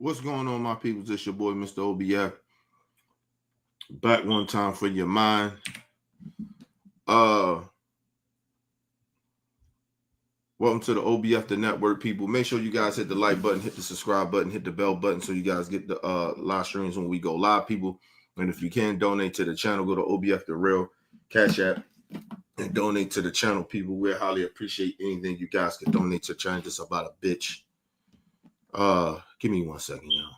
What's going on, my people? It's your boy, Mr. OBF. Back one time for your mind. Welcome to the OBF the Network, people. Make sure you guys hit the like button, hit the subscribe button, hit the bell button so you guys get the live streams when we go live, people. And if you can donate to the channel, go to OBF the Real Cash App and donate to the channel, people. We highly appreciate anything you guys can donate to channel. Just about a bitch. Give me 1 second, y'all.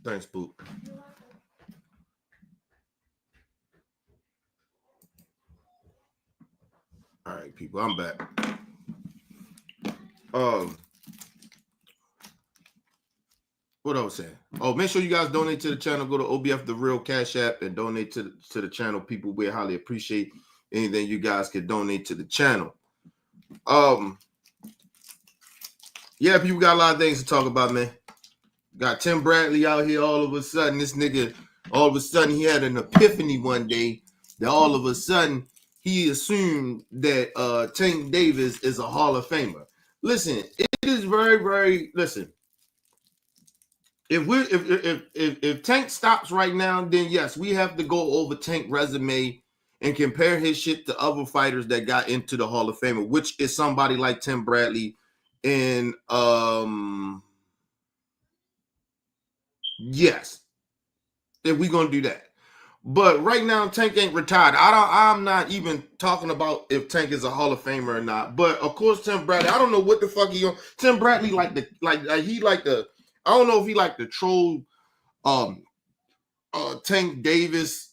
Thanks, Boot. All right, people, I'm back. What I was saying? Oh, make sure you guys donate to the channel. Go to OBF the Real Cash App and donate to the channel. People, we highly appreciate anything you guys can donate to the channel. Yeah, people got a lot of things to talk about, man. Got Tim Bradley out here all of a sudden. This nigga, all of a sudden, he had an epiphany one day that all of a sudden he assumed that Tank Davis is a Hall of Famer. Listen, it is very, very, listen. If Tank stops right now, then yes, we have to go over Tank resume and compare his shit to other fighters that got into the Hall of Fame, which is somebody like Tim Bradley and yes, if we're gonna do that. But right now, Tank ain't retired. I'm not even talking about if Tank is a Hall of Famer or not. But of course, Tim Bradley, I don't know what the fuck he on. Tim Bradley I don't know if he like the troll Tank Davis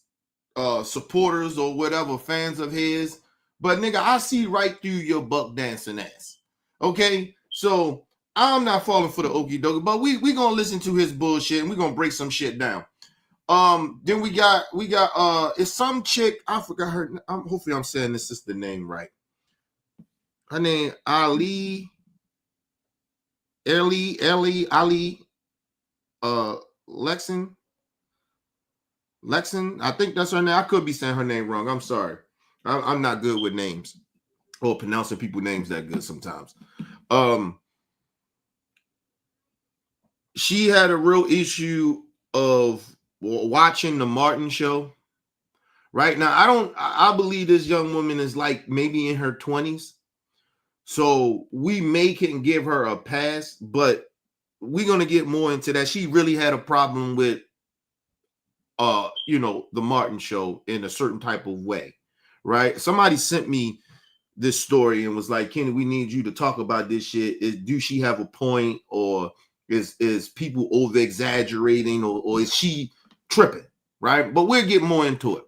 supporters or whatever, fans of his. But nigga, I see right through your buck dancing ass. Okay? So I'm not falling for the okie dokie, but we gonna listen to his bullshit and we gonna break some shit down. Then we got it's some chick, I forgot her. Hopefully I'm saying this is the name right. Her name Ali Lexin, I think that's her name. I could be saying her name wrong. I'm sorry. I'm not good with names or pronouncing people's names that good sometimes. She had a real issue of watching the Martin show. Right now, I believe this young woman is like maybe in her 20s. So we can give her a pass, but we're going to get more into that. She really had a problem with the Martin show in a certain type of way, right? Somebody sent me this story and was like, Kenny, we need you to talk about this shit. Do she have a point, or is people over exaggerating, or is she tripping, right? But we'll get more into it.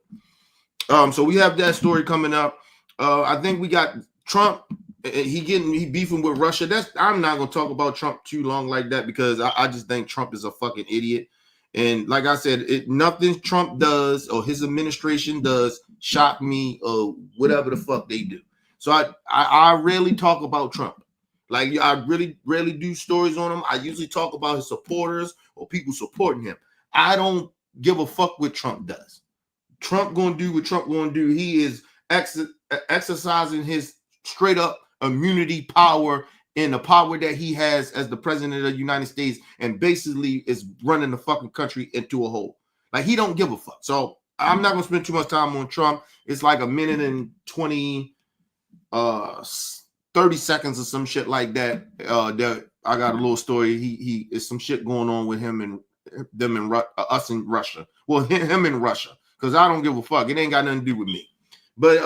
So we have that story coming up. I think we got Trump. He beefing with Russia. I'm not gonna talk about Trump too long like that, because I just think Trump is a fucking idiot. And like I said, nothing Trump does or his administration does shock me or whatever the fuck they do. So I rarely talk about Trump. Like, I really rarely do stories on him. I usually talk about his supporters or people supporting him. I don't give a fuck what Trump does. Trump gonna do what Trump gonna do. He is exercising his straight up immunity power and the power that he has as the president of the United States, and basically is running the fucking country into a hole. Like, he don't give a fuck. So I'm not gonna spend too much time on Trump. It's like a minute and 30 seconds or some shit like that. That I got a little story. He is some shit going on with him and them and us in Russia. Well, him in Russia, because I don't give a fuck. It ain't got nothing to do with me. But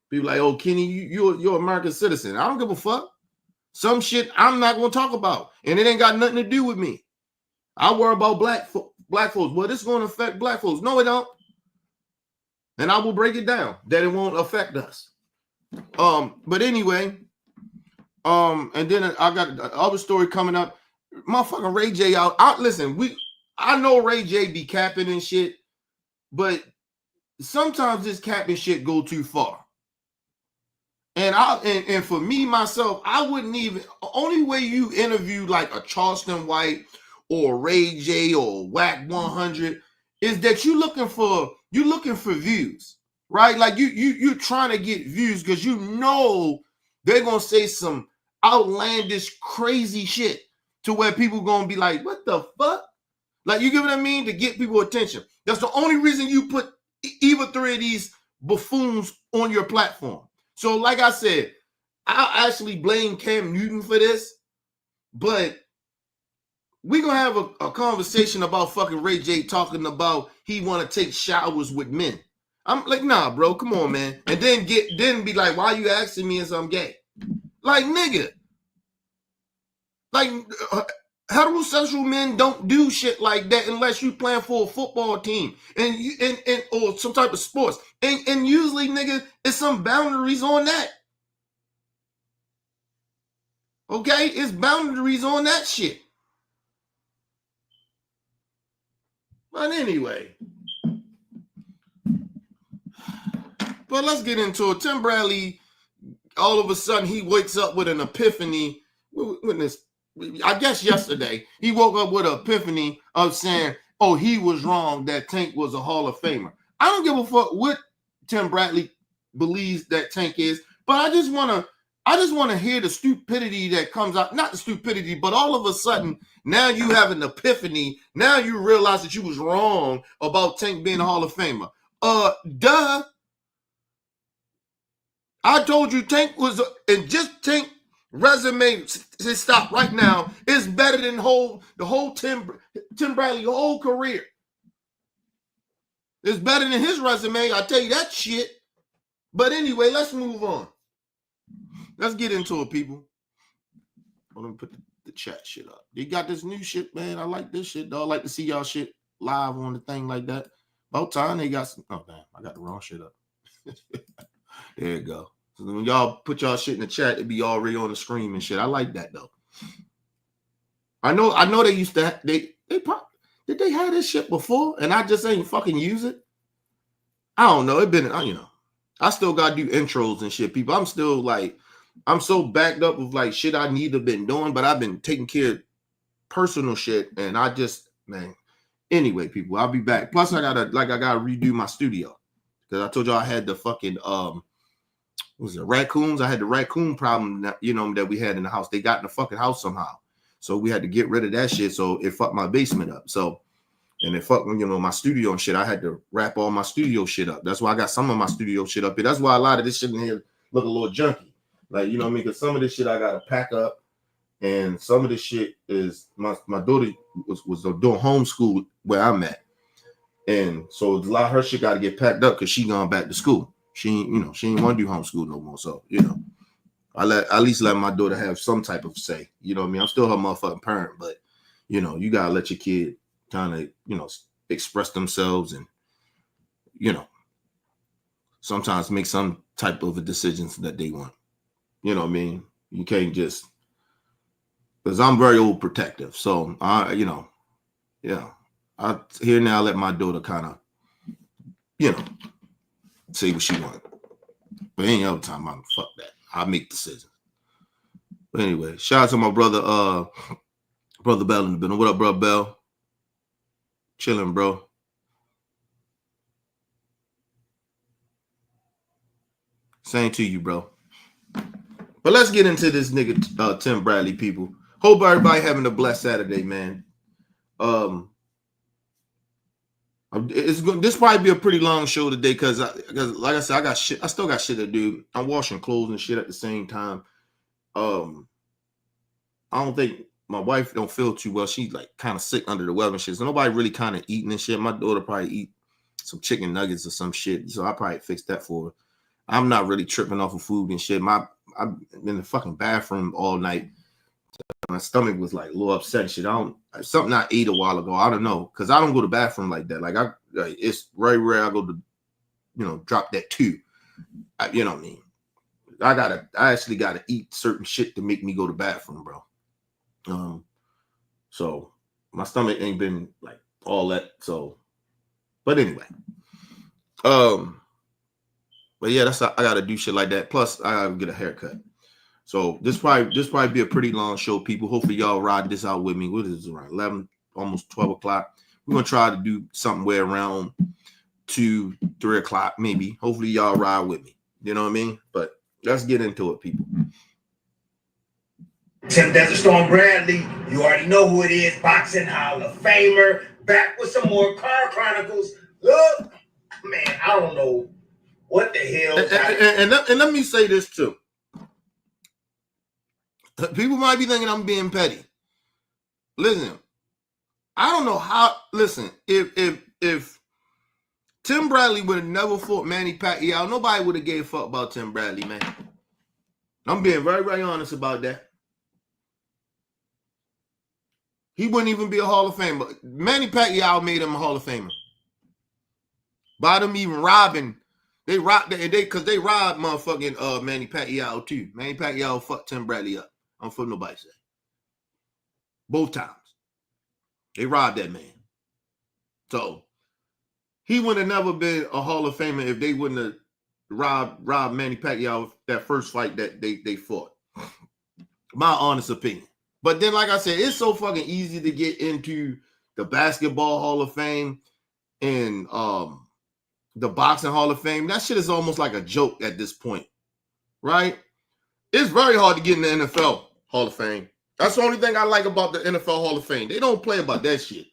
people like, oh, Kenny, you're an American citizen. I don't give a fuck. Some shit I'm not gonna talk about, and it ain't got nothing to do with me. I worry about black folks. Well, this is going to affect black folks. No, it don't. And I will break it down that it won't affect us. But anyway, and then I got the other story coming up. Motherfucking Ray J out. I know Ray J be capping and shit, but sometimes this capping shit go too far. And for me myself, I wouldn't even. Only way you interview like a Charleston White or Ray J or Whack 100 is that you're looking for views, right? Like you're trying to get views because you know they're gonna say some outlandish, crazy shit to where people gonna be like, "What the fuck?" Like, you get what I mean? To get people attention. That's the only reason you put either three of these buffoons on your platform. So, like I said, I'll actually blame Cam Newton for this, but we're going to have a conversation about fucking Ray J talking about he want to take showers with men. I'm like, nah, bro, come on, man. And then be like, why you asking me if I'm gay? Like, nigga. Like, heterosexual men don't do shit like that unless you playing for a football team and or some type of sports. And usually, nigga, it's some boundaries on that. Okay? It's boundaries on that shit. But anyway. But let's get into it. Tim Bradley, all of a sudden, he wakes up with an epiphany. I guess yesterday, he woke up with an epiphany of saying, oh, he was wrong that Tank was a Hall of Famer. I don't give a fuck what Tim Bradley believes that Tank is, but I just want to hear the stupidity that comes out. Not the stupidity, but all of a sudden, now you have an epiphany. Now you realize that you was wrong about Tank being a Hall of Famer. Duh. I told you Tank was, and just Tank resume, stop right now, is better than the whole Tim Bradley whole career. It's better than his resume, I tell you that shit. But anyway, let's move on. Let's get into it, people. Well, let me put the chat shit up. You got this new shit, man. I like this shit, dog. I like to see y'all shit live on the thing like that. About time they got some. Oh, damn. I got the wrong shit up. There you go. So when y'all put y'all shit in the chat, it be already on the screen and shit. I like that though. I know they used to did they have this shit before and I just ain't fucking use it? I don't know. It been, I still gotta do intros and shit, people. I'm still like, I'm so backed up with like shit I need to have been doing, but I've been taking care of personal shit and I just, man. Anyway, people, I'll be back. Plus I gotta redo my studio. Because I told y'all I had the fucking was it raccoons? I had the raccoon problem that, that we had in the house. They got in the fucking house somehow. So we had to get rid of that shit. So it fucked my basement up. So, and it fucked, my studio and shit. I had to wrap all my studio shit up. That's why I got some of my studio shit up here. That's why a lot of this shit in here look a little junky. Like, you know what I mean? Because some of this shit I got to pack up. And some of this shit is, my daughter was doing homeschool where I'm at. And so a lot of her shit got to get packed up because she gone back to school. She ain't, she ain't want to do homeschool no more. So, I at least let my daughter have some type of say. You know what I mean? I'm still her motherfucking parent, but you gotta let your kid kind of, express themselves and, sometimes make some type of a decisions that they want. You know what I mean? You can't just, because I'm very overprotective. So I here now let my daughter kind of, say what she wants. But any other time, I'm fuck that. I make decisions. But anyway, shout out to my brother, Brother Bell in the building. What up, bro, Bell? Chilling, bro. Same to you, bro. But let's get into this nigga, Tim Bradley, people. Hope everybody having a blessed Saturday, man. This probably be a pretty long show today because like I said, I still got shit to do. I'm washing clothes and shit at the same time. I don't think my wife don't feel too well. She's like kind of sick under the weather and shit. So nobody really kind of eating and shit. My daughter probably eat some chicken nuggets or some shit. So I probably fix that for her. I'm not really tripping off of food and shit. I've been in the fucking bathroom all night my stomach was like a little upset and shit. Something I ate a while ago. I don't know, because I don't go to the bathroom like that. Like it's very rare I go to, drop that too. You know what I mean? I actually gotta eat certain shit to make me go to the bathroom, bro. So my stomach ain't been like all that. So, but anyway, but yeah, I gotta do shit like that. Plus, I gotta get a haircut. So this probably be a pretty long show, people. Hopefully y'all ride this out with me. What is it, around 11, almost 12 o'clock? We're gonna try to do something where around 2, 3 o'clock, maybe. Hopefully y'all ride with me. You know what I mean? But let's get into it, people. Tim Desert Storm Bradley, you already know who it is, Boxing Hall of Famer, back with some more Car Chronicles. Look, man, I don't know what the hell. And let me say this too. People might be thinking I'm being petty. Listen, I don't know how. Listen, if Tim Bradley would have never fought Manny Pacquiao, nobody would have gave a fuck about Tim Bradley, man. I'm being very, very honest about that. He wouldn't even be a Hall of Famer. Manny Pacquiao made him a Hall of Famer. By them even robbing, they robbed motherfucking Manny Pacquiao too. Manny Pacquiao fucked Tim Bradley up. I don't fuck nobody say. Both times. They robbed that man. So he would have never been a Hall of Famer if they wouldn't have robbed Manny Pacquiao that first fight that they fought. My honest opinion. But then, like I said, it's so fucking easy to get into the Basketball Hall of Fame and the Boxing Hall of Fame. That shit is almost like a joke at this point, right? It's very hard to get in the NFL Hall of Fame. That's the only thing I like about the NFL Hall of Fame. They don't play about that shit.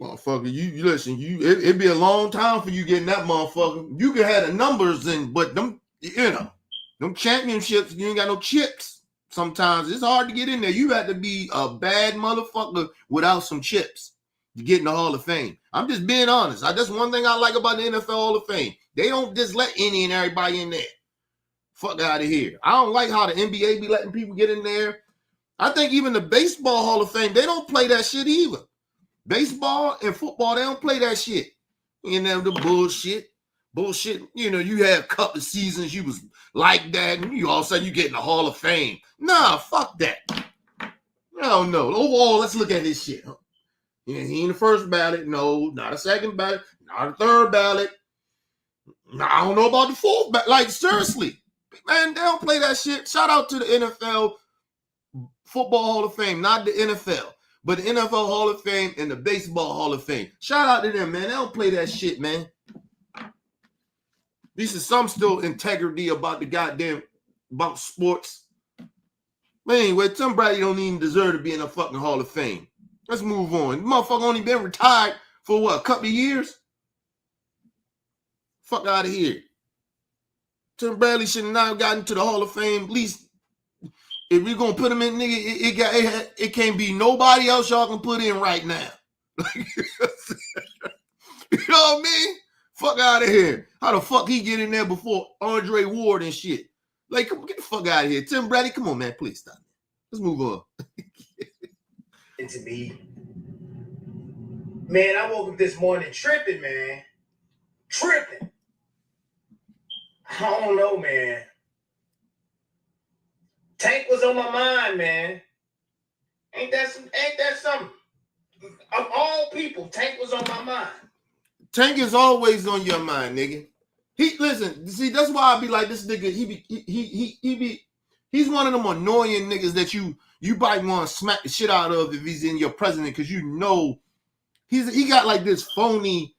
Motherfucker, you listen, it'd be a long time for you getting that motherfucker. You can have the numbers, but them, them championships, you ain't got no chips. Sometimes it's hard to get in there. You have to be a bad motherfucker without some chips to get in the Hall of Fame. I'm just being honest. That's one thing I like about the NFL Hall of Fame. They don't just let any and everybody in there. Fuck out of here. I don't like how the NBA be letting people get in there. I think even the Baseball Hall of Fame, they don't play that shit either. Baseball and football, they don't play that shit. The bullshit. Bullshit. You had a couple of seasons you was like that, and you all of a sudden you get in the Hall of Fame. Nah, fuck that. No. Overall, let's look at this shit. He ain't the first ballot. No, not a second ballot. Not a third ballot. I don't know about the fourth ballot. Like, seriously. Man, they don't play that shit. Shout out to the NFL Football Hall of Fame, not the NFL. But the NFL Hall of Fame and the Baseball Hall of Fame. Shout out to them, man. They don't play that shit, man. This is some still integrity about about sports. But anyway, Tim Bradley don't even deserve to be in a fucking Hall of Fame. Let's move on. The motherfucker only been retired for what, a couple of years? Fuck out of here. Tim Bradley should have not gotten to the Hall of Fame. At least if we're gonna put him in, nigga, it can't be nobody else y'all can put in right now. You know what I mean? Fuck out of here. How the fuck he get in there before Andre Ward and shit? Like, get the fuck out of here. Tim Bradley, come on, man. Please stop. Let's move on. To me, man, I woke up this morning tripping, man. Tripping. I don't know, man. Tank was on my mind, man. Ain't that something? Of all people, Tank was on my mind. Tank is always on your mind, nigga. Listen, see, that's why I be like, this nigga, he's one of them annoying niggas that you might want to smack the shit out of if he's in your presence, because he got like this phony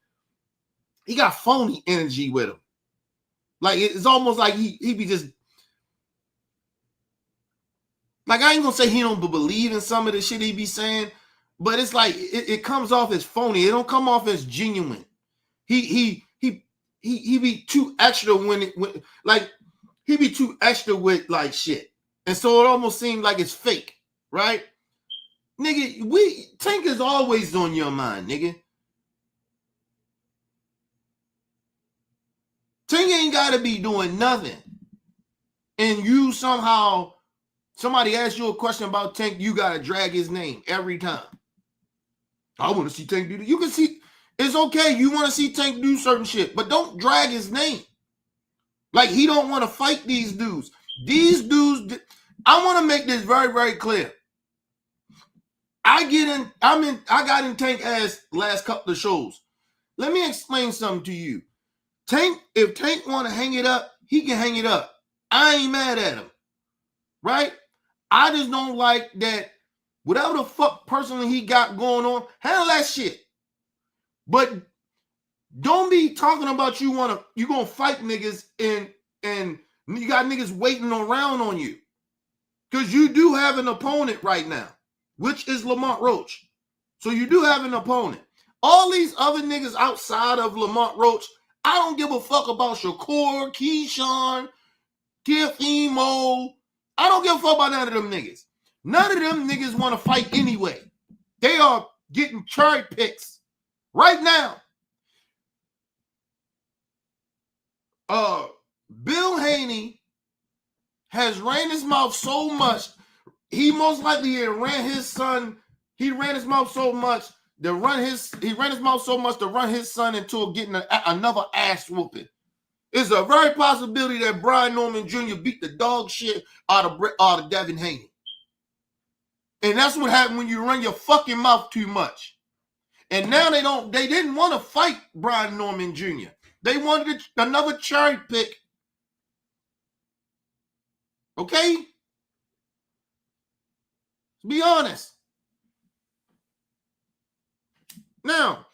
energy with him. Like, it's almost like he be just, like, I ain't gonna say he don't believe in some of the shit he be saying, but it's like it comes off as phony. It don't come off as genuine. He be too extra when like he be too extra with like shit, and so it almost seems like it's fake, right? Nigga, Tank is always on your mind, nigga. Tank ain't gotta be doing nothing, and you somehow Somebody asks you a question about Tank, you gotta drag his name every time. I want to see Tank do that. You can see, it's okay. You want to see Tank do certain shit, but don't drag his name. Like he don't want to fight these dudes. These dudes, I want to make this very, very clear. I got in Tank ass last couple of shows. Let me explain something to you. Tank, if Tank want to hang it up, he can hang it up. I ain't mad at him. Right? I just don't like that whatever the fuck personally he got going on, handle that shit. But don't be talking about you gonna fight niggas and you got niggas waiting around on you. Because you do have an opponent right now, which is Lamont Roach. So you do have an opponent. All these other niggas outside of Lamont Roach, I don't give a fuck about Shakur, Keyshawn, Tiafimo. I don't give a fuck about none of them niggas. None of them niggas want to fight anyway. They are getting cherry picks right now. Bill Haney has ran his mouth so much. He most likely ran his son. He ran his mouth so much to run his. He ran his mouth so much to run his son into getting another ass whooping. It's a very possibility that Brian Norman Jr. beat the dog shit out of Devin Haney. And that's what happened when you run your fucking mouth too much. And now they didn't want to fight Brian Norman Jr. They wanted another cherry pick. Okay? Be honest. Now,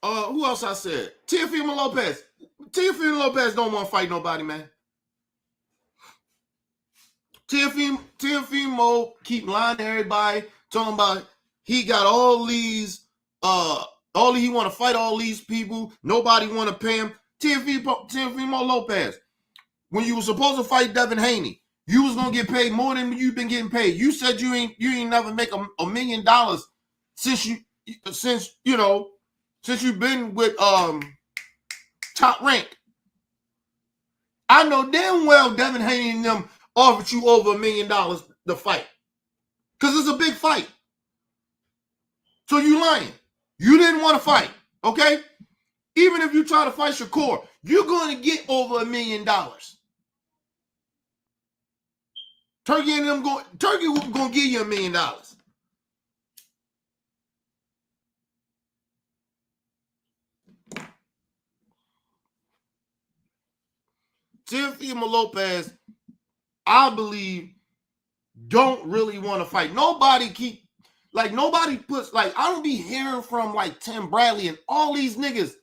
who else I said? Teofimo Lopez. Teofimo Lopez don't want to fight nobody, man. Teofimo keep lying to everybody, talking about he got all these, he want to fight all these people. Nobody want to pay him. Teofimo Lopez, when you were supposed to fight Devin Haney, you was gonna get paid more than you've been getting paid. You said you ain't never make $1 million since you've been with Top Rank. I know damn well Devin Haney and them offered you over $1 million to fight. Because it's a big fight. So you lying. You didn't want to fight. Okay? Even if you try to fight Shakur, you're going to get over $1 million. Turkey and them going to give you $1 million. Teofimo Lopez, I believe, don't really want to fight. Nobody puts, I don't be hearing from like Tim Bradley and all these niggas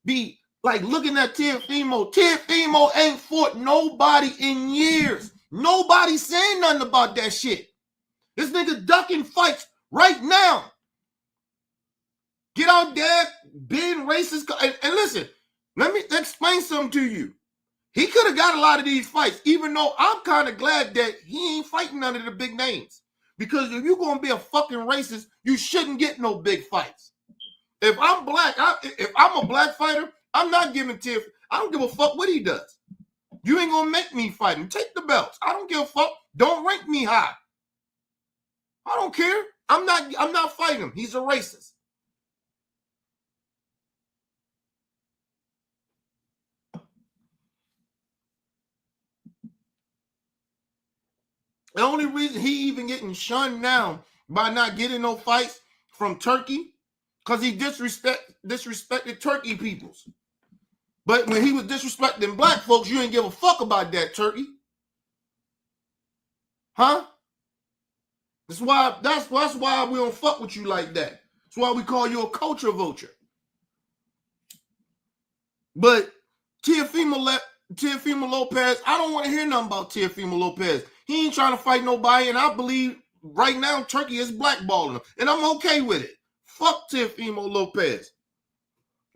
be like looking at Teofimo. Teofimo ain't fought nobody in years. Nobody saying nothing about that shit. This nigga ducking fights right now. Get out there, being racist. And listen, let me explain something to you. He could have got a lot of these fights, even though I'm kind of glad that he ain't fighting none of the big names. Because if you're going to be a fucking racist, you shouldn't get no big fights. If I'm black, if I'm a black fighter, I'm not giving Tiff. I don't give a fuck what he does. You ain't going to make me fight him. Take the belts. I don't give a fuck. Don't rank me high. I don't care. I'm not fighting him. He's a racist. The only reason he even getting shunned now by not getting no fights from Turkey, because he disrespected Turkey peoples. But when he was disrespecting black folks, you ain't give a fuck about that, Turkey. Huh? That's why we don't fuck with you like that. That's why we call you a culture vulture. But Teofimo Lopez, I don't want to hear nothing about Teofimo Lopez. He ain't trying to fight nobody, and I believe right now Turkey is blackballing him, and I'm okay with it. Fuck Teofimo Lopez.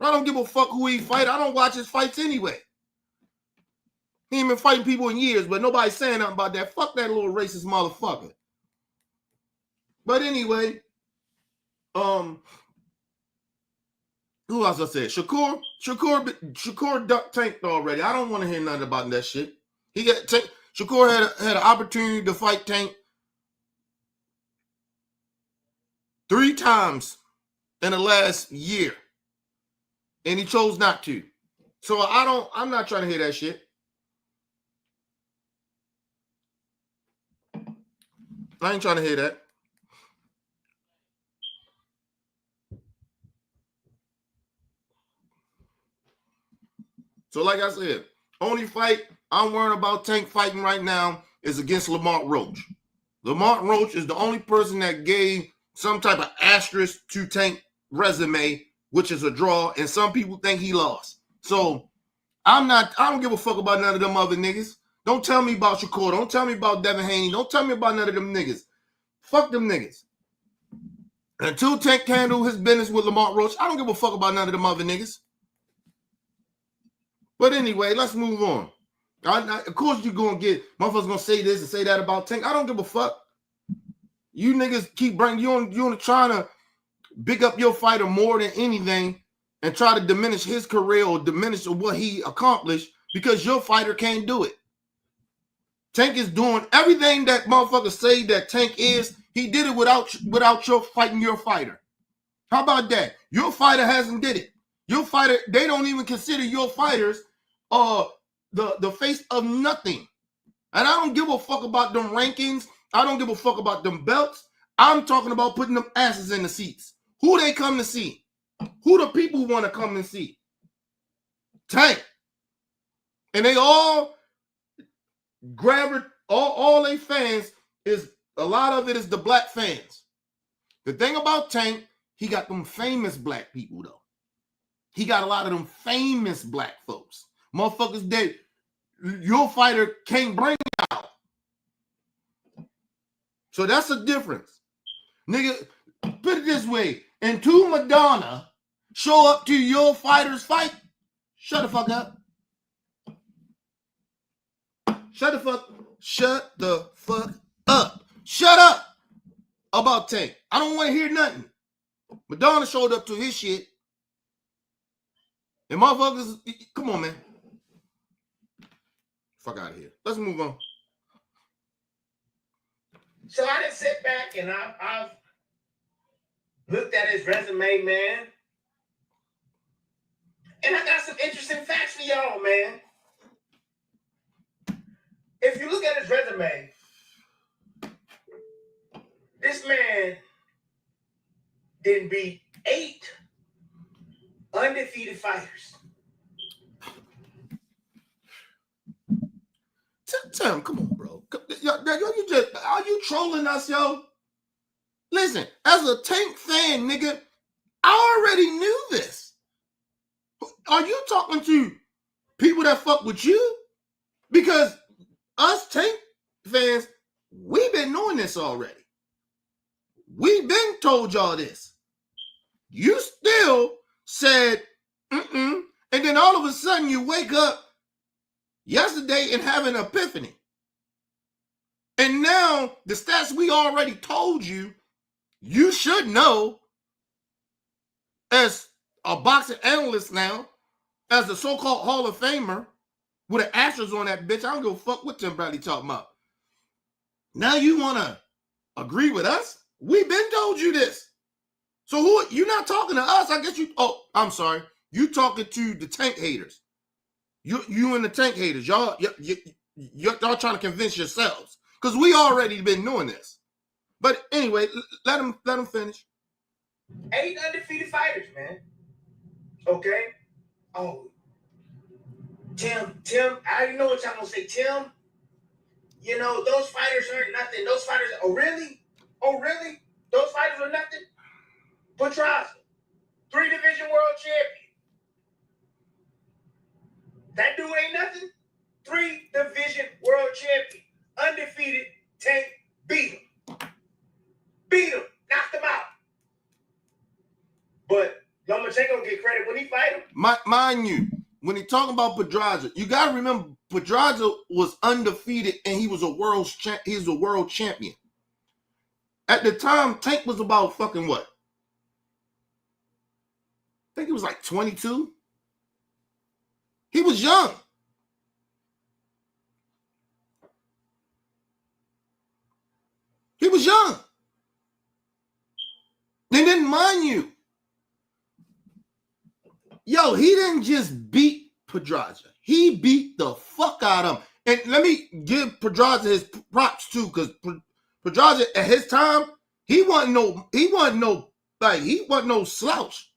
I don't give a fuck who he fight. I don't watch his fights anyway. He ain't been fighting people in years, but nobody's saying nothing about that. Fuck that little racist motherfucker. But anyway, who Who else I said? Shakur duck tanked already. I don't want to hear nothing about that shit. He got Tank. Shakur had an opportunity to fight Tank 3 times in the last year, and he chose not to. So I'm not trying to hear that shit. I ain't trying to hear that. So like I said, only fight I'm worrying about Tank fighting right now is against Lamont Roach. Lamont Roach is the only person that gave some type of asterisk to Tank resume, which is a draw, and some people think he lost. So I don't give a fuck about none of them other niggas. Don't tell me about Shakur. Don't tell me about Devin Haney. Don't tell me about none of them niggas. Fuck them niggas. Until Tank can handle his business with Lamont Roach, I don't give a fuck about none of them other niggas. But anyway, let's move on. Of course, you're going to get motherfuckers going to say this and say that about Tank. I don't give a fuck. You niggas keep bringing you trying to big up your fighter more than anything and try to diminish his career or diminish what he accomplished because your fighter can't do it. Tank is doing everything that motherfuckers say that Tank is. He did it without your fighting your fighter. How about that? Your fighter hasn't did it. Your fighter, they don't even consider your fighters the face of nothing. And I don't give a fuck about them rankings. I don't give a fuck about them belts. I'm talking about putting them asses in the seats. Who they come to see? Who the people want to come and see? Tank. And they all grab it, all they fans is, a lot of it is the black fans. The thing about Tank, he got them famous black people though. He got a lot of them famous black folks. Motherfuckers that your fighter can't bring out. So that's a difference. Nigga, put it this way. Until Madonna show up to your fighter's fight, shut the fuck up. Shut the fuck up. Shut up about Tank. I don't want to hear nothing. Madonna showed up to his shit. And motherfuckers, come on, man. Fuck out of here. Let's move on. So I didn't sit back and I've looked at his resume, man. And I got some interesting facts for y'all, man. If you look at his resume, this man didn't beat 8 undefeated fighters. Tell him, come on, bro. Are you trolling us, yo? Listen, as a Tank fan, nigga, I already knew this. Are you talking to people that fuck with you? Because us Tank fans, we've been knowing this already. We've been told y'all this. You still said, and then all of a sudden you wake up yesterday and have an epiphany. And now the stats we already told you, you should know as a boxing analyst now, as a so-called Hall of Famer with an asterisk on that bitch. I don't give a fuck what Tim Bradley talking about. Now you want to agree with us? We've been told you this. So who, you're not talking to us. I guess you, I'm sorry. You talking to the Tank haters. You and the Tank haters. Y'all trying to convince yourselves. Because we already been doing this. But anyway, let him finish. 8 undefeated fighters, man. Okay? Oh. Tim, I already know what y'all gonna say. Tim, you know, those fighters aren't nothing. Those fighters, oh really? Those fighters are nothing? Pedraza, 3-division world champion. That dude ain't nothing? 3-division world champion. Undefeated. Tank beat him. Knocked him out. But Lomachenko get credit when he fight him. Mind you, when he talking about Pedraza, you got to remember Pedraza was undefeated and he was a world champion. At the time, Tank was about fucking what? think he was like 22. He was young. He was young. And then, mind you, yo, he didn't just beat Pedraza. He beat the fuck out of him. And let me give Pedraza his props too, because Pedraza at his time, he wasn't no slouch.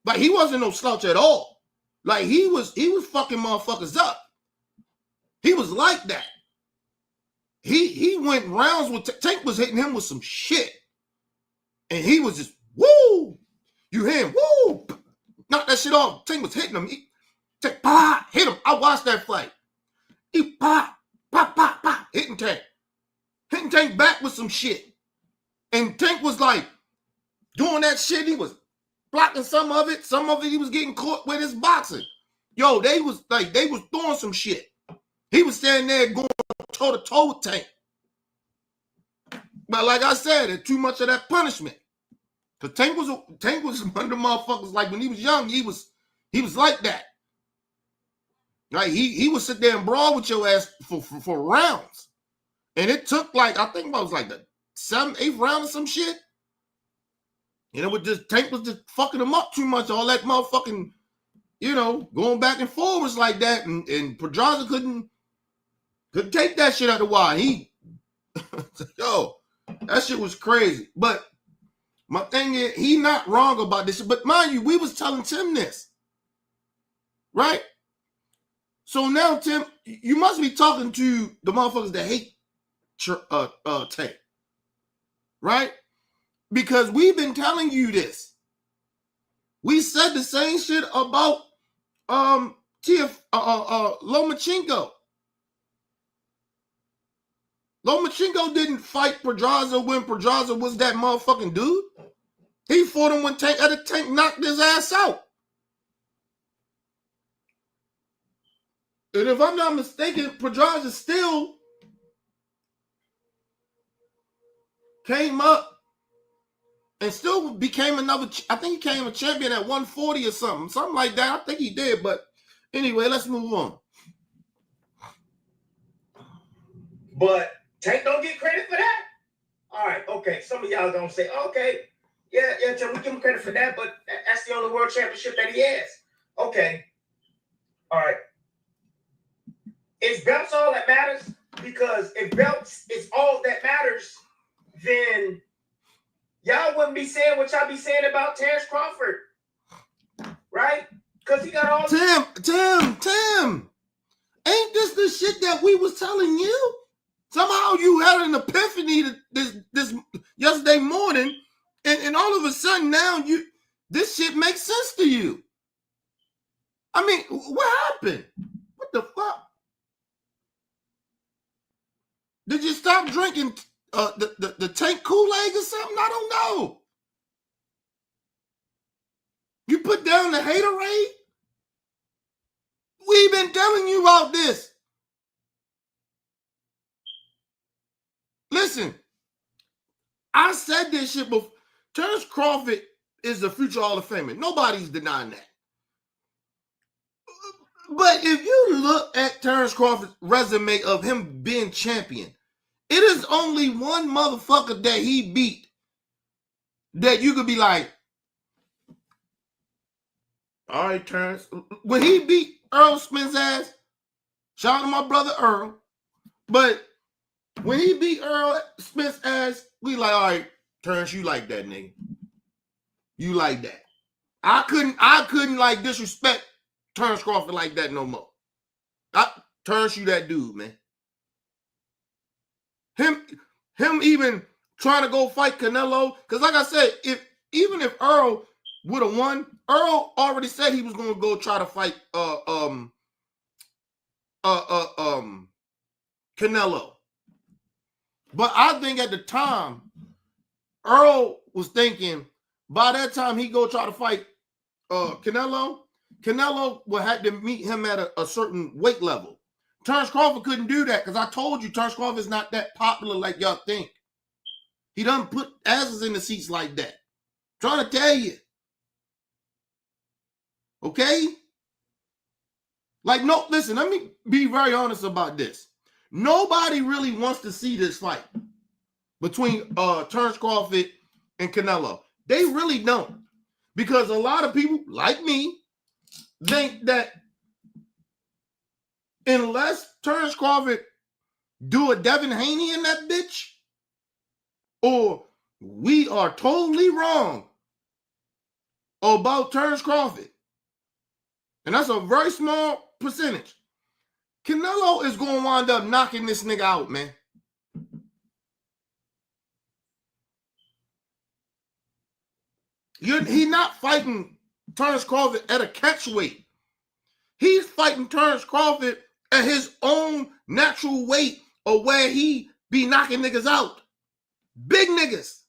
Like, he wasn't no slouch at all. Like, he was fucking motherfuckers up. He was like that. He went rounds with Tank was hitting him with some shit. And he was just, woo! You hear him, woo! Knock that shit off. Tank was hitting him. Tank, pop, hit him. I watched that fight. He pop, hitting Tank. Hitting Tank back with some shit. And Tank was like doing that shit. He was blocking some of it. Some of it he was getting caught with his boxing. Yo, they was throwing some shit. He was standing there going toe-to-toe with Tank. But like I said, it's too much of that punishment. Because Tank was one of the motherfuckers, like when he was young, he was like that. Like he would sit there and brawl with your ass for rounds. And it took like, I think it was like the 7th, 8th round or some shit. And it was just, Tank was just fucking him up too much. All that motherfucking, going back and forwards like that. And Pedraza couldn't take that shit out of the wire. Yo, that shit was crazy. But my thing is, he not wrong about this. But mind you, we was telling Tim this. Right? So now, Tim, you must be talking to the motherfuckers that hate Tank. Right? Because we've been telling you this. We said the same shit about Lomachenko. Lomachenko didn't fight Pedraza when Pedraza was that motherfucking dude. He fought him when Tank knocked his ass out. And if I'm not mistaken, Pedraza still came up and still became another, I think he became a champion at 140 or something like that. I think he did, but anyway, let's move on. But Tank don't get credit for that? All right, okay. Some of y'all gonna say, okay, yeah, Tim, we give him credit for that, but that's the only world championship that he has. Okay. All right. Is belts all that matters? Because if belts is all that matters, then y'all wouldn't be saying what y'all be saying about Terrence Crawford. Right? Because he got all Tim. Ain't this the shit that we was telling you? Somehow you had an epiphany this yesterday morning, and all of a sudden now this shit makes sense to you. I mean, what happened? What the fuck? Did you stop drinking the Tank Kool-Aid or something? I don't know. You put down the haterade? We've been telling you about this. Listen, I said this shit before. Terrence Crawford is the future Hall of Famer. Nobody's denying that. But if you look at Terrence Crawford's resume of him being champion, it is only one motherfucker that he beat that you could be like, all right, Terrence. When he beat Earl Smith's ass, shout out to my brother Earl, but when he beat Earl Smith's ass, we like, all right, Terrence, you like that, nigga. You like that. I couldn't like disrespect Terrence Crawford like that no more. Terrence, you that dude, man. Him even trying to go fight Canelo, because like I said, even if Earl would have won, Earl already said he was going to go try to fight Canelo. But I think at the time, Earl was thinking by that time he go try to fight Canelo will have to meet him at a certain weight level. Terrence Crawford couldn't do that because I told you Terrence Crawford is not that popular like y'all think. He doesn't put asses in the seats like that. I'm trying to tell you. Okay? Like, no, listen, let me be very honest about this. Nobody really wants to see this fight between Terence Crawford and Canelo. They really don't. Because a lot of people, like me, think that unless Terence Crawford do a Devin Haney in that bitch, or we are totally wrong about Terence Crawford, and that's a very small percentage, Canelo is going to wind up knocking this nigga out, man. He's not fighting Terence Crawford at a catch weight. He's fighting Terence Crawford at his own natural weight or where he be knocking niggas out. Big niggas.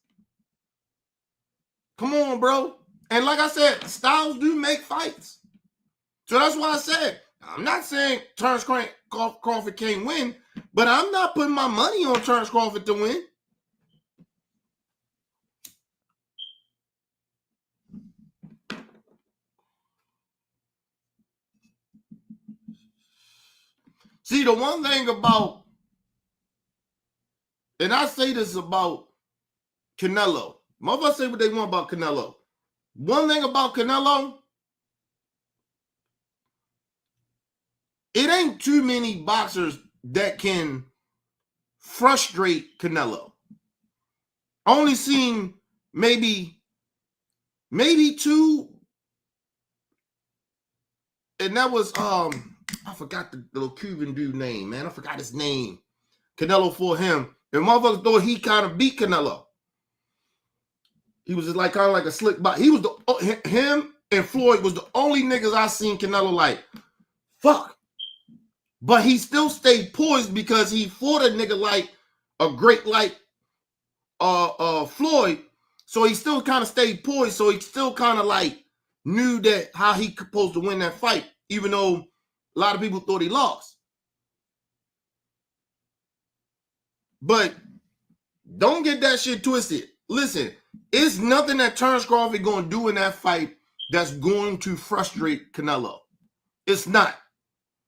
Come on, bro. And like I said, styles do make fights. So that's why I said, I'm not saying Terence Crawford can't win, but I'm not putting my money on Terence Crawford to win. See, the one thing about, and I say this about Canelo, motherfuckers say what they want about Canelo. One thing about Canelo, it ain't too many boxers that can frustrate Canelo. I only seen maybe two, and that was I forgot the little Cuban dude name, man. I forgot his name. Canelo for him. And motherfuckers thought he kind of beat Canelo. He was just like kind of like a slick box. He was him and Floyd was the only niggas I seen Canelo like, fuck. But he still stayed poised because he fought a nigga like a great like Floyd. So he still kind of stayed poised. So he still kind of like knew that how he supposed to win that fight, even though a lot of people thought he lost. But don't get that shit twisted. Listen, it's nothing that Terence Crawford going to do in that fight that's going to frustrate Canelo. It's not.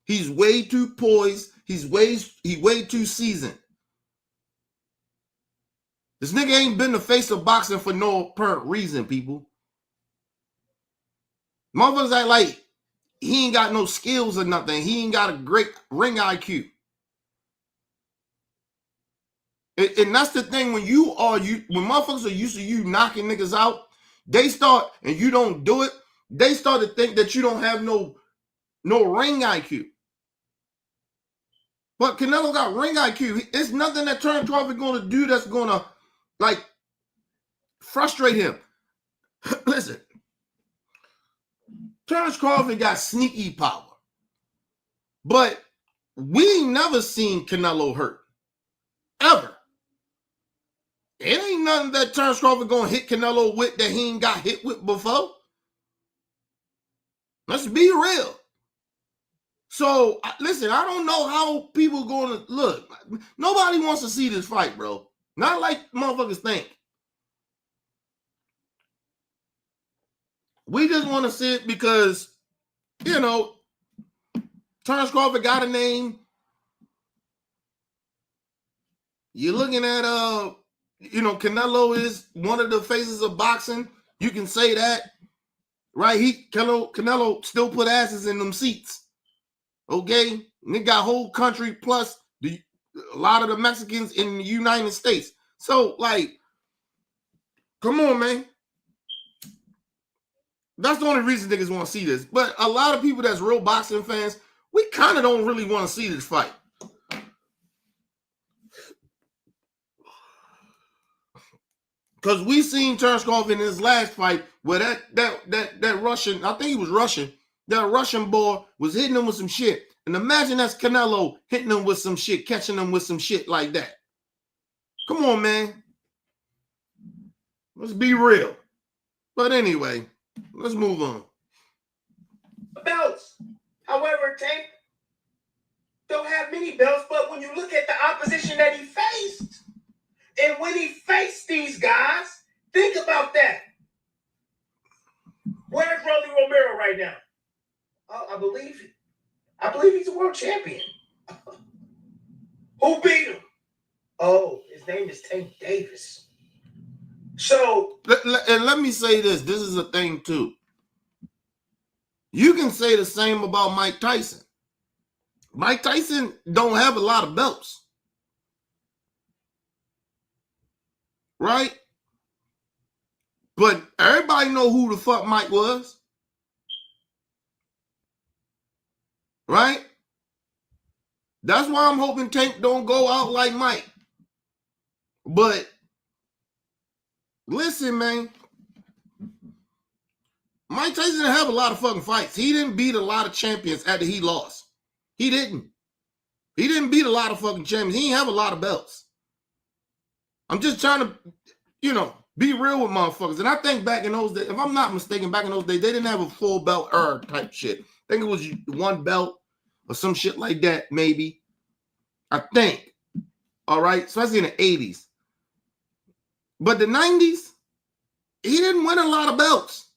He's way too poised. He way too seasoned. This nigga ain't been the face of boxing for no apparent reason, people. Motherfuckers act like he ain't got no skills or nothing. He ain't got a great ring IQ. And that's the thing, when motherfuckers are used to you knocking niggas out, they start, and you don't do it, they start to think that you don't have no ring IQ. But Canelo got ring IQ. It's nothing that Terence Crawford going to do that's going to, like, frustrate him. Listen, Terence Crawford got sneaky power. But we ain't never seen Canelo hurt. Ever. It ain't nothing that Terence Crawford going to hit Canelo with that he ain't got hit with before. Let's be real. So, listen, I don't know how people going to look. Nobody wants to see this fight, bro. Not like motherfuckers think. We just want to see it because, you know, Terence Crawford got a name. You're looking at, Canelo is one of the faces of boxing. You can say that, right? Canelo still put asses in them seats. Okay, and they got whole country plus a lot of the Mexicans in the United States. So, like, come on, man. That's the only reason niggas want to see this. But a lot of people that's real boxing fans, we kind of don't really want to see this fight. Because we seen Terence Crawford in his last fight where that Russian, I think he was Russian, that Russian boy was hitting him with some shit. And imagine that's Canelo hitting him with some shit, catching him with some shit like that. Come on, man. Let's be real. But anyway, let's move on. Belts. However, Tank don't have many belts, but when you look at the opposition that he faced, and when he faced these guys, think about that. Where's Rolly Romero right now? I believe he's a world champion. Who beat him? Oh, his name is Tank Davis. So, and let me say this. This is a thing too. You can say the same about Mike Tyson. Mike Tyson don't have a lot of belts. Right? But everybody know who the fuck Mike was. Right? That's why I'm hoping Tank don't go out like Mike. But listen, man. Mike Tyson didn't have a lot of fucking fights. He didn't beat a lot of champions after he lost. He didn't. He didn't beat a lot of fucking champions. He didn't have a lot of belts. I'm just trying to, be real with motherfuckers. And I think back in those days, if I'm not mistaken, back in those days, they didn't have a full belt type shit. I think it was one belt or some shit like that, maybe. I think. All right? Especially in the 80s. But the 90s, he didn't win a lot of belts.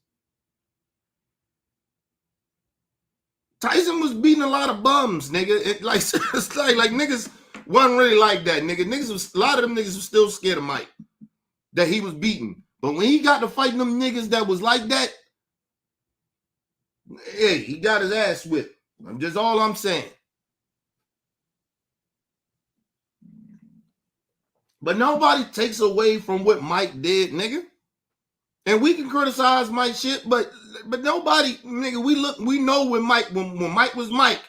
Tyson was beating a lot of bums, nigga. It's like niggas wasn't really like that, nigga. A lot of them niggas was still scared of Mike that he was beating. But when he got to fighting them niggas that was like that, hey, he got his ass whipped. Just all I'm saying. But nobody takes away from what Mike did, nigga. And we can criticize Mike shit, but nobody, nigga, we know when Mike was Mike.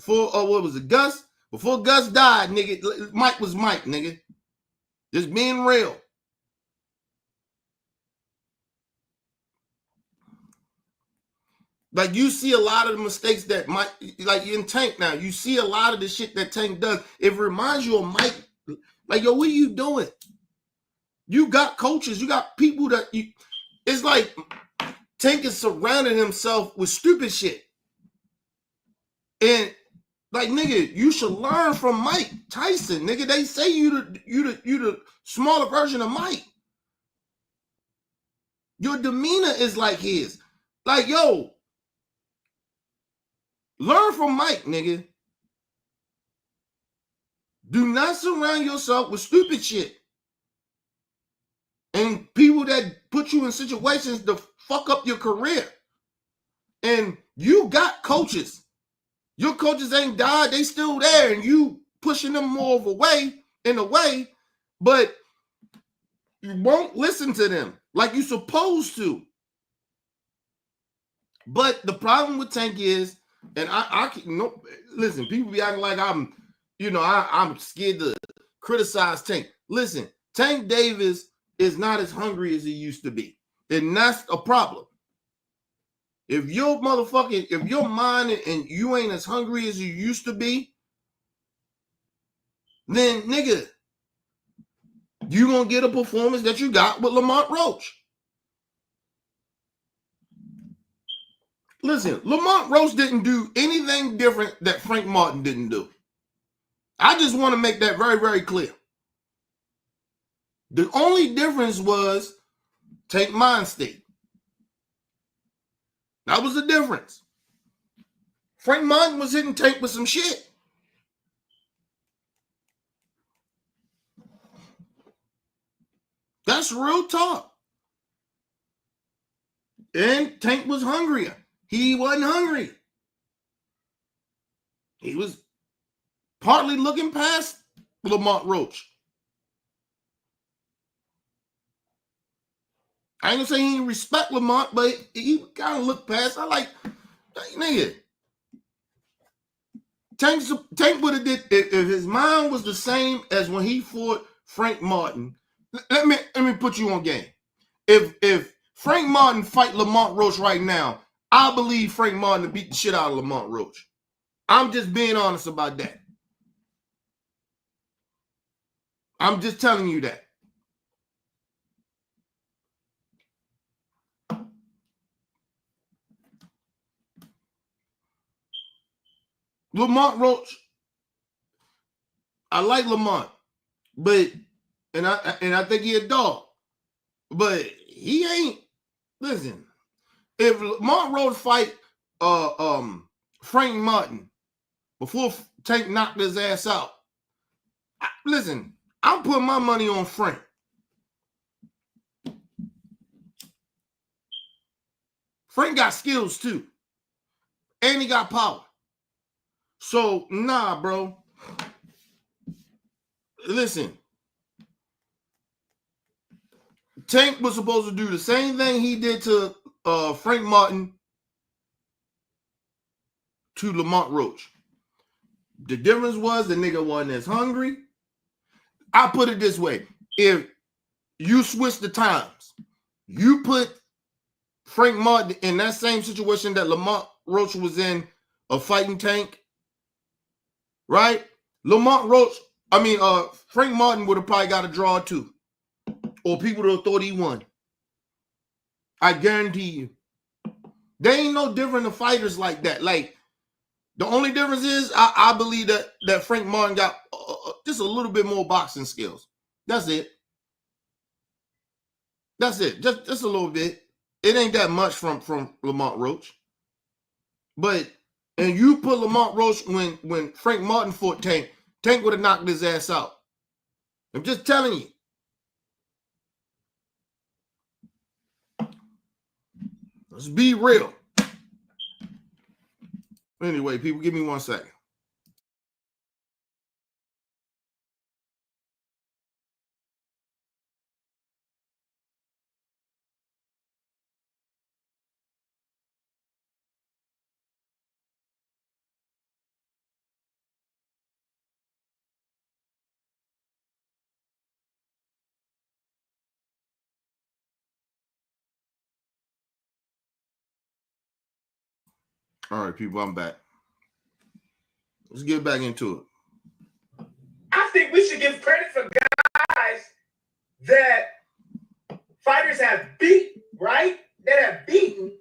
What was it, Gus? Before Gus died, nigga, Mike was Mike, nigga. Just being real. Like, you see a lot of the mistakes that Mike, like in Tank now, you see a lot of the shit that Tank does. It reminds you of Mike. Like, yo, what are you doing? You got coaches, you got people that it's like Tank is surrounding himself with stupid shit. And like, nigga, you should learn from Mike Tyson, nigga. They say you the smaller version of Mike. Your demeanor is like his. Like, yo, learn from Mike, nigga. Do not surround yourself with stupid shit. And people that put you in situations to fuck up your career. And you got coaches. Your coaches ain't died. They still there. And you pushing them more of a way, but you won't listen to them like you're supposed to. But the problem with Tank is, and listen, people be acting like I'm scared to criticize Tank. Listen, Tank Davis is not as hungry as he used to be. And that's a problem. If your mind and you ain't as hungry as you used to be, then nigga, you gonna get a performance that you got with Lamont Roach. Listen, Lamont Roach didn't do anything different that Frank Martin didn't do. I just want to make that very, very clear. The only difference was Tank mind state. That was the difference. Frank Martin was hitting Tank with some shit. That's real talk. And Tank was hungrier. He wasn't hungry. He was partly looking past Lamont Roach. I ain't gonna say he didn't respect Lamont, but he kind of looked past. I like, nigga. Tank would have did if his mind was the same as when he fought Frank Martin. Let me put you on game. If Frank Martin fight Lamont Roach right now, I believe Frank Martin to beat the shit out of Lamont Roach. I'm just being honest about that. I'm just telling you that. Lamont Roach, I like Lamont, but and I think he a dog, but he ain't. Listen, if Lamont Roach fight Frank Martin, before Tank knocked his ass out. Listen, I'm putting my money on Frank. Frank got skills too. And he got power. So, nah, bro. Listen. Tank was supposed to do the same thing he did to Frank Martin to Lamont Roach. The difference was the nigga wasn't as hungry. I'll put it this way. If you switch the times, you put Frank Martin in that same situation that Lamont Roach was in, a fighting Tank, right? Frank Martin would have probably got a draw too. Or people would have thought he won. I guarantee you. There ain't no different in fighters like that. Like, the only difference is I believe that Frank Martin got just a little bit more boxing skills. That's it. That's it. Just a little bit. It ain't that much from Lamont Roach. But, and you put Lamont Roach when Frank Martin fought Tank would have knocked his ass out. I'm just telling you. Let's be real. Anyway, people, give me 1 second. All right, people, I'm back. Let's get back into it. I think we should give credit for guys that fighters have beat, right? That have beaten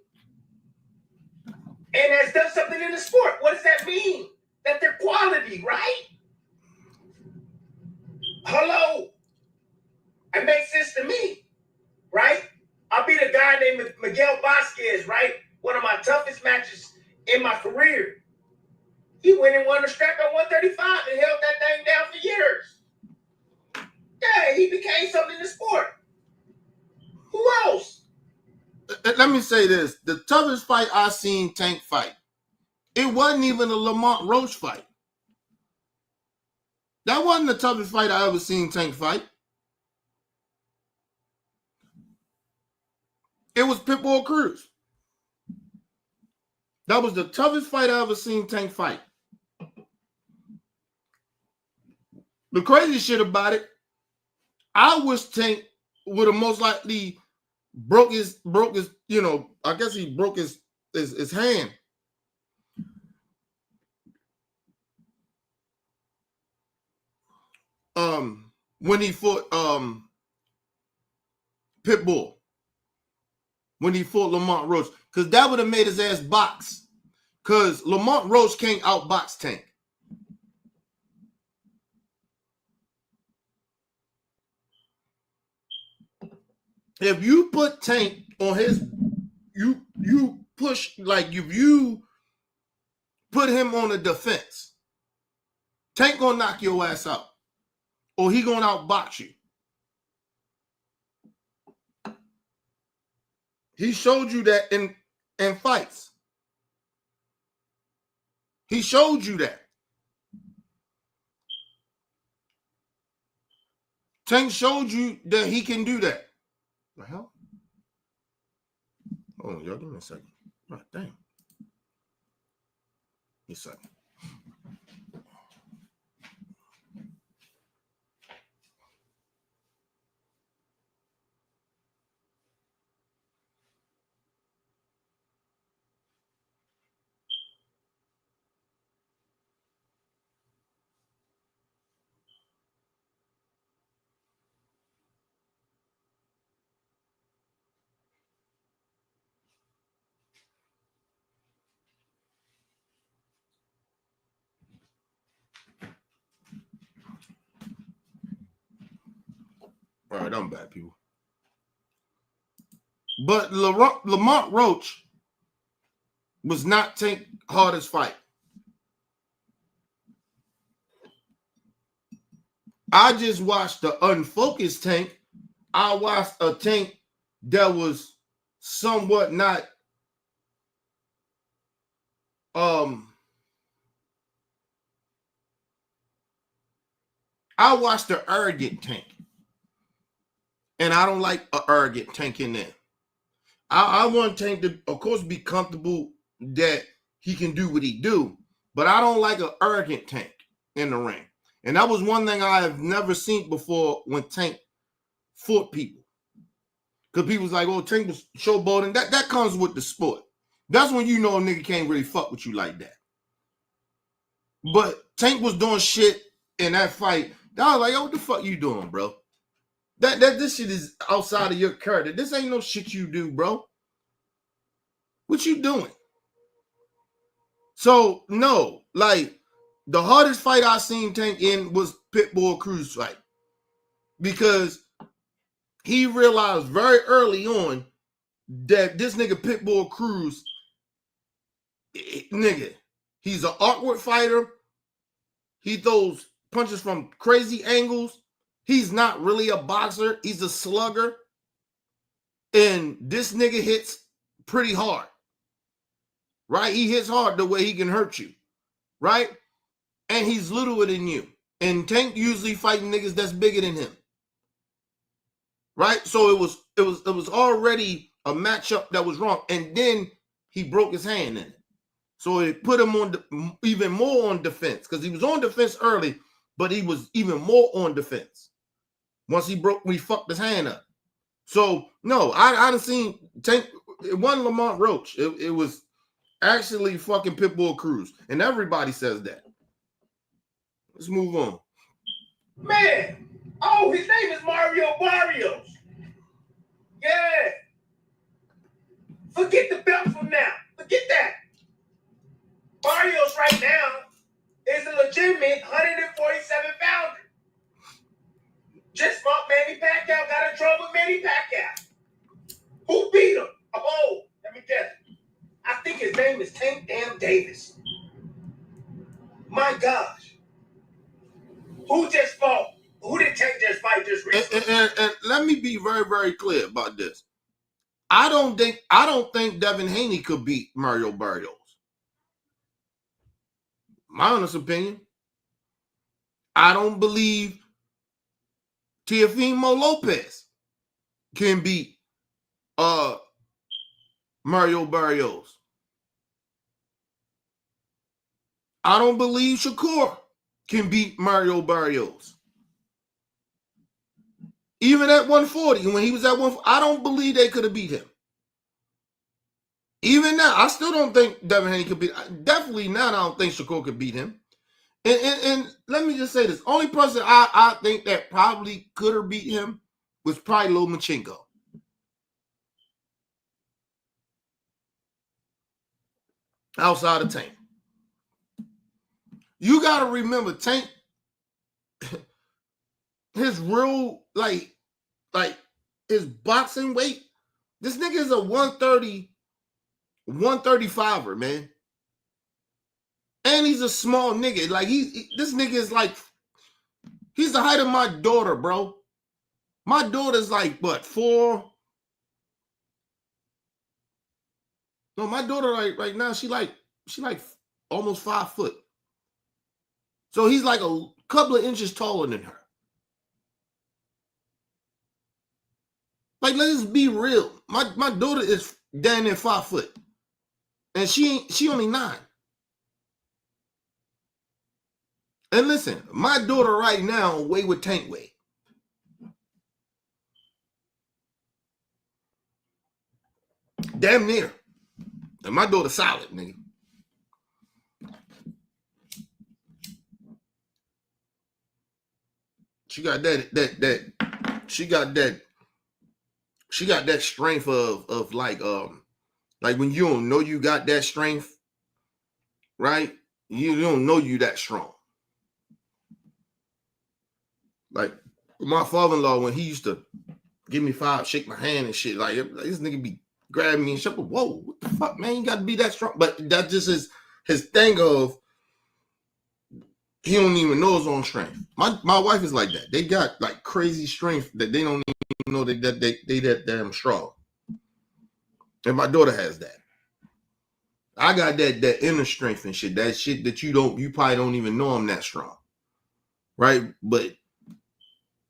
and has done something in the sport. What does that mean? That they're quality, right? Hello. It makes sense to me, right? I beat a guy named Miguel Vasquez, right? One of my toughest matches in my career. He went and won the strap at 135 and held that thing down for years. Yeah, he became something in the sport. Who else? Let me say this. The toughest fight I seen Tank fight, it wasn't even a Lamont Roach fight. That wasn't the toughest fight I ever seen Tank fight. It was Pitbull Cruz. That was the toughest fight I ever seen Tank fight. The crazy shit about it, I wish Tank would have most likely broke his, I guess he broke his hand. When he fought Pitbull. When he fought Lamont Roach. Because that would have made his ass box. Because Lamont Roach can't outbox Tank. If you put Tank on his, you push, like if you put him on a defense, Tank gonna knock your ass out. Or he gonna outbox you. He showed you that in fights. He showed you that. Tank showed you that he can do that. The hell? Hold on, y'all. Give me a second. God damn. Give me a second. All right, I'm back, people. But Lamont Roach was not Tank's hardest fight. I just watched the unfocused Tank. I watched a Tank that was somewhat not I watched the arrogant Tank. And I don't like an arrogant Tank in there. I want Tank to, of course, be comfortable that he can do what he do, but I don't like an arrogant Tank in the ring. And that was one thing I have never seen before when Tank fought people. Because people was like, oh, Tank was showboating. That comes with the sport. That's when you know a nigga can't really fuck with you like that. But Tank was doing shit in that fight. I was like, yo, what the fuck you doing, bro? This shit is outside of your character. This ain't no shit you do, bro. What you doing? So, no, like, the hardest fight I seen Tank in was Pitbull Cruz fight. Because he realized very early on that this nigga Pitbull Cruz, nigga, he's an awkward fighter. He throws punches from crazy angles. He's not really a boxer. He's a slugger. And this nigga hits pretty hard. Right? He hits hard the way he can hurt you. Right? And he's littler than you. And Tank usually fighting niggas that's bigger than him. Right? So it was already a matchup that was wrong. And then he broke his hand in it. So it put him on even more on defense. Because he was on defense early, but he was even more on defense. Once we fucked his hand up. So, no, I done seen Tank. It wasn't Lamont Roach. It was actually fucking Pitbull Cruz. And everybody says that. Let's move on. Man. Oh, his name is Mario Barrios. Yeah. Forget the belt from now. Forget that. Barrios right now is a legitimate 147 pounder. Just fought Manny Pacquiao, got in trouble with Manny Pacquiao. Who beat him? Oh, let me guess. I think his name is Tank Damn Davis. My gosh. Who just fought? Who did Tank just fight just recently? And let me be very, very clear about this. I don't think Devin Haney could beat Mario Barrios. My honest opinion. I don't believe Teofimo Lopez can beat Mario Barrios. I don't believe Shakur can beat Mario Barrios. Even at 140, when he was at 140, I don't believe they could have beat him. Even now, I still don't think Devin Haney could beat him. Definitely now, I don't think Shakur could beat him. And let me just say this. Only person I think that probably could have beat him was probably Lomachenko. Outside of Tank. You got to remember, Tank, his real, like his boxing weight, this nigga is a 135er, man. And he's a small nigga. Like, this nigga is like, he's the height of my daughter, bro. My daughter's like, what, 4? No, my daughter right now, she like almost 5 foot. So he's like a couple of inches taller than her. Like, let's be real. My daughter is down there 5 foot. And she only 9. And listen, my daughter right now weigh with Tank weight. Damn near. And my daughter's solid, nigga. She got that strength of like when you don't know you got that strength, right? You don't know you that strong. Like my father-in-law, when he used to give me 5, shake my hand and shit, like this nigga be grabbed me and shit. Whoa, what the fuck, man? You got to be that strong. But that just is his thing of he don't even know his own strength. My wife is like that. They got like crazy strength that they don't even know they that damn strong. And my daughter has that. I got that inner strength and shit. That shit that you probably don't even know I'm that strong. Right? But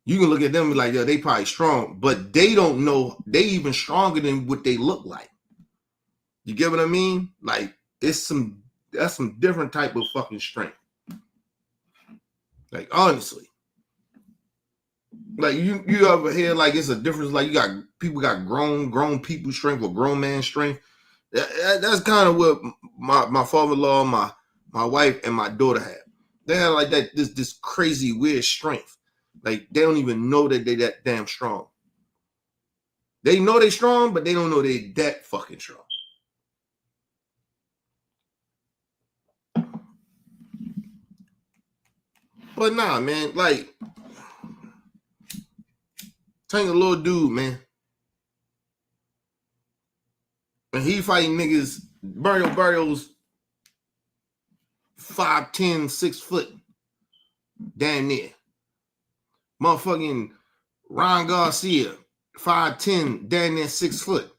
you can look at them and be like, yo, they probably strong, but they don't know they even stronger than what they look like. You get what I mean? Like that's some different type of fucking strength. Like honestly. Like you ever hear like it's a difference, like you got people got grown people strength or grown man strength. That's kind of what my father-in-law, my wife, and my daughter have. They have like that this crazy weird strength. Like they don't even know that they that damn strong. They know they strong, but they don't know they that fucking strong. But nah, man, like Tank a little dude, man. And he fighting niggas. Barrio's 5'10", 6 foot. Damn near. Motherfucking Ron Garcia, 5'10", damn near 6 foot.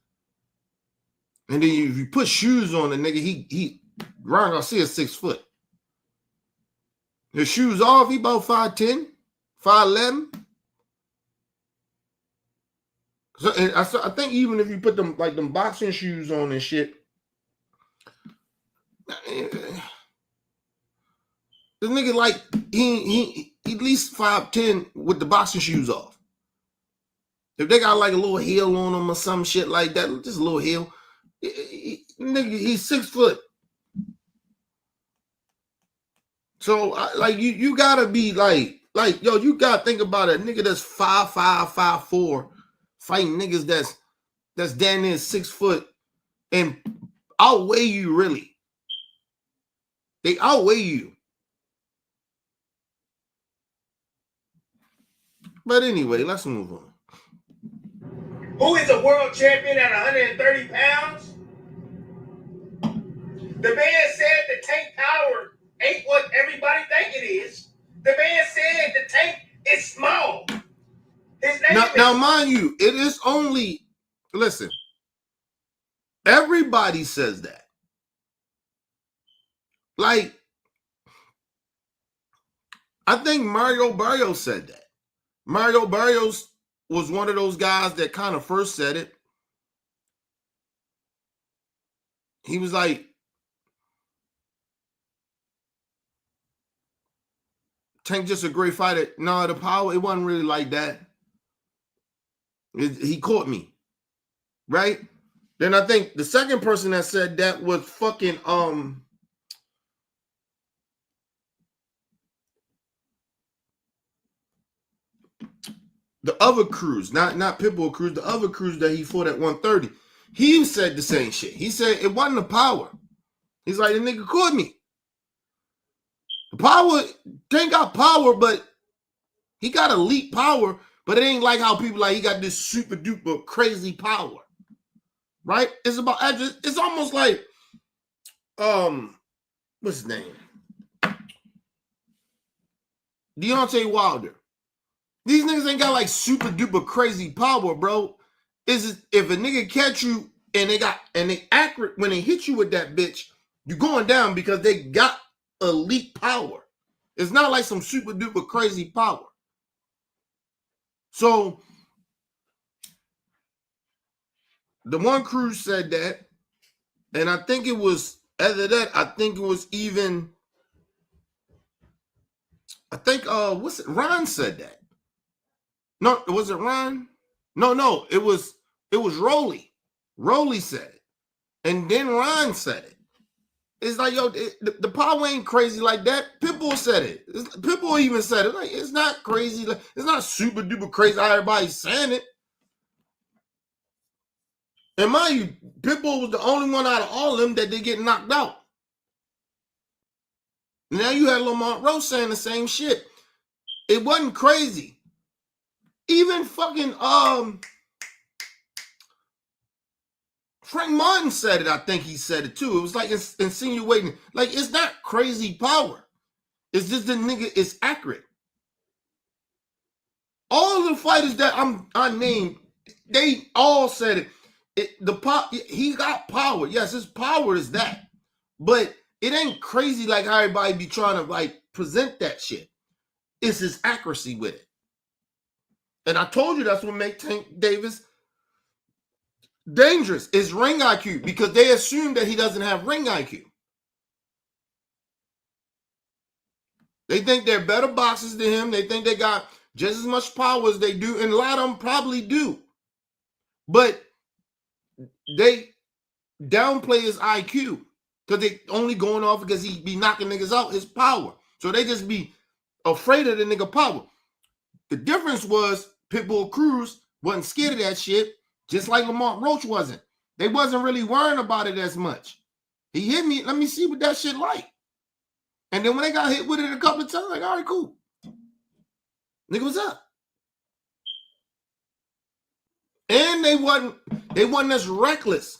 And then if you put shoes on the nigga, Ron Garcia 6 foot. His shoes off, he about 5'10", 5'11". So and I think even if you put them like them boxing shoes on and shit, the nigga like he at least 5'10" with the boxing shoes off. If they got like a little heel on them or some shit like that, just a little heel, nigga, he's 6 foot. So like you gotta be like yo, you gotta think about a nigga that's 5'5", 5'4", fighting niggas that's damn near 6 foot and outweigh you really. They outweigh you. But anyway, let's move on. Who is a world champion at 130 pounds? The man said the Tank power ain't what everybody think it is. The man said the Tank is small. His name now, mind you, it is only, listen, everybody says that. Like, I think Mario Barrios said that. Mario Barrios was one of those guys that kind of first said it. He was like, Tank just a great fighter. No, the power, it wasn't really like that. He caught me. Right? Then I think the second person that said that was fucking the other Cruz, not Pitbull Cruz, the other Cruz that he fought at 130. He said the same shit. He said it wasn't the power. He's like, the nigga caught me. The power, Tank got power, but he got elite power, but it ain't like how people like he got this super duper crazy power. Right? It's about it's almost like what's his name? Deontay Wilder. These niggas ain't got like super duper crazy power, bro. Is if a nigga catch you and they accurate when they hit you with that bitch, you're going down because they got elite power. It's not like some super duper crazy power. So the one crew said that, and I think it was other that. I think it was even. I think what's it? Ron said that. No, was it Ron? No, it was Rolly. Rolly said it, and then Ron said it. It's like, yo, the power ain't crazy like that. Pitbull said it. Pitbull even said it. Like, it's not crazy. Like, it's not super duper crazy how everybody's saying it. And mind you, Pitbull was the only one out of all of them that did get knocked out. Now you had Lamont Rose saying the same shit. It wasn't crazy. Even fucking Frank Martin said it. I think he said it too. It was like it's insinuating, like it's not crazy power. It's just the nigga is accurate. All the fighters that I named, they all said it. He got power. Yes, his power is that, but it ain't crazy like how everybody be trying to like present that shit. It's his accuracy with it. And I told you that's what makes Tank Davis dangerous. Is ring IQ, because they assume that he doesn't have ring IQ. They think they're better boxers than him. They think they got just as much power as they do, and a lot of them probably do. But they downplay his IQ because they only going off because he be knocking niggas out his power. So they just be afraid of the nigga power. The difference was Pitbull Cruz wasn't scared of that shit, just like Lamont Roach wasn't. They wasn't really worrying about it as much. He hit me, let me see what that shit like. And then when they got hit with it a couple of times, like, all right, cool. Nigga, what's up? And they wasn't as reckless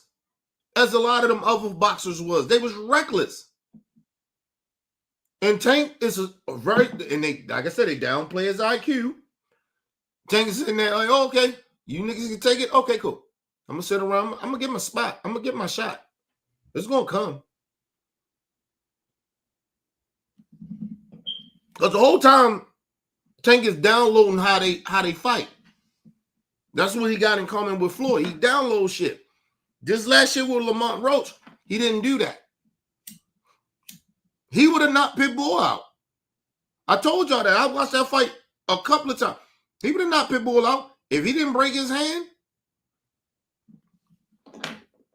as a lot of them other boxers was. They was reckless. And Tank is a very, and they, like I said, they downplay his IQ. Tank is sitting there like, oh, okay, you niggas can take it? Okay, cool. I'm gonna sit around, I'm gonna get my spot. I'm gonna get my shot. It's gonna come. Because the whole time, Tank is downloading how they fight. That's what he got in common with Floyd. He downloads shit. This last shit with Lamont Roach, he didn't do that. He would have knocked Pitbull out. I told y'all that. I watched that fight a couple of times. He would have knocked Pitbull out. If he didn't break his hand,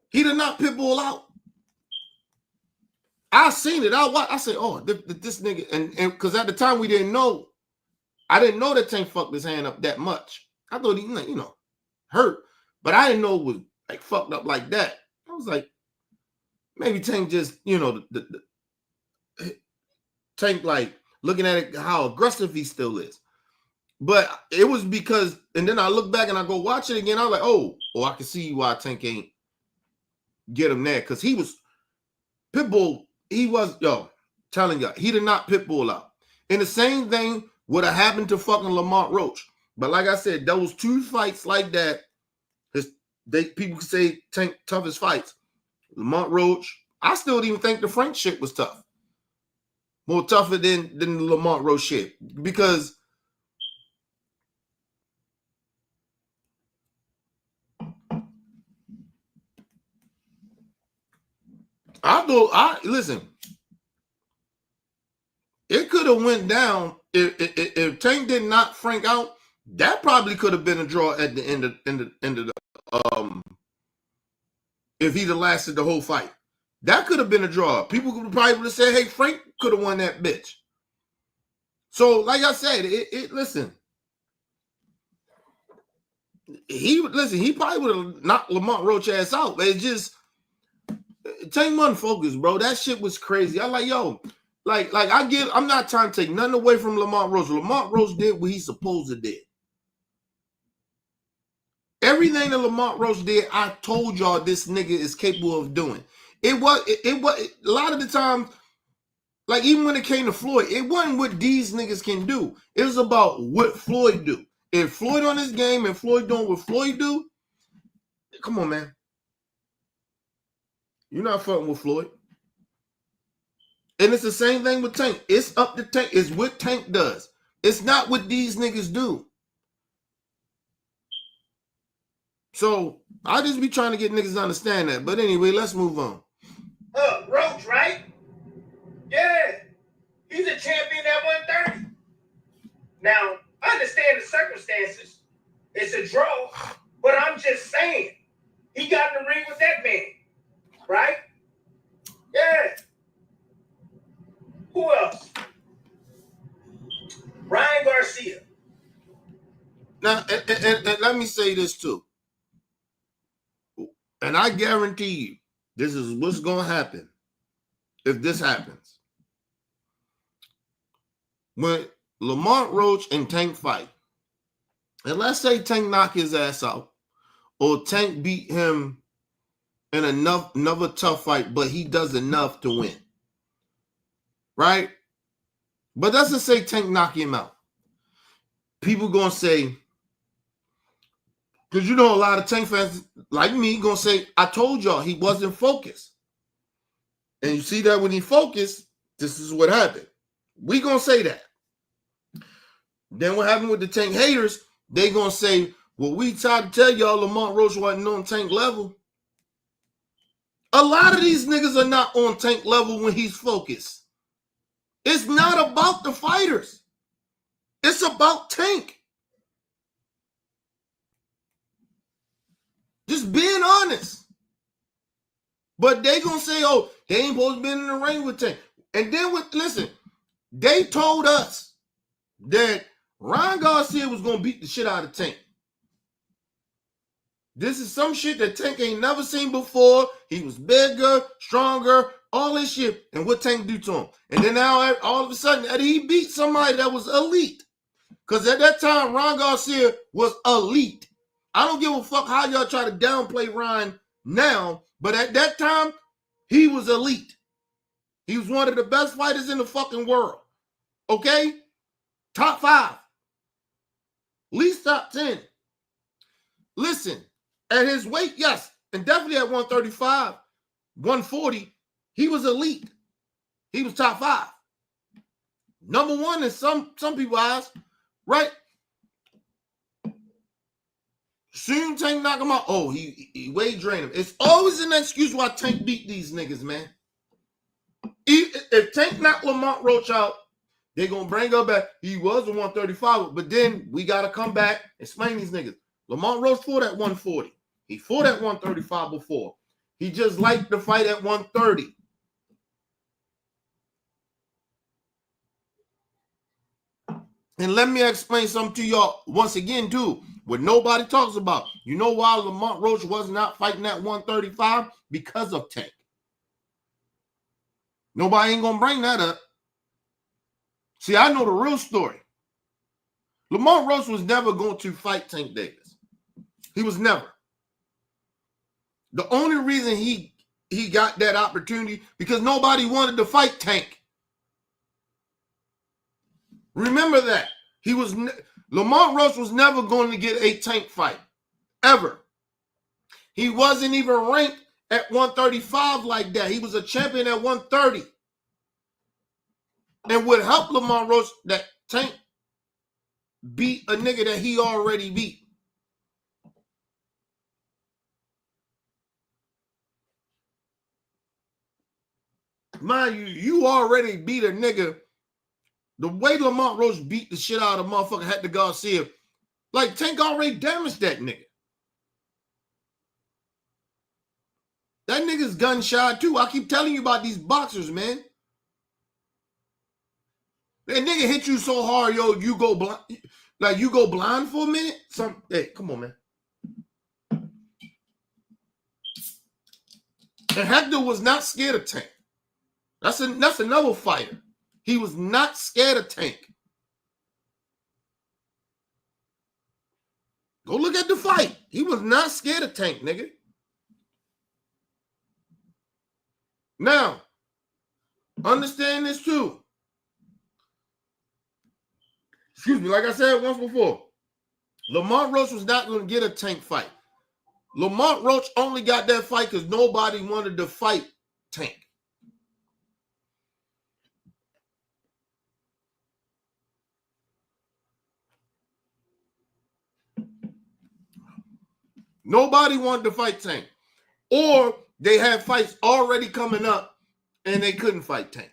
he'd have knocked Pitbull out. I seen it. I said, oh, this nigga, and because at the time we didn't know, I didn't know that Tank fucked his hand up that much. I thought he, hurt, but I didn't know it was like fucked up like that. I was like, maybe Tank just, Tank like looking at it how aggressive he still is. But it was because, and then I look back and I go watch it again. I was like, oh, I can see why Tank ain't get him there, because he was Pitbull. He was telling you, he did not Pitbull out. And the same thing would have happened to fucking Lamont Roach. But like I said, those two fights like that, people could say Tank toughest fights. Lamont Roach, I still didn't even think the Frank shit was tough. More tougher than the Lamont Roach shit. Because listen, it could have went down if Tank did knock Frank out. That probably could have been a draw at the end of the if he'd have lasted the whole fight. That could have been a draw. People could probably have said, hey, Frank could have won that bitch. So, like I said, listen. He probably would have knocked Lamont Roach ass out. But it's just Tank wasn't focused, bro. That shit was crazy. I'm like, yo, I'm not trying to take nothing away from Lamont Roach. Lamont Roach did what he's supposed to do. Everything that Lamont Roach did, I told y'all this nigga is capable of doing. It was a lot of the time, like even when it came to Floyd, it wasn't what these niggas can do. It was about what Floyd do. If Floyd on his game and Floyd doing what Floyd do, come on, man. You're not fucking with Floyd. And it's the same thing with Tank. It's up to Tank. It's what Tank does. It's not what these niggas do. So I just be trying to get niggas to understand that. But anyway, let's move on. Roach, right? Yeah. He's a champion at 130. Now, I understand the circumstances. It's a draw. But I'm just saying, he got in the ring with that man. Right? Yeah. Who else? Ryan Garcia. Now, and let me say this too. And I guarantee you, this is what's going to happen if this happens. When Lamont Roach and Tank fight, and let's say Tank knock his ass out, or Tank beat him in another tough fight, but he does enough to win. Right? But let's just say Tank knock him out. People gonna say, because you know a lot of Tank fans like me gonna say, I told y'all he wasn't focused. And you see that when he focused, this is what happened. We gonna say that. Then what happened with the Tank haters, they gonna say, well, we tried to tell y'all Lamont Roach wasn't on Tank level. A lot of these niggas are not on Tank level when he's focused. It's not about the fighters. It's about Tank. Just being honest. But they gonna say, oh, they ain't supposed to be in the ring with Tank. And then listen, they told us that Ryan Garcia was gonna beat the shit out of Tank. This is some shit that Tank ain't never seen before. He was bigger, stronger, all this shit. And what Tank do to him? And then now, all of a sudden, he beat somebody that was elite. Because at that time, Ryan Garcia was elite. I don't give a fuck how y'all try to downplay Ryan now, but at that time, he was elite. He was one of the best fighters in the fucking world. Okay? Top 5. At least top 10. Listen, at his weight, yes, and definitely at 135, 140, he was elite. He was top 5. Number 1 in some people's eyes, right? Soon Tank knock him out. Oh, he weight drained him. It's always an excuse why Tank beat these niggas, man. If Tank knocked Lamont Roach out, they're going to bring her back. He was a 135, but then we got to come back and explain these niggas. Lamont Roach fought at 140. He fought at 135 before. He just liked the fight at 130. And let me explain something to y'all once again, too, what nobody talks about. You know why Lamont Roach was not fighting at 135? Because of Tank. Nobody ain't going to bring that up. See, I know the real story. Lamont Roach was never going to fight Tank Davis. He was never. The only reason he got that opportunity because nobody wanted to fight Tank. Remember that. Lamont Roach was never going to get a Tank fight. Ever. He wasn't even ranked at 135 like that. He was a champion at 130. And would help Lamont Roach that Tank beat a nigga that he already beat. Mind you, you already beat a nigga. The way Lamont Roach beat the shit out of motherfucker Hector Garcia, like Tank already damaged that nigga. That nigga's gun shy too. I keep telling you about these boxers, man. That nigga hit you so hard, yo, you go blind. Like you go blind for a minute. Hey, come on, man. And Hector was not scared of Tank. That's another fighter. He was not scared of Tank. Go look at the fight. He was not scared of Tank, nigga. Now, understand this too. Excuse me, like I said once before, Lamont Roach was not going to get a Tank fight. Lamont Roach only got that fight because nobody wanted to fight Tank. Nobody wanted to fight Tank. Or they had fights already coming up and they couldn't fight Tank.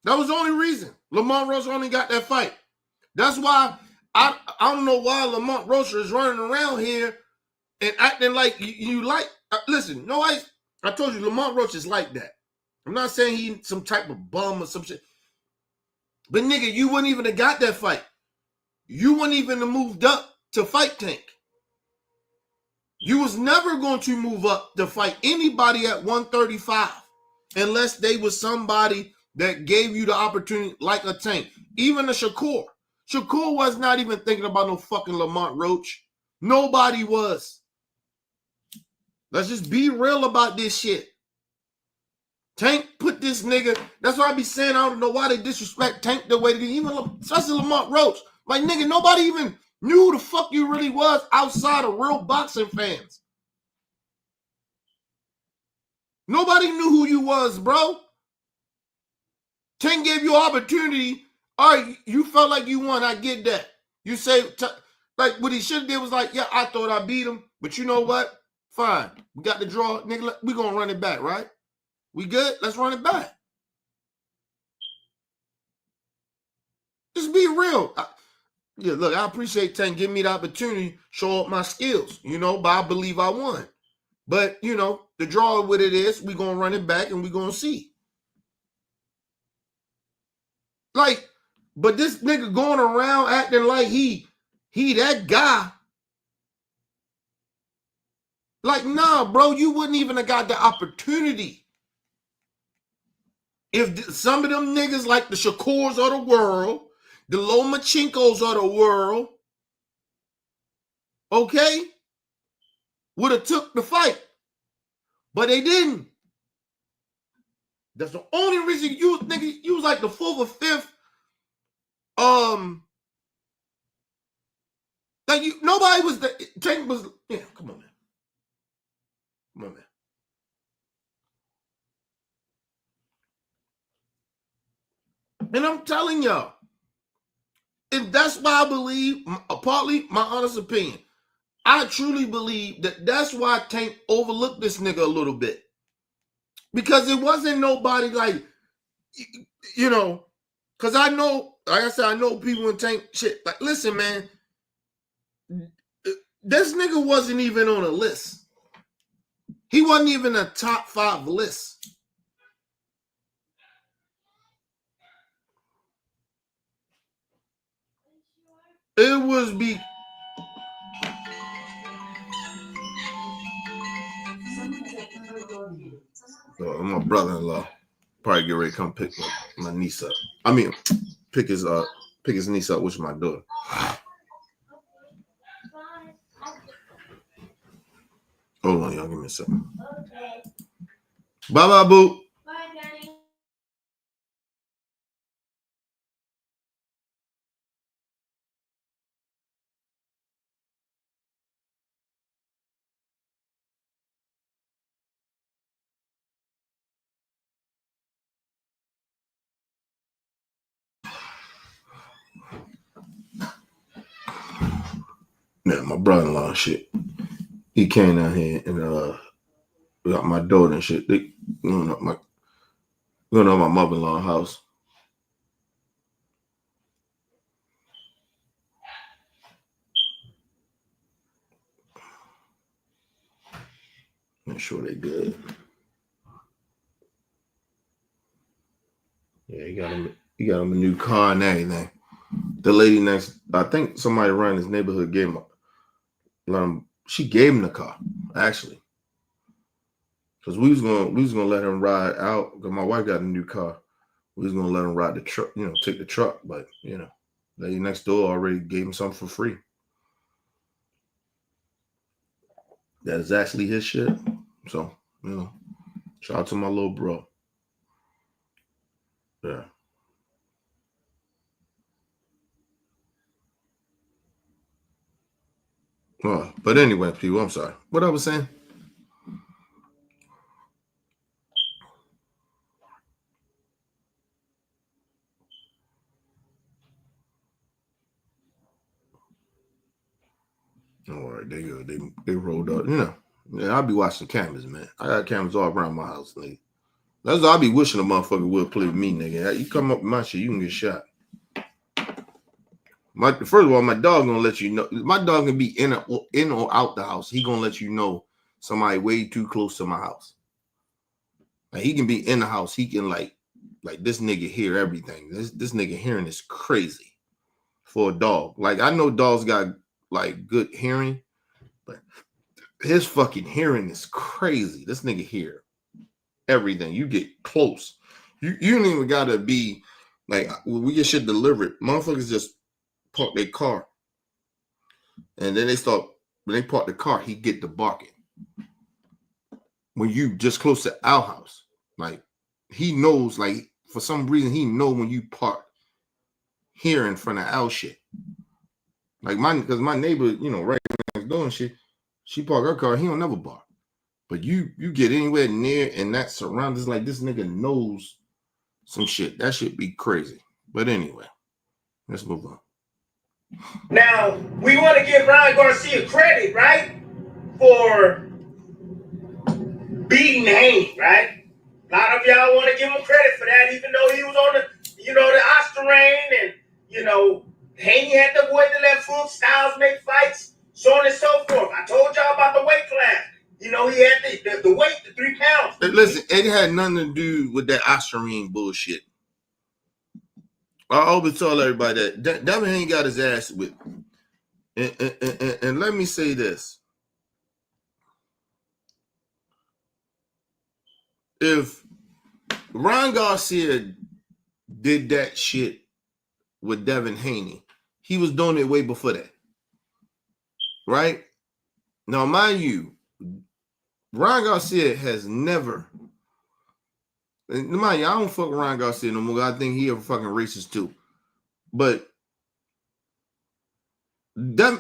That was the only reason. Lamont Roach only got that fight. That's why I don't know why Lamont Roach is running around here and acting like you like. Listen, no, I told you Lamont Roach is like that. I'm not saying he's some type of bum or some shit. But nigga, you wouldn't even have got that fight. You wouldn't even have moved up to fight Tank. You was never going to move up to fight anybody at 135 unless they was somebody that gave you the opportunity like a Tank. Even a Shakur. Shakur was not even thinking about no fucking Lamont Roach. Nobody was. Let's just be real about this shit. Tank put this nigga. That's why I be saying I don't know why they disrespect Tank the way they even, especially Lamont Roach. Like, nigga, nobody even knew who the fuck you really was outside of real boxing fans. Nobody knew who you was, bro. Tank gave you an opportunity. All right, you felt like you won. I get that. You say, like, what he should have did was like, yeah, I thought I beat him. But you know what? Fine. We got the draw. Nigga, we going to run it back, right? We good? Let's run it back. Just be real. Yeah, look, I appreciate Tank giving me the opportunity to show up my skills, you know, but I believe I won. But, you know, the draw of what it is, we're going to run it back and we're going to see. Like, but this nigga going around acting like he that guy. Like, nah, bro, you wouldn't even have got the opportunity. If some of them niggas like the Shakurs of the world, the Lomachinkos of the world, okay, would have took the fight. But they didn't. That's the only reason you was like the fourth or fifth. Like nobody was the Tank was. Yeah, come on, man. Come on, man. And I'm telling y'all, and that's why I believe, partly my honest opinion, I truly believe that that's why Tank overlooked this nigga a little bit. Because it wasn't nobody like, you know, because I know, like I said, I know people in Tank shit. Like, listen, man, this nigga wasn't even on a list. He wasn't even a top 5 list. It was my brother-in-law probably get ready to come pick my niece up. I mean, pick his niece up, which is my daughter. Hold on, y'all. Give me a second. Okay. Bye, boo. Bye, Daddy. Yeah, my brother-in-law shit. He came down here and got my daughter and shit. They going up my mother-in-law house. Make sure they good. Yeah, he got him a new car and everything. The lady next, I think somebody around his neighborhood gave him. She gave him the car, actually. Because we was gonna let him ride out. Because my wife got a new car. We was gonna let him ride the truck, you know, take the truck. But you know, the lady next door already gave him something for free. That is actually his shit. So, you know, shout out to my little bro. Yeah. But anyway, people, I'm sorry. What I was saying? All right, they go. They rolled up. You know, yeah, I'll be watching cameras, man. I got cameras all around my house, nigga. That's what I be wishing a motherfucker would play with me, nigga. You come up with my shit, you can get shot. First of all, my dog gonna let you know. My dog can be in or out the house. He gonna let you know somebody way too close to my house. Like he can be in the house. He can like this nigga hear everything. This nigga hearing is crazy for a dog. Like I know dogs got like good hearing, but his fucking hearing is crazy. This nigga hear everything. You get close. You don't even gotta be like when we get shit delivered. Motherfuckers just park their car, and then they start when they park the car, he get the barking. When you just close to our house, like he knows, like for some reason he know when you park here in front of our shit. Like because my neighbor, you know, right next door and shit, she park her car, he don't never bark. But you get anywhere near and that surroundings, like this nigga knows some shit. That shit be crazy. But anyway, let's move on. Now, we want to give Ryan Garcia credit, right? For beating Haney, right? A lot of y'all want to give him credit for that, even though he was on the, you know, the Ostarine and, you know, Haney had to avoid the left hook, Styles make fights, so on and so forth. I told y'all about the weight class. You know, he had the weight, the 3 pounds. Listen, it had nothing to do with that Ostarine bullshit. I always tell everybody that Devin Haney got his ass whipped. And let me say this. If Ryan Garcia did that shit with Devin Haney, he was doing it way before that. Right? Now, mind you, Ryan Garcia has never, mind you, I don't fuck with Ryan Garcia no more. I think he a fucking racist too. But Ryan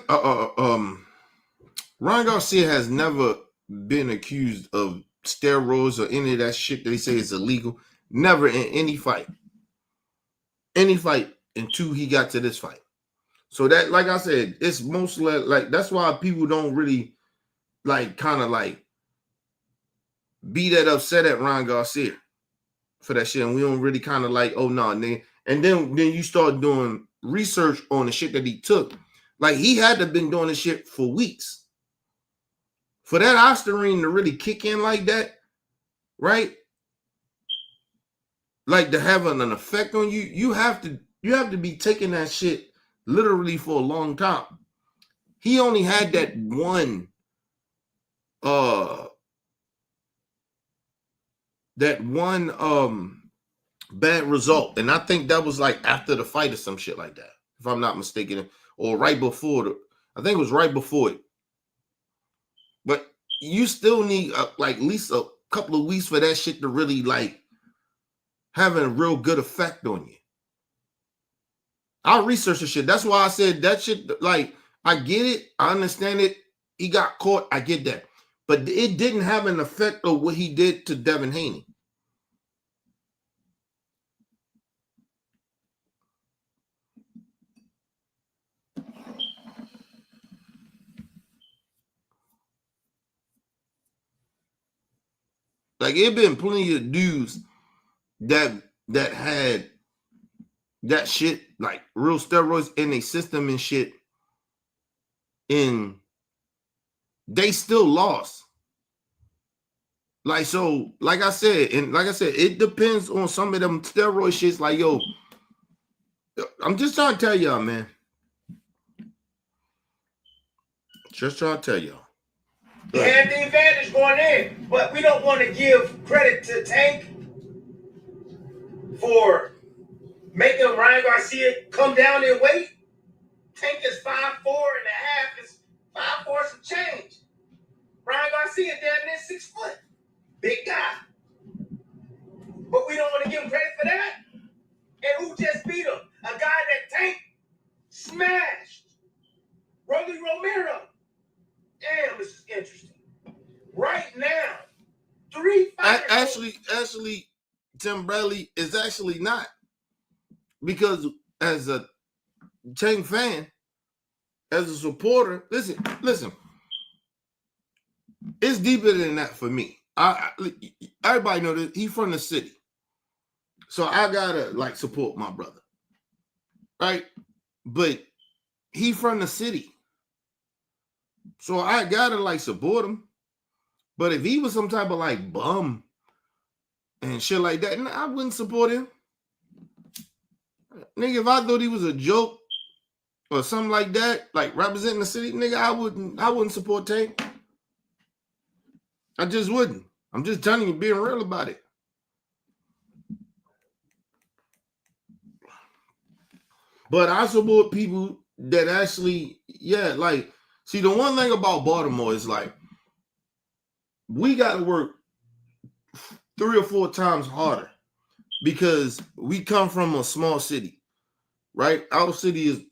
Garcia has never been accused of steroids or any of that shit that they say is illegal. Never in any fight. Any fight until he got to this fight. So that, like I said, it's mostly like that's why people don't really like kind of like be that upset at Ryan Garcia for that shit. And we don't really kind of like, oh no, and then you start doing research on the shit that he took. Like he had to have been doing this shit for weeks. For that Ostarine to really kick in like that, right? Like to have an effect on you, you have to be taking that shit literally for a long time. He only had that one bad result, and I think that was like after the fight or some shit like that, if I'm not mistaken, or right before I think it was right before it. But you still need like at least a couple of weeks for that shit to really like having a real good effect on you. I researched the shit. That's why I said that shit. Like I get it, I understand it. He got caught. I get that, but it didn't have an effect of what he did to Devin Haney. Like it been plenty of dudes that had that shit, like real steroids in their system and shit, and they still lost. Like so, like I said, it depends on some of them steroid shits. Like yo, I'm just trying to tell y'all, man. Just trying to tell y'all. He had the advantage going in, but we don't want to give credit to Tank for making Ryan Garcia come down in weight. Tank is 5'4" and a half, is 5'4" some change. Ryan Garcia damn near 6 foot. Big guy. But we don't want to give him credit for that. And who just beat him? A guy that Tank smashed. Rolly Romero. Damn, this is interesting. Right now, 3 fighters. Actually, Tim Bradley is actually not. Because as a Tank fan, as a supporter, listen. It's deeper than that for me. Everybody know that he's from the city. So I gotta like support my brother. Right? But he from the city. So I gotta like support him. But if he was some type of like bum and shit like that, I wouldn't support him. Nigga, if I thought he was a joke or something like that, like representing the city, nigga, I wouldn't support Tank. I just wouldn't. I'm just telling you, being real about it. But I support people that actually, yeah, like See, the one thing about Baltimore is like we got to work 3 or 4 times harder because we come from a small city, right? Our city is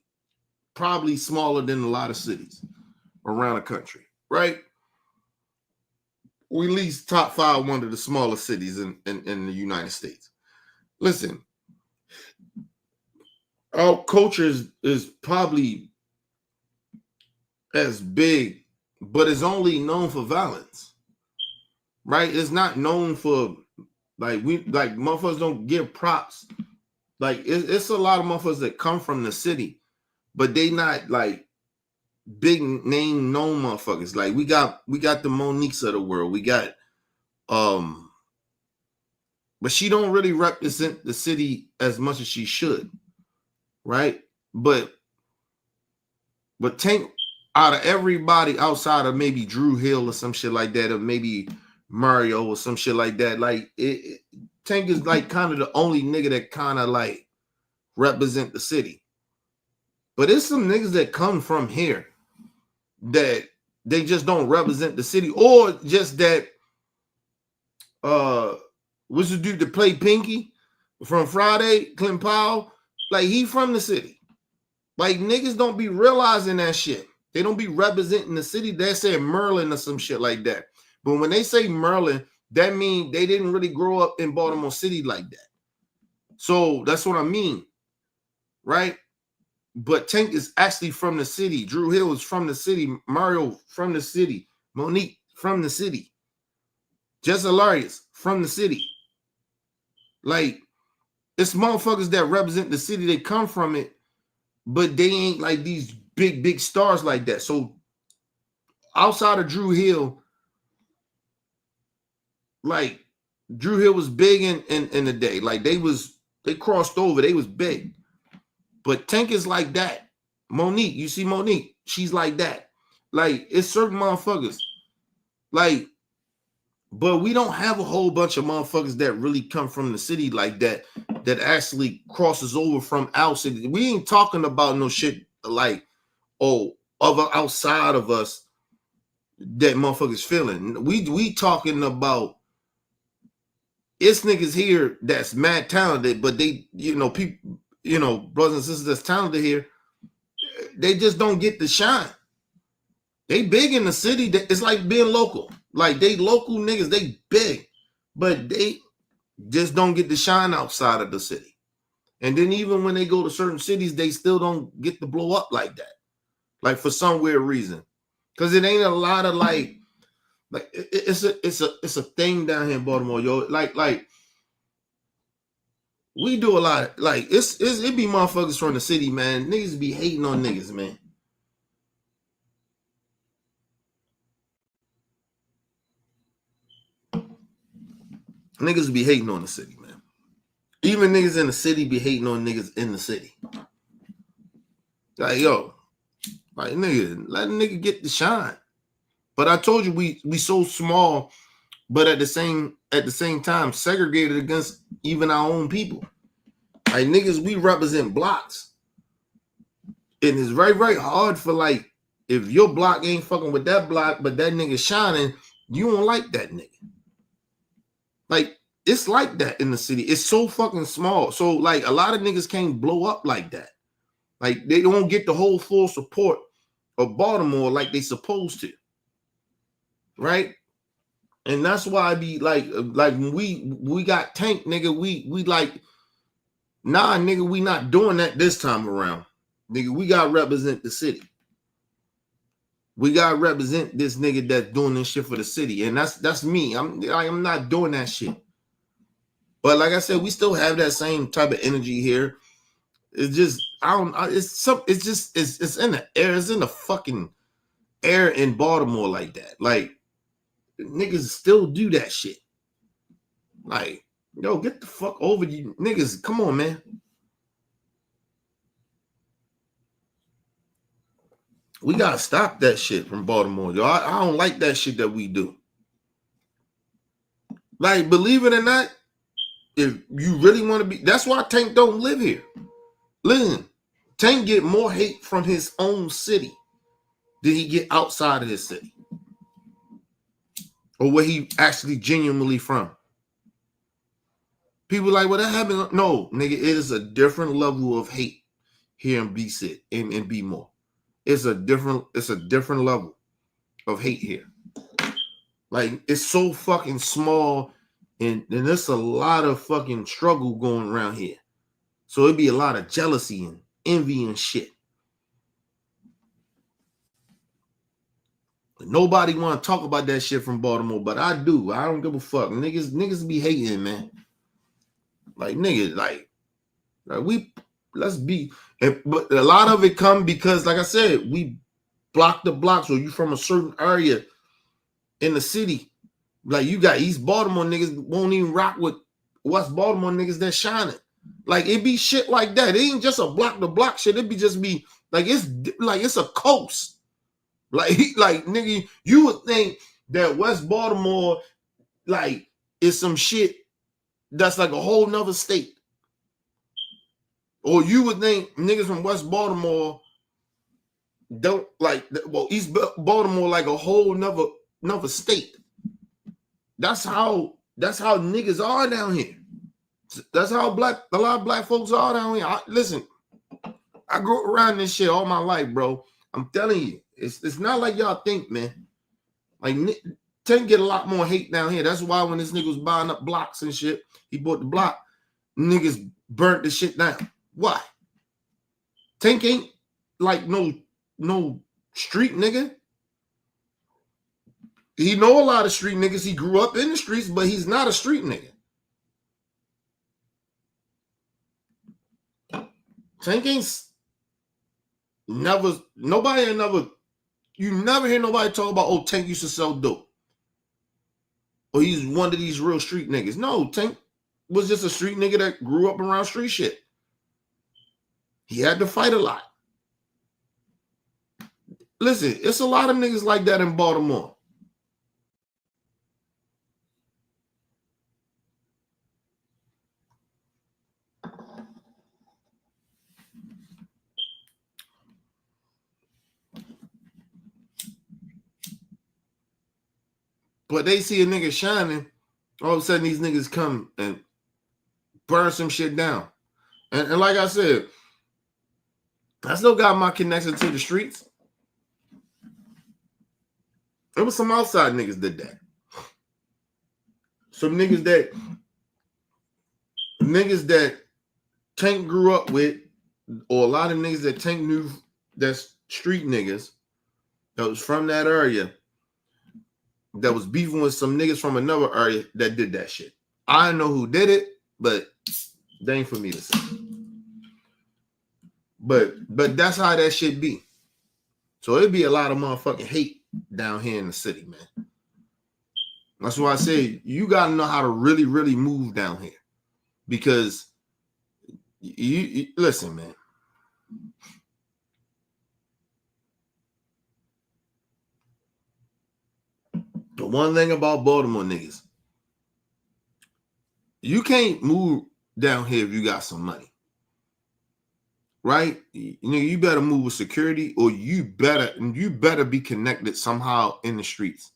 probably smaller than a lot of cities around the country, right? We least top 5 one of the smallest cities in the United States. Listen, our culture is probably as big, but it's only known for violence, right? It's not known for like motherfuckers don't give props. Like it's a lot of motherfuckers that come from the city, but they not like big name known motherfuckers. Like we got the Moniques of the world. We got but she don't really represent the city as much as she should, right? But Tank, out of everybody outside of maybe Drew Hill or some shit like that, or maybe Mario or some shit like that, like Tank is like kind of the only nigga that kind of like represent the city. But it's some niggas that come from here that they just don't represent the city, or just that what's the dude that played Pinky from Friday, Clint Powell? Like he from the city. Like niggas don't be realizing that shit. They don't be representing the city. They say Merlin or some shit like that. But when they say Merlin, that means they didn't really grow up in Baltimore City like that. So that's what I mean, right? But Tank is actually from the city. Drew Hill is from the city. Mario from the city. Monique from the city. Jess Hilarious from the city. Like, it's motherfuckers that represent the city. They come from it, but they ain't like these big stars like that. So outside of Drew Hill, like Drew Hill was big in the day. Like they crossed over. They was big. But Tank is like that. Monique, you see Monique, she's like that. Like it's certain motherfuckers. Like, but we don't have a whole bunch of motherfuckers that really come from the city like that actually crosses over from our city. We ain't talking about no shit like, oh, other outside of us that motherfuckers feeling. We talking about it's niggas here that's mad talented, but they, people, brothers and sisters that's talented here, they just don't get the shine. They big in the city. It's like being local. Like they local niggas, they big, but they just don't get the shine outside of the city. And then even when they go to certain cities, they still don't get to blow up like that. Like for some weird reason. Because it ain't a lot of like it's a thing down here in Baltimore, yo. Like we do a lot of, like it be motherfuckers from the city, man. Niggas be hating on niggas, man. Niggas be hating on the city, man. Even niggas in the city be hating on niggas in the city. Like, yo, like nigga, let a nigga get the shine. But I told you we so small, but at the same time segregated against even our own people. Like niggas, we represent blocks. And it's very, very hard for like, if your block ain't fucking with that block, but that nigga shining, you don't like that nigga. Like, it's like that in the city. It's so fucking small. So, like, a lot of niggas can't blow up like that. Like, they don't get the whole full support of Baltimore like they supposed to. Right? And that's why I be like when we got Tank, nigga, we like, nah, nigga, we not doing that this time around. Nigga, we got to represent the city. We got to represent this nigga that's doing this shit for the city. And that's me. I'm not doing that shit. But like I said, we still have that same type of energy here. It's just, it's in the air. It's in the fucking air in Baltimore like that. Like, niggas still do that shit. Like, yo, get the fuck over you. Niggas, come on, man. We gotta stop that shit from Baltimore, yo. I don't like that shit that we do. Like, believe it or not, if you really want to be, that's why Tank don't live here. Listen, Tank get more hate from his own city did he get outside of his city? Or where he actually genuinely from? People like, well, that happened. No, nigga, it is a different level of hate here in B-Sit and B-More. It's a different level of hate here. Like, it's so fucking small, and there's a lot of fucking struggle going around here. So it'd be a lot of jealousy and envy and shit. Nobody want to talk about that shit from Baltimore, but I do. I don't give a fuck. Niggas be hating, man. Like, nigga, like let's be. But a lot of it come because, like I said, we block the blocks, or you from a certain area in the city. Like, you got East Baltimore niggas won't even rock with West Baltimore niggas that shining. Like, it be shit like that. It ain't just a block to block shit. It be just be like it's a coast. Like nigga, you would think that West Baltimore like is some shit that's like a whole nother state. Or you would think niggas from West Baltimore don't like, well, East Baltimore like a whole nother state. That's how niggas are down here. That's how a lot of black folks are down here. Listen, I grew up around this shit all my life, bro. I'm telling you, it's not like y'all think, man. Like, Tank get a lot more hate down here. That's why when this nigga was buying up blocks and shit, he bought the block, niggas burnt the shit down. Why? Tank ain't like no street nigga. He know a lot of street niggas. He grew up in the streets, but he's not a street nigga. Tank ain't you never hear nobody talk about, oh, Tank used to sell dope. Or he's one of these real street niggas. No, Tank was just a street nigga that grew up around street shit. He had to fight a lot. Listen, it's a lot of niggas like that in Baltimore. But they see a nigga shining, all of a sudden these niggas come and burn some shit down. And like I said, I still got my connection to the streets. There was some outside niggas did that. Some niggas that Tank grew up with, or a lot of niggas that Tank knew that's street niggas that was from that area, that was beefing with some niggas from another area that did that shit. I don't know who did it, but they ain't for me to say. But that's how that shit be. So it'd be a lot of motherfucking hate down here in the city, man. That's why I say you gotta know how to really, really move down here. Because you listen, man. The one thing about Baltimore niggas, you can't move down here if you got some money. Right? You better move with security, or you better be connected somehow in the streets.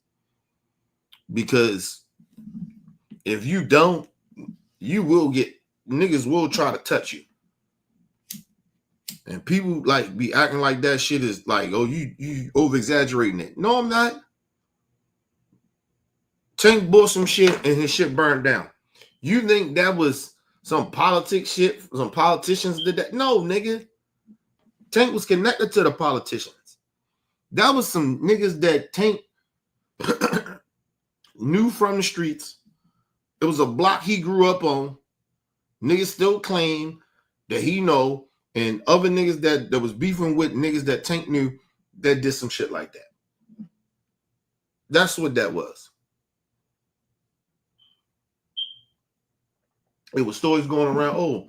Because if you don't, you will get, niggas will try to touch you. And people like be acting like that shit is like, oh, you over exaggerating it. No, I'm not. Tank bought some shit and his shit burned down. You think that was some politics shit? Some politicians did that? No, nigga. Tank was connected to the politicians. That was some niggas that Tank knew from the streets. It was a block he grew up on. Niggas still claim that he know, and other niggas that was beefing with niggas that Tank knew that did some shit like that. That's what that was. It was stories going around. Oh,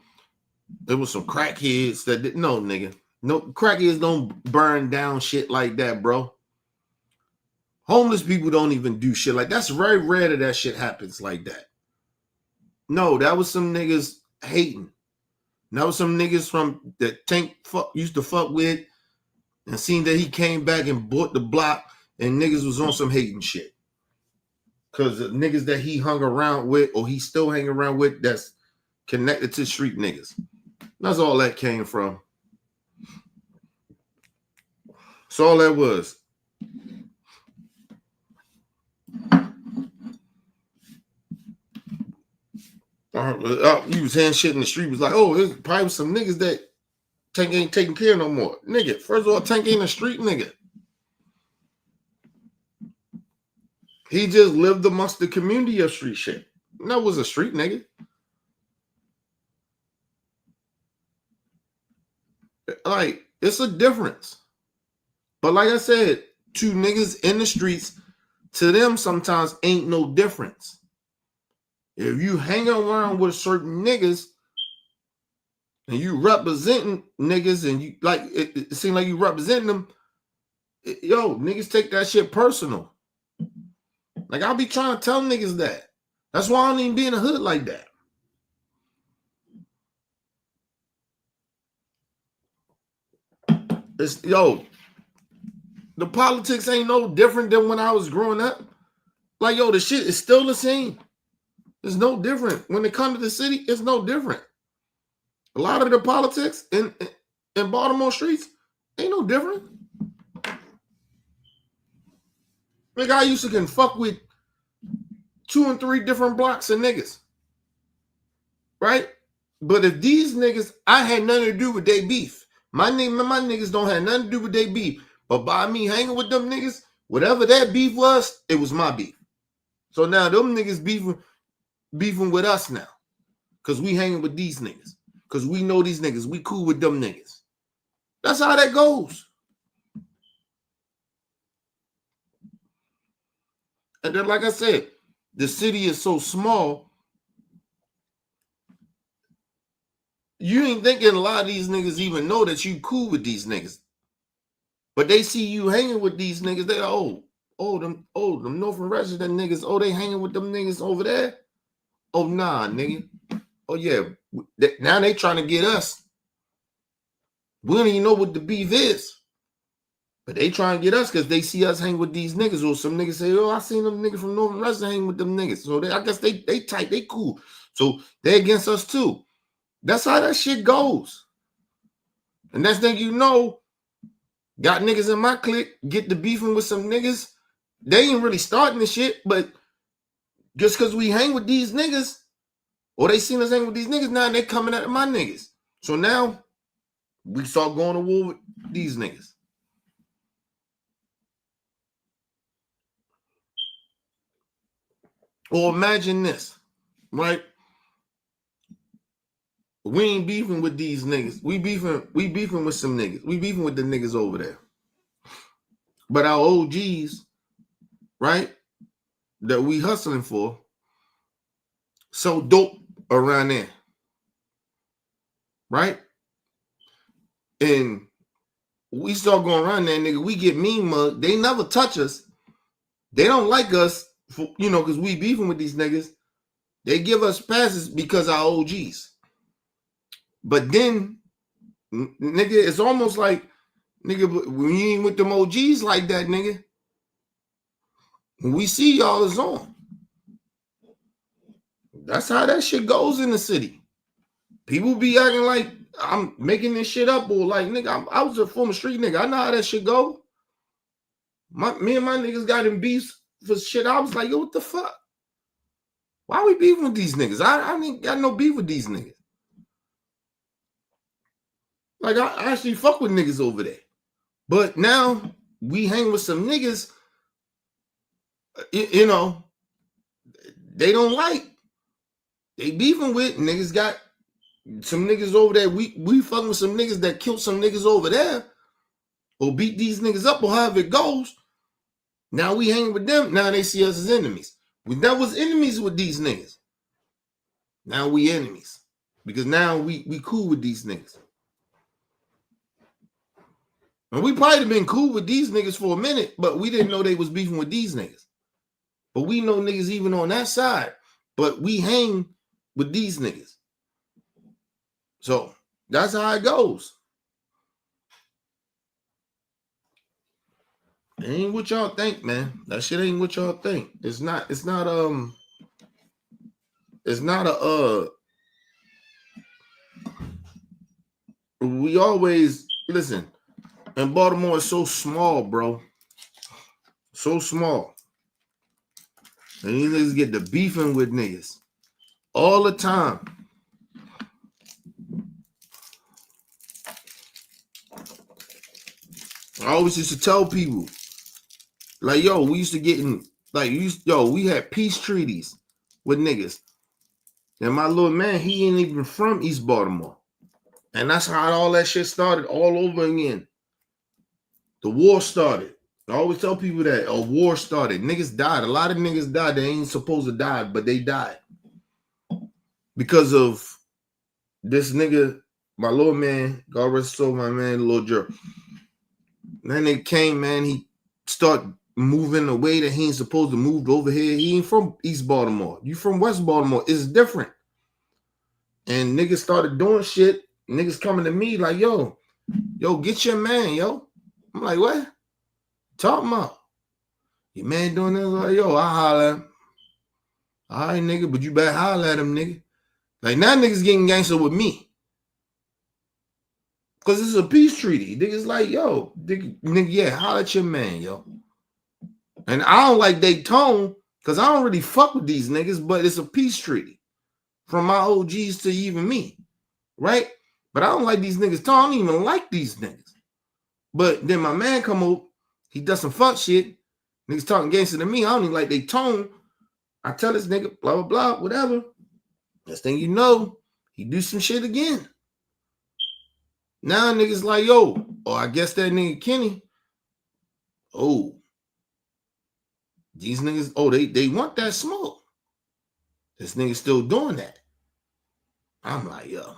there was some crackheads that didn't know, nigga. No, crackheads don't burn down shit like that, bro. Homeless people don't even do shit like that. That's very rare that shit happens like that. No, that was some niggas hating. That was some niggas from that Tank used to fuck with and seen that he came back and bought the block and niggas was on some hating shit. Because the niggas that he hung around with or he still hang around with that's connected to street niggas. That's all that came from. That's all that was. You was hearing shit in the street. Was like, oh, there's probably some niggas that Tank ain't taking care no more. Nigga, first of all, Tank ain't a street nigga. He just lived amongst the community of street shit. That was a street nigga. Like, it's a difference. But like I said, two niggas in the streets, to them sometimes ain't no difference. If you hang around with certain niggas and you representing niggas and you like it seems like you representing them, yo, niggas take that shit personal. Like, I'll be trying to tell niggas that. That's why I don't even be in the hood like that. It's, yo, the politics ain't no different than when I was growing up. Like, yo, the shit is still the same. It's no different. When it comes to the city, it's no different. A lot of the politics in Baltimore streets ain't no different. Like, I used to can fuck with 2 and 3 different blocks of niggas. Right? But if these niggas, I had nothing to do with their beef. My niggas don't have nothing to do with their beef. But by me hanging with them niggas, whatever that beef was, it was my beef. So now them niggas beefing with us now. Because we hanging with these niggas. Because we know these niggas. We cool with them niggas. That's how that goes. And then, like I said, the city is so small. You ain't thinking a lot of these niggas even know that you cool with these niggas. But they see you hanging with these niggas. They them Northern resident niggas. Oh, they hanging with them niggas over there? Oh, nah, nigga. Oh, yeah. Now they trying to get us. We don't even know what the beef is. But they trying to get us because they see us hang with these niggas. Or some niggas say, oh, I seen them niggas from Northern resident hang with them niggas. So I guess they tight, they cool. So they against us too. That's how that shit goes. And next thing you know, got niggas in my clique, get to beefing with some niggas. They ain't really starting the shit, but just because we hang with these niggas, or they seen us hang with these niggas, now they coming at my niggas. So now we start going to war with these niggas. Or imagine this, right? We ain't beefing with these niggas. We beefing with some niggas. We beefing with the niggas over there. But our OGs, right, that we hustling for, so dope around there. Right? And we start going around there, nigga. We get mean mugged. They never touch us. They don't like us, for, because we beefing with these niggas. They give us passes because our OGs. But then, nigga, it's almost like, nigga, when you ain't with them OGs like that, nigga, when we see y'all is on. That's how that shit goes in the city. People be acting like I'm making this shit up, or like, nigga, I was a former street nigga. I know how that shit go. Me and my niggas got in beefs for shit. I was like, yo, what the fuck? Why we beefing with these niggas? I ain't got no beef with these niggas. Like, I actually fuck with niggas over there. But now we hang with some niggas, they don't like. They beefing with niggas. Got some niggas over there. We fucking with some niggas that killed some niggas over there, or beat these niggas up, or however it goes. Now we hang with them. Now they see us as enemies. We never was enemies with these niggas. Now we enemies. Because now we cool with these niggas. And we probably have been cool with these niggas for a minute, but we didn't know they was beefing with these niggas. But we know niggas even on that side. But we hang with these niggas. So that's how it goes. It ain't what y'all think, man. That shit ain't what y'all think. It's not a we always listen, and Baltimore is so small, bro. So small. And these niggas get to beefing with niggas all the time. I always used to tell people, like, yo, we used to get in, like, we had peace treaties with niggas. And my little man, he ain't even from East Baltimore. And that's how all that shit started all over again. The war started. I always tell people that a war started. Niggas died. A lot of niggas died. They ain't supposed to die, but they died. Because of this nigga, my little man, God rest his soul, my man, Lil Jerk. Then they came, man, he started moving the way that he ain't supposed to move over here. He ain't from East Baltimore. You from West Baltimore. It's different. And niggas started doing shit. Niggas coming to me like, yo, get your man, yo. I'm like, what? Talking about? Your man doing this? Like, yo, I holler at him. All right, nigga, but you better holler at him, nigga. Like, now niggas getting gangster with me. Because this is a peace treaty. Niggas like, yo, nigga, yeah, holler at your man, yo. And I don't like they tone because I don't really fuck with these niggas, but it's a peace treaty from my OGs to even me, right? But I don't like these niggas tone. I don't even like these niggas. But then my man come up, he does some fuck shit. Niggas talking gangster to me. I don't even like they tone. I tell this nigga, blah, blah, blah, whatever. Next thing you know, he do some shit again. Now niggas like, yo, I guess that nigga Kenny. Oh, these niggas, they want that smoke. This nigga still doing that. I'm like, yo.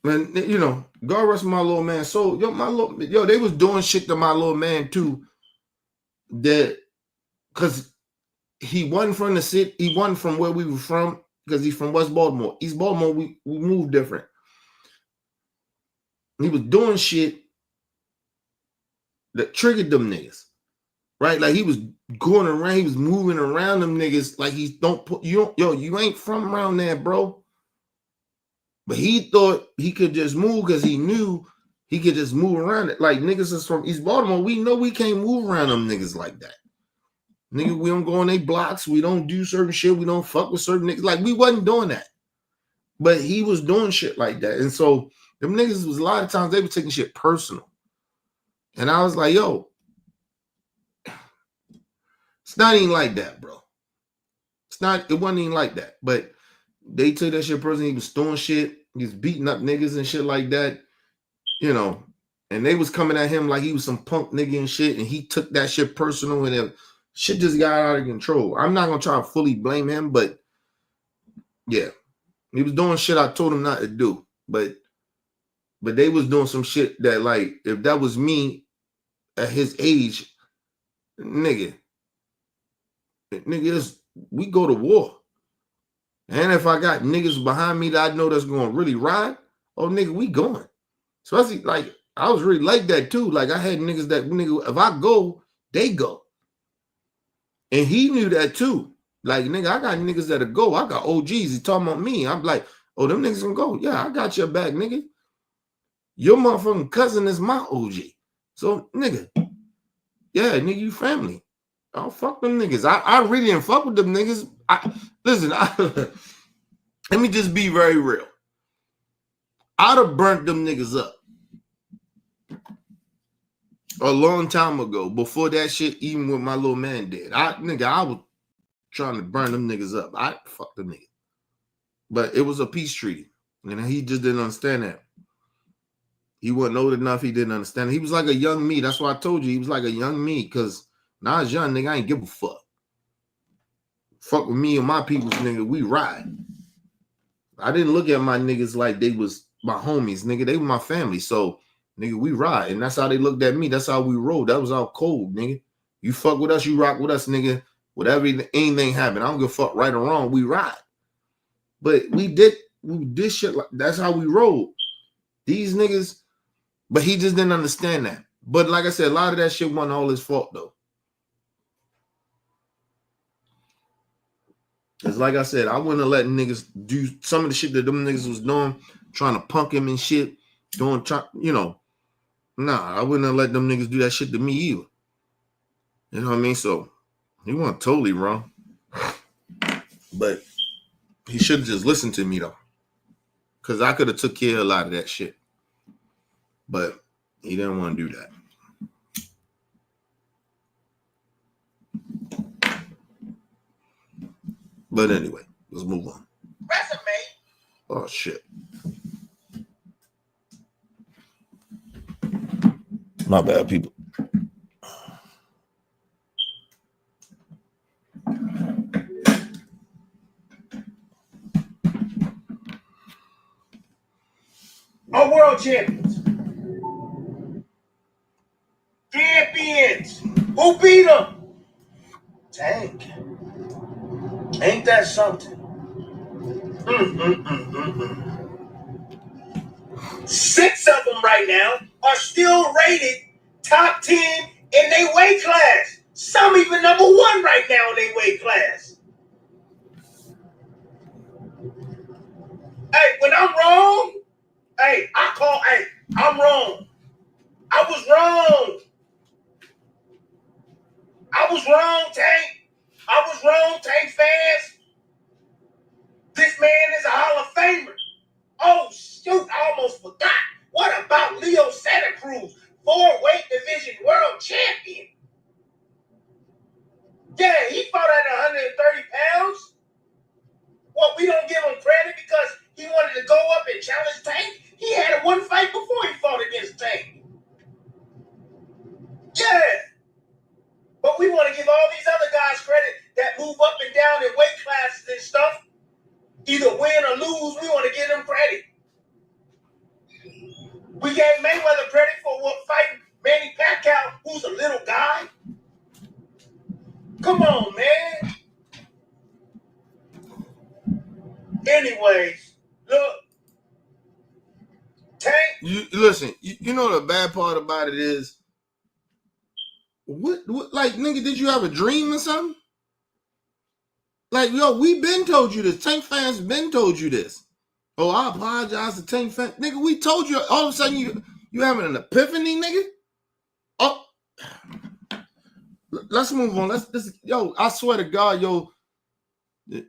Man, you know, God rest my little man. So, they was doing shit to my little man too. That, because he wasn't from the city, he wasn't from where we were from, because he's from West Baltimore. East Baltimore, we moved different. He was doing shit that triggered them niggas, right? Like he was going around, he was moving around them niggas like you ain't from around there, bro. But he thought he could just move because he knew he could just move around it. Like niggas is from East Baltimore. We know we can't move around them niggas like that. Nigga, we don't go on their blocks. We don't do certain shit. We don't fuck with certain niggas. Like we wasn't doing that. But he was doing shit like that. And so them niggas was a lot of times they were taking shit personal. And I was like, yo, it's not even like that, bro. It wasn't even like that. But they took that shit personal. He was doing shit. He was beating up niggas and shit like that. You know, and they was coming at him like he was some punk nigga and shit. And he took that shit personal and shit just got out of control. I'm not going to try to fully blame him, but yeah. He was doing shit I told him not to do. But they was doing some shit that, like, if that was me at his age, nigga, we go to war. And if I got niggas behind me that I know that's going to really ride, oh, nigga, we going. Especially, like, I was really like that, too. Like, I had niggas that, nigga, if I go, they go. And he knew that, too. Like, nigga, I got niggas that'll go. I got OGs. He talking about me. I'm like, oh, them niggas gonna go. Yeah, I got your back, nigga. Your motherfucking cousin is my OG. So, nigga, yeah, nigga, you family. I don't fuck them niggas. I really didn't fuck with them niggas. Listen, let me just be very real. I'd have burnt them niggas up a long time ago, before that shit, even what my little man did. I was trying to burn them niggas up. I fuck them niggas. But it was a peace treaty. And he just didn't understand that. He wasn't old enough. He didn't understand it. He was like a young me. That's why I told you he was like a young me. Because when I was young, nigga, I ain't give a fuck. Fuck with me and my peoples, nigga. We ride. I didn't look at my niggas like they was my homies, nigga. They were my family. So, nigga, we ride. And that's how they looked at me. That's how we rolled. That was our code, nigga. You fuck with us, you rock with us, nigga. Whatever, anything happen, I don't give a fuck right or wrong. We ride. But we did shit like that's how we rolled. These niggas, but he just didn't understand that. But like I said, a lot of that shit wasn't all his fault though. Because like I said, I wouldn't have let niggas do some of the shit that them niggas was doing, trying to punk him and shit, you know. Nah, I wouldn't have let them niggas do that shit to me either. You know what I mean? So he wasn't totally wrong. But he should have just listened to me though. Because I could have took care of a lot of that shit. But he didn't want to do that. But anyway, let's move on. Resume. Oh shit. My bad, people. Are world champions. Champions. Who beat them? Tank. Ain't that something? 6 of them right now are still rated top 10 in their weight class. Some even number 1 right now in their weight class. Hey, when I'm wrong, I'm wrong. I was wrong. Tank. I was wrong, Tank fans. This man is a Hall of Famer. Oh, shoot, I almost forgot. What about Leo Santa Cruz, 4-weight division world champion? Yeah, he fought at 130 pounds. Well, we don't give him credit because he wanted to go up and challenge Tank. He had one fight before he fought against Tank. Yeah. But we want to give all these other guys credit that move up and down in weight classes and stuff. Either win or lose, we want to give them credit. We gave Mayweather credit for fighting Manny Pacquiao, who's a little guy. Come on, man. Anyways, look. Tank. You know the bad part about it is, what like, nigga, did you have a dream or something? Like, yo, we been told you this. Tank fans been told you this. Oh, I apologize to Tank fans. Nigga, we told you. All of a sudden, you having an epiphany, nigga? Oh, let's move on. Yo, I swear to God, yo,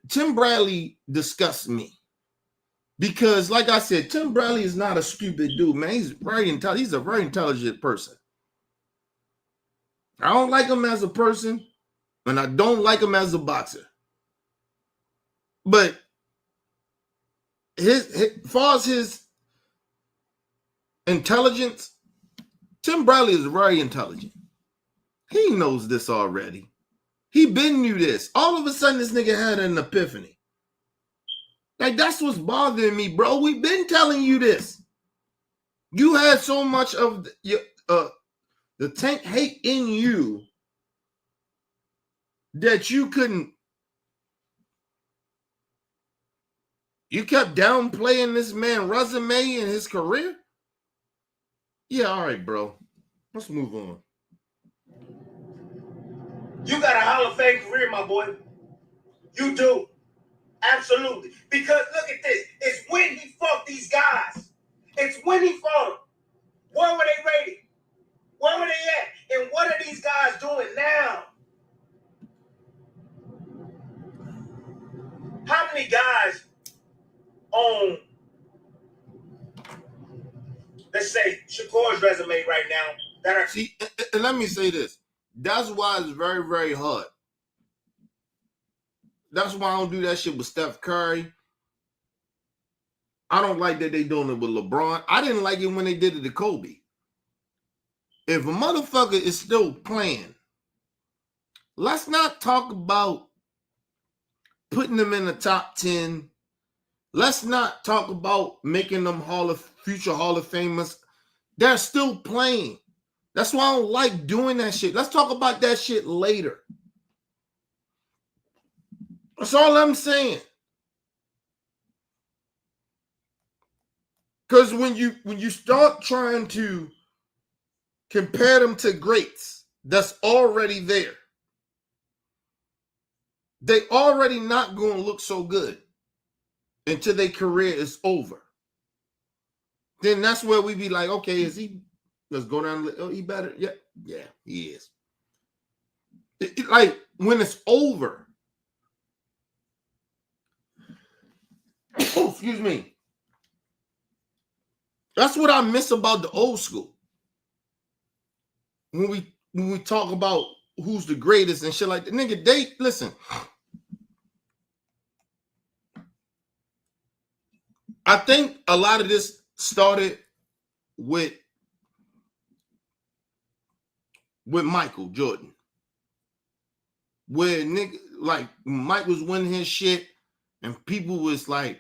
Tim Bradley disgusts me. Because, like I said, Tim Bradley is not a stupid dude, man. He's very intelligent. He's a very intelligent person. I don't like him as a person, and I don't like him as a boxer. But as far as his intelligence, Tim Bradley is very intelligent. He knows this already. He been knew this. All of a sudden, this nigga had an epiphany. Like, that's what's bothering me, bro. We've been telling you this. You had so much of the Tank hate in you that you couldn't. You kept downplaying this man's resume and his career? Yeah, all right, bro. Let's move on. You got a Hall of Fame career, my boy. You do. Absolutely. Because look at this. It's when he fought these guys. It's when he fought them. Where were they rated? Where were they at? And what are these guys doing now? How many guys on, let's say, Shakur's resume right now that are... See, and let me say this. That's why it's very, very hard. That's why I don't do that shit with Steph Curry. I don't like that they doing it with LeBron. I didn't like it when they did it to Kobe. If a motherfucker is still playing, let's not talk about putting them in the top 10. Let's not talk about making them future Hall of Famers. They're still playing. That's why I don't like doing that shit. Let's talk about that shit later. That's all I'm saying. Because when you start trying to compare them to greats that's already there. They already not going to look so good until their career is over. Then that's where we be like, okay, is he? Let's go down. Oh, he better. Yeah, he is. Like when it's over. Oh, excuse me. That's what I miss about the old school. When we talk about who's the greatest and shit like that, nigga, listen. I think a lot of this started with Michael Jordan. Where nigga, like Mike was winning his shit, and people was like,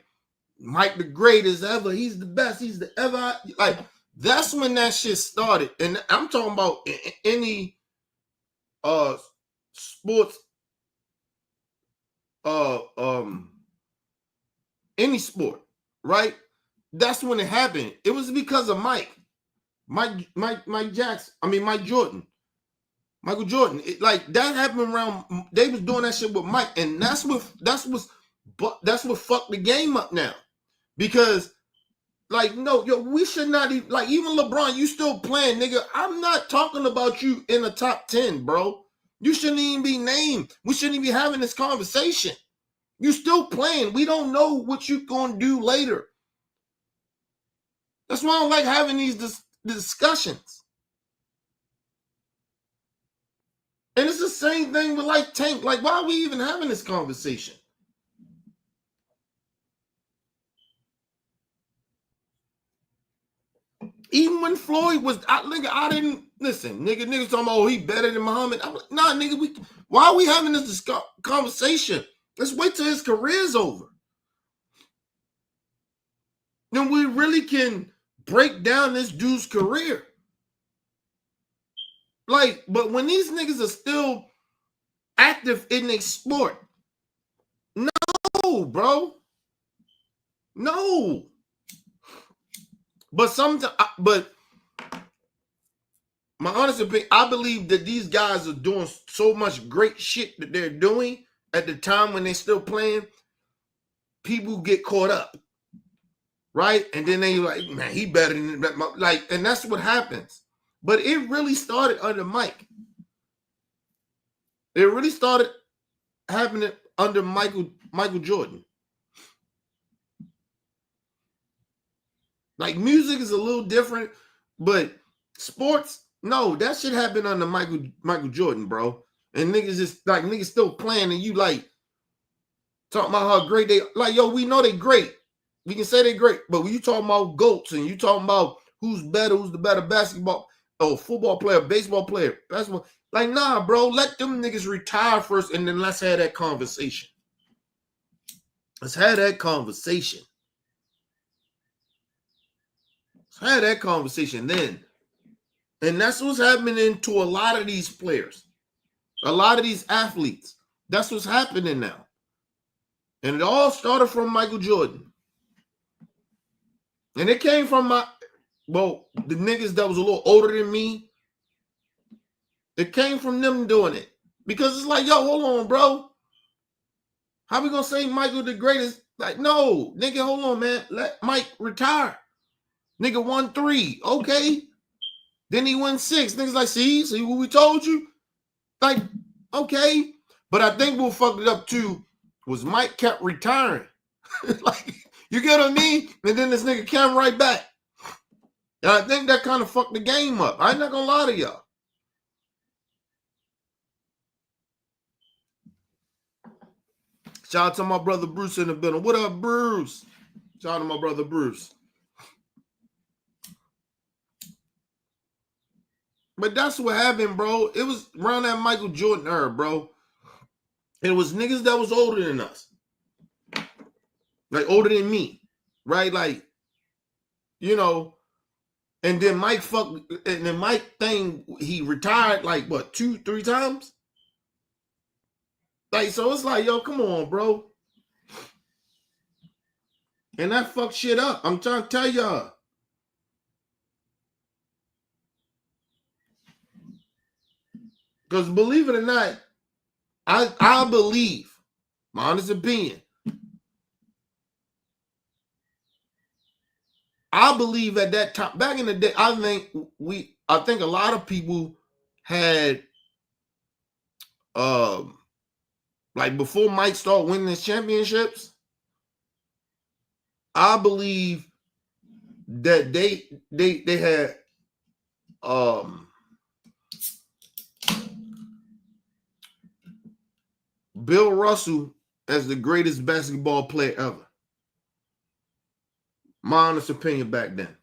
Mike the greatest ever, he's the best, he's the ever. Like, that's when that shit started. And I'm talking about any sports, any sport, right? That's when it happened. It was because of Mike Jackson. I mean, Mike Jordan. Michael Jordan. Like that happened around. They was doing that shit with Mike, and that's what fucked the game up now. Because, like, no, yo, we should not even, like, even LeBron, you still playing, nigga. I'm not talking about you in the top 10, bro. You shouldn't even be named. We shouldn't even be having this conversation. You still playing. We don't know what you're gonna do later. That's why I don't like having these discussions. And it's the same thing with like Tank. Like, why are we even having this conversation? Even when Floyd was, I didn't listen. Niggas talking about, oh, he better than Muhammad. I'm like, nah, nigga, why are we having this conversation? Let's wait till his career's over. Then we really can break down this dude's career. Like, but when these niggas are still active in their sport, no, bro. No. But my honest opinion, I believe that these guys are doing so much great shit that they're doing at the time when they're still playing. People get caught up, right? And then they like, man, he better than that. Like, and that's what happens. But it really started under Mike. It really started happening under Michael Jordan. Like, music is a little different, but sports, no, that shit happened under Michael Jordan, bro. And niggas just like niggas still playing, and you like talking about how great they like. Yo, we know they great. We can say they great, but when you talking about GOATs and you talking about who's the better basketball or football player, baseball player, basketball, like, nah, bro, let them niggas retire first, and then let's have that conversation. Let's have that conversation. Let's have that conversation then. And that's what's happening to a lot of these players, a lot of these athletes. That's what's happening now. And it all started from Michael Jordan. And it came from the niggas that was a little older than me. It came from them doing it. Because it's like, yo, hold on, bro. How we gonna say Michael the greatest? Like, no, nigga, hold on, man. Let Mike retire. Nigga won 3. Okay. Then he won 6. Niggas like, see what we told you? Like, okay. But I think what fucked it up too was Mike kept retiring. Like, you get what I mean? And then this nigga came right back. And I think that kind of fucked the game up. I'm not gonna lie to y'all. Shout out to my brother Bruce in the building. What up, Bruce? Shout out to my brother Bruce. But that's what happened, bro. It was around that Michael Jordan era, bro. It was niggas that was older than us. Like, older than me. Right? Like, you know, and then Mike thing, he retired like, what, 2-3 times? Like, so it's like, yo, come on, bro. And that fucked shit up. I'm trying to tell y'all. Because believe it or not, I believe, my honest opinion, I believe at that time, back in the day, I think a lot of people had like before Mike started winning his championships, I believe that they had Bill Russell as the greatest basketball player ever. My honest opinion back then.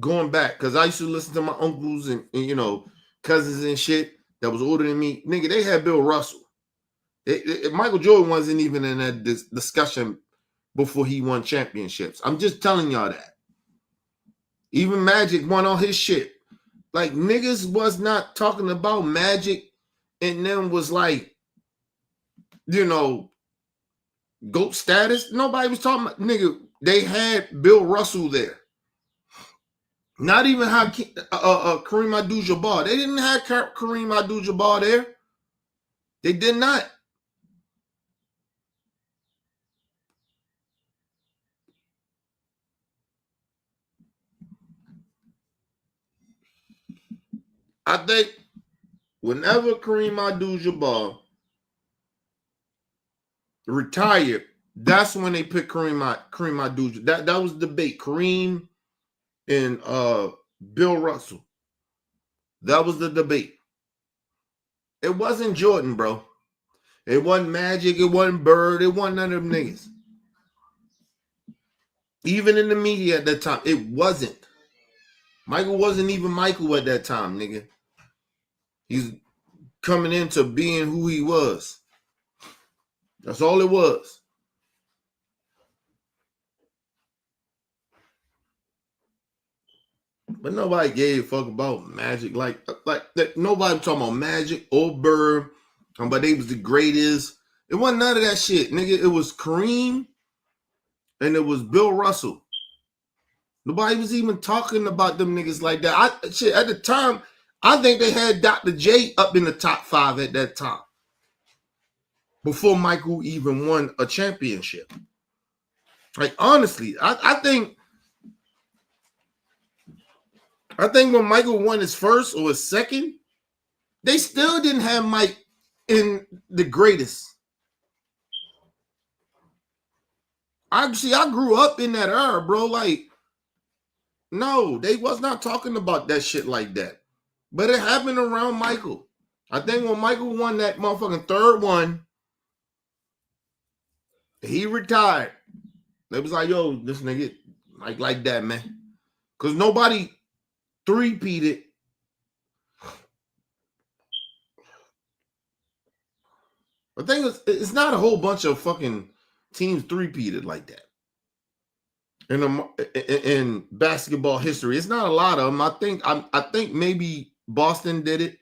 Going back, because I used to listen to my uncles and you know, cousins and shit that was older than me. Nigga, they had Bill Russell. Michael Jordan wasn't even in that discussion before he won championships. I'm just telling y'all that. Even Magic won all his shit. Like, niggas was not talking about Magic and then was like, you know, GOAT status. Nobody was talking about, nigga, they had Bill Russell there. Not even Kareem Abdul-Jabbar. They didn't have Kareem Abdul-Jabbar there. They did not. I think whenever Kareem Abdul-Jabbar retired, that's when they picked Kareem Abdul-Jabbar. That was the debate. Kareem and Bill Russell. That was the debate. It wasn't Jordan, bro. It wasn't Magic. It wasn't Bird. It wasn't none of them niggas. Even in the media at that time, it wasn't. Michael wasn't even Michael at that time, nigga. He's coming into being who he was. That's all it was. But nobody gave a fuck about Magic. Like nobody was talking about Magic or Bird. But they was the greatest. It wasn't none of that shit, nigga. It was Kareem and it was Bill Russell. Nobody was even talking about them niggas like that. At the time, I think they had Dr. J up in the top 5 at that time. Before Michael even won a championship. Like, honestly, I think when Michael won his first or his second, they still didn't have Mike in the greatest. I grew up in that era, bro. Like, no, they was not talking about that shit like that. But it happened around Michael. I think when Michael won that motherfucking third one, he retired. They was like, yo, this nigga, like that, man. Because nobody three-peated. The thing is, it's not a whole bunch of fucking teams three-peated like that. In basketball history, it's not a lot of them. I think maybe Boston did it.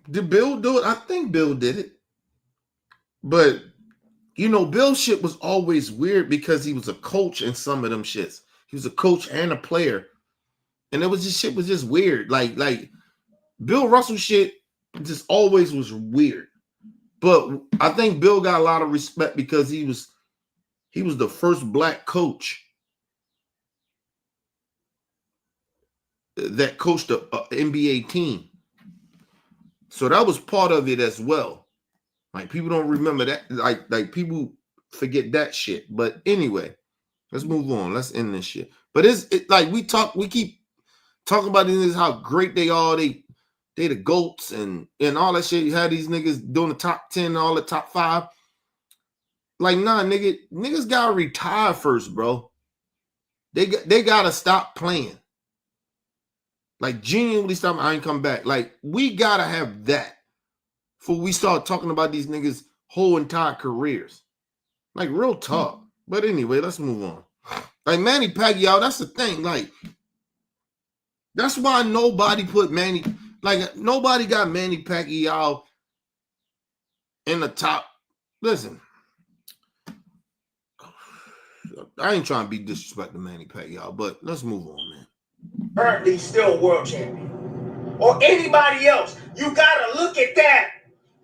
Did Bill do it? I think Bill did it. But you know, Bill's shit was always weird because he was a coach in some of them shits. He was a coach and a player, and it was just shit was just weird. Like Bill Russell shit just always was weird. But I think Bill got a lot of respect because he was the first black coach that coached a NBA team. So that was part of it as well. Like, people don't remember that. Like people forget that shit. But anyway, let's move on. Let's end this shit. But it's like we keep talking about these how great they are. They the GOATs and all that shit. You had these niggas doing the top 10 and all the top 5. Like, nah, niggas gotta retire first, bro. They gotta stop playing. Like, genuinely stop. I ain't come back. Like, we gotta have that before we start talking about these niggas' whole entire careers. Like, real talk. But anyway, let's move on. Like, Manny Pacquiao, that's the thing. Like, that's why nobody put Manny. Like, nobody got Manny Pacquiao in the top. Listen, I ain't trying to be disrespecting Manny Pacquiao, but let's move on, man. currently still world champion. Or anybody else. You gotta look at that.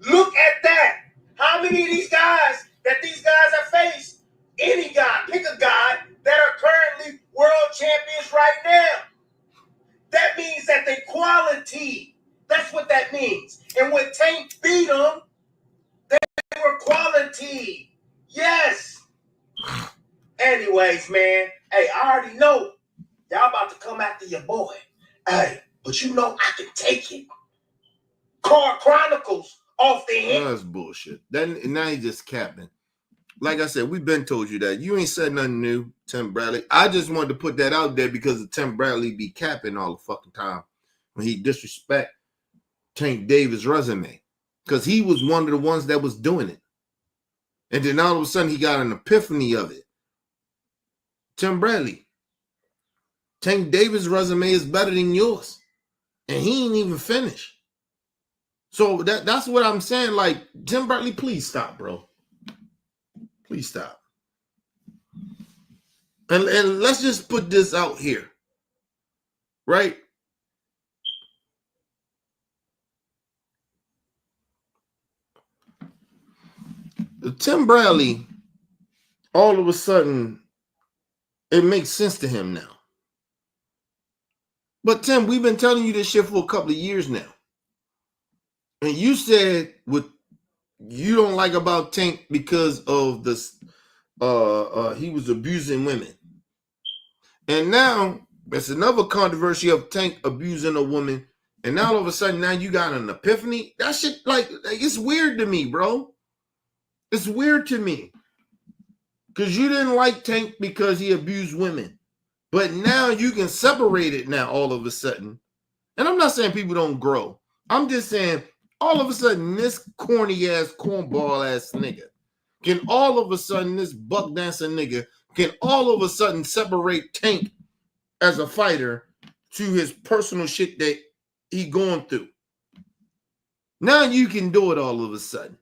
Look at that. How many of these guys that these guys have faced? Any guy, pick a guy that are currently world champions right now. That means that they quality. That's what that means. And when Tank beat them, they were quality. Yes. Anyways, man. Hey, I already know y'all about to come after your boy. Hey, but you know I can take it. Chronicles off the head. That's bullshit. Then now he just capping. Like I said, we've been told you that. You ain't said nothing new, Tim Bradley. I just wanted to put that out there because of Tim Bradley be capping all the fucking time when he disrespect Tank Davis' resume. Because he was one of the ones that was doing it. And then all of a sudden he got an epiphany of it. Tim Bradley, Tank Davis' resume is better than yours. And he ain't even finished. So that's what I'm saying. Like, Tim Bradley, please stop, bro. Please stop. And let's just put this out here. Right? Tim Bradley, all of a sudden, it makes sense to him now. But Tim, we've been telling you this shit for a couple of years now. And you said what you don't like about Tank because of this, he was abusing women. And now there's another controversy of Tank abusing a woman. And now all of a sudden, now you got an epiphany. That shit, like, it's weird to me, bro. It's weird to me. Because you didn't like Tank because he abused women. But now you can separate it now all of a sudden. And I'm not saying people don't grow. I'm just saying all of a sudden this corny ass cornball ass nigga can all of a sudden this buck dancing nigga can all of a sudden separate Tank as a fighter to his personal shit that he going through. Now you can do it all of a sudden.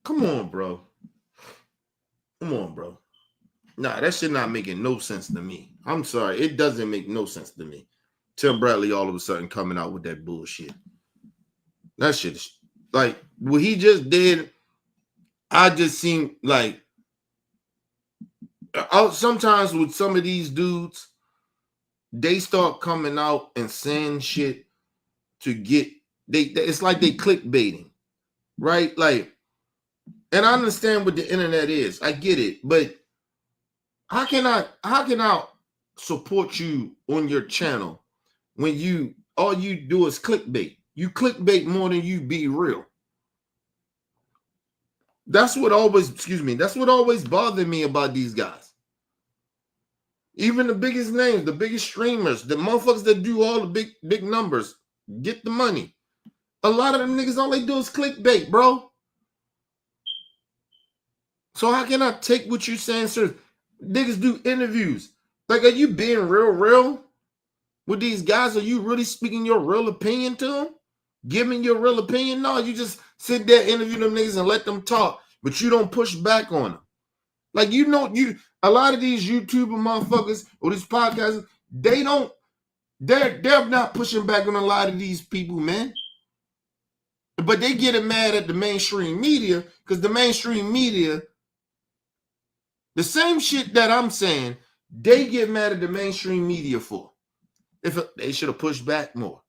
Come on, bro. Come on, bro. Nah, that shit not making no sense to me. I'm sorry. It doesn't make no sense to me. Tim Bradley all of a sudden coming out with that bullshit. That shit is like what he just did. I just seem like sometimes with some of these dudes, they start coming out and saying shit to get it's like they clickbaiting, right? Like, and I understand what the internet is. I get it, but how can I support you on your channel when all you do is clickbait? You clickbait more than you be real. That's what always bothered me about these guys. Even the biggest names, the biggest streamers, the motherfuckers that do all the big numbers, get the money. A lot of them niggas, all they do is clickbait, bro. So how can I take what you're saying, sir? Niggas do interviews. Like, are you being real with these guys? Are you really speaking your real opinion to them? Giving your real opinion? No, you just sit there, interview them niggas and let them talk, but you don't push back on them. Like, a lot of these YouTuber motherfuckers or these podcasters, they're not pushing back on a lot of these people, man. But they get mad at the mainstream media because the mainstream media, the same shit that I'm saying, they get mad at the mainstream media for. If they should have pushed back more.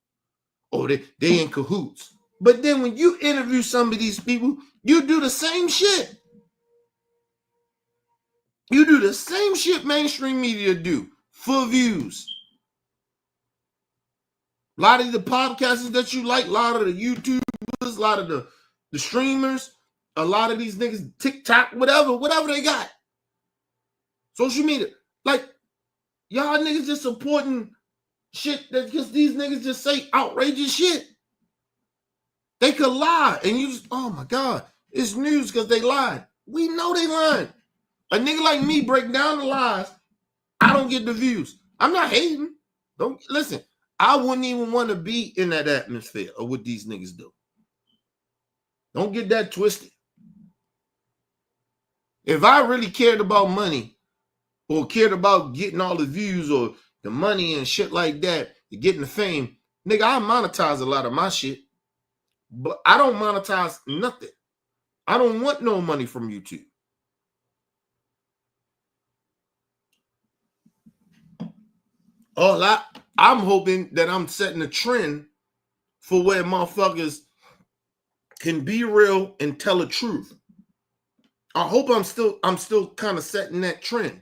Or they in cahoots. But then when you interview some of these people, you do the same shit. You do the same shit mainstream media do for views. A lot of the podcasters that you like, a lot of the YouTubers, a lot of the streamers, a lot of these niggas, TikTok, whatever they got. Social media. Like, y'all niggas just supporting shit that because these niggas just say outrageous shit. They could lie. And you just, oh my God, it's news because they lied. We know they lied. A nigga like me break down the lies. I don't get the views. I'm not hating. Don't listen. I wouldn't even want to be in that atmosphere of what these niggas do. Don't get that twisted. If I really cared about money or cared about getting all the views or the money and shit like that, getting the fame, nigga, I monetize a lot of my shit, but I don't monetize nothing. I don't want no money from YouTube. I'm hoping that I'm setting a trend for where motherfuckers can be real and tell the truth. I hope I'm still kind of setting that trend.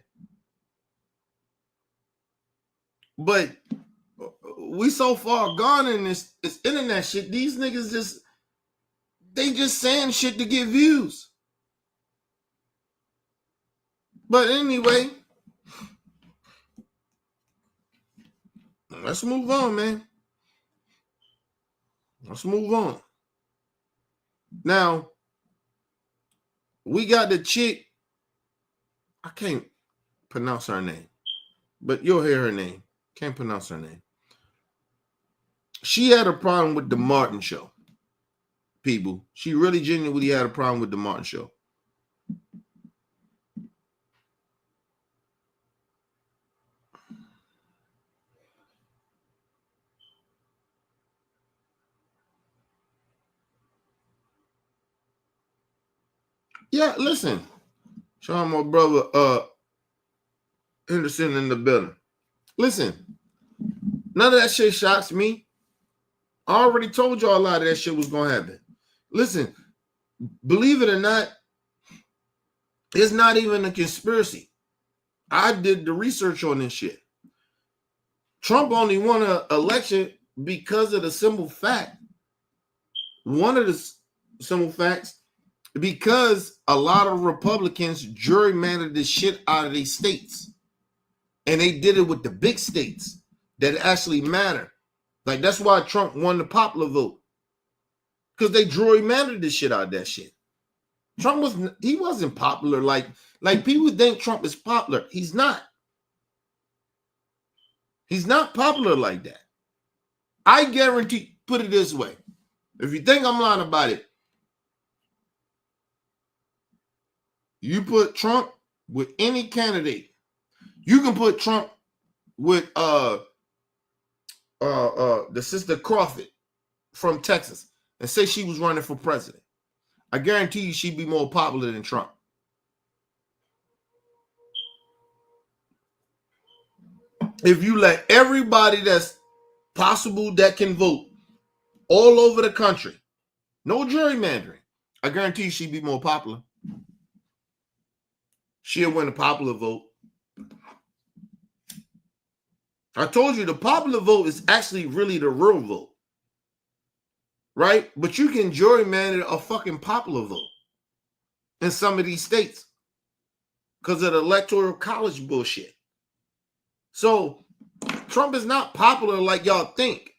But we so far gone in this internet shit. These niggas they just saying shit to get views. But anyway, let's move on, man. Let's move on. Now, we got the chick. I can't pronounce her name, but you'll hear her name. Can't pronounce her name. She had a problem with the Martin show. People, she really genuinely had a problem with the Martin show. Yeah, listen. Show my brother Henderson in the building. Listen, none of that shit shocks me. I already told y'all a lot of that shit was gonna happen. Listen, believe it or not, it's not even a conspiracy. I did the research on this shit. Trump only won an election because of the simple fact. One of the simple facts, because a lot of Republicans gerrymandered the shit out of these states. And they did it with the big states that actually matter. Like, that's why Trump won the popular vote. Because they gerrymandered the shit out of that shit. Trump wasn't popular like people think Trump is popular. He's not. He's not popular like that. I guarantee, put it this way. If you think I'm lying about it, you put Trump with any candidate. You can put Trump with the sister Crawford from Texas and say she was running for president. I guarantee you she'd be more popular than Trump. If you let everybody that's possible that can vote all over the country, no gerrymandering, I guarantee you she'd be more popular. She'll win the popular vote. I told you the popular vote is actually really the real vote. Right? But you can gerrymander a fucking popular vote in some of these states because of the electoral college bullshit. So Trump is not popular like y'all think.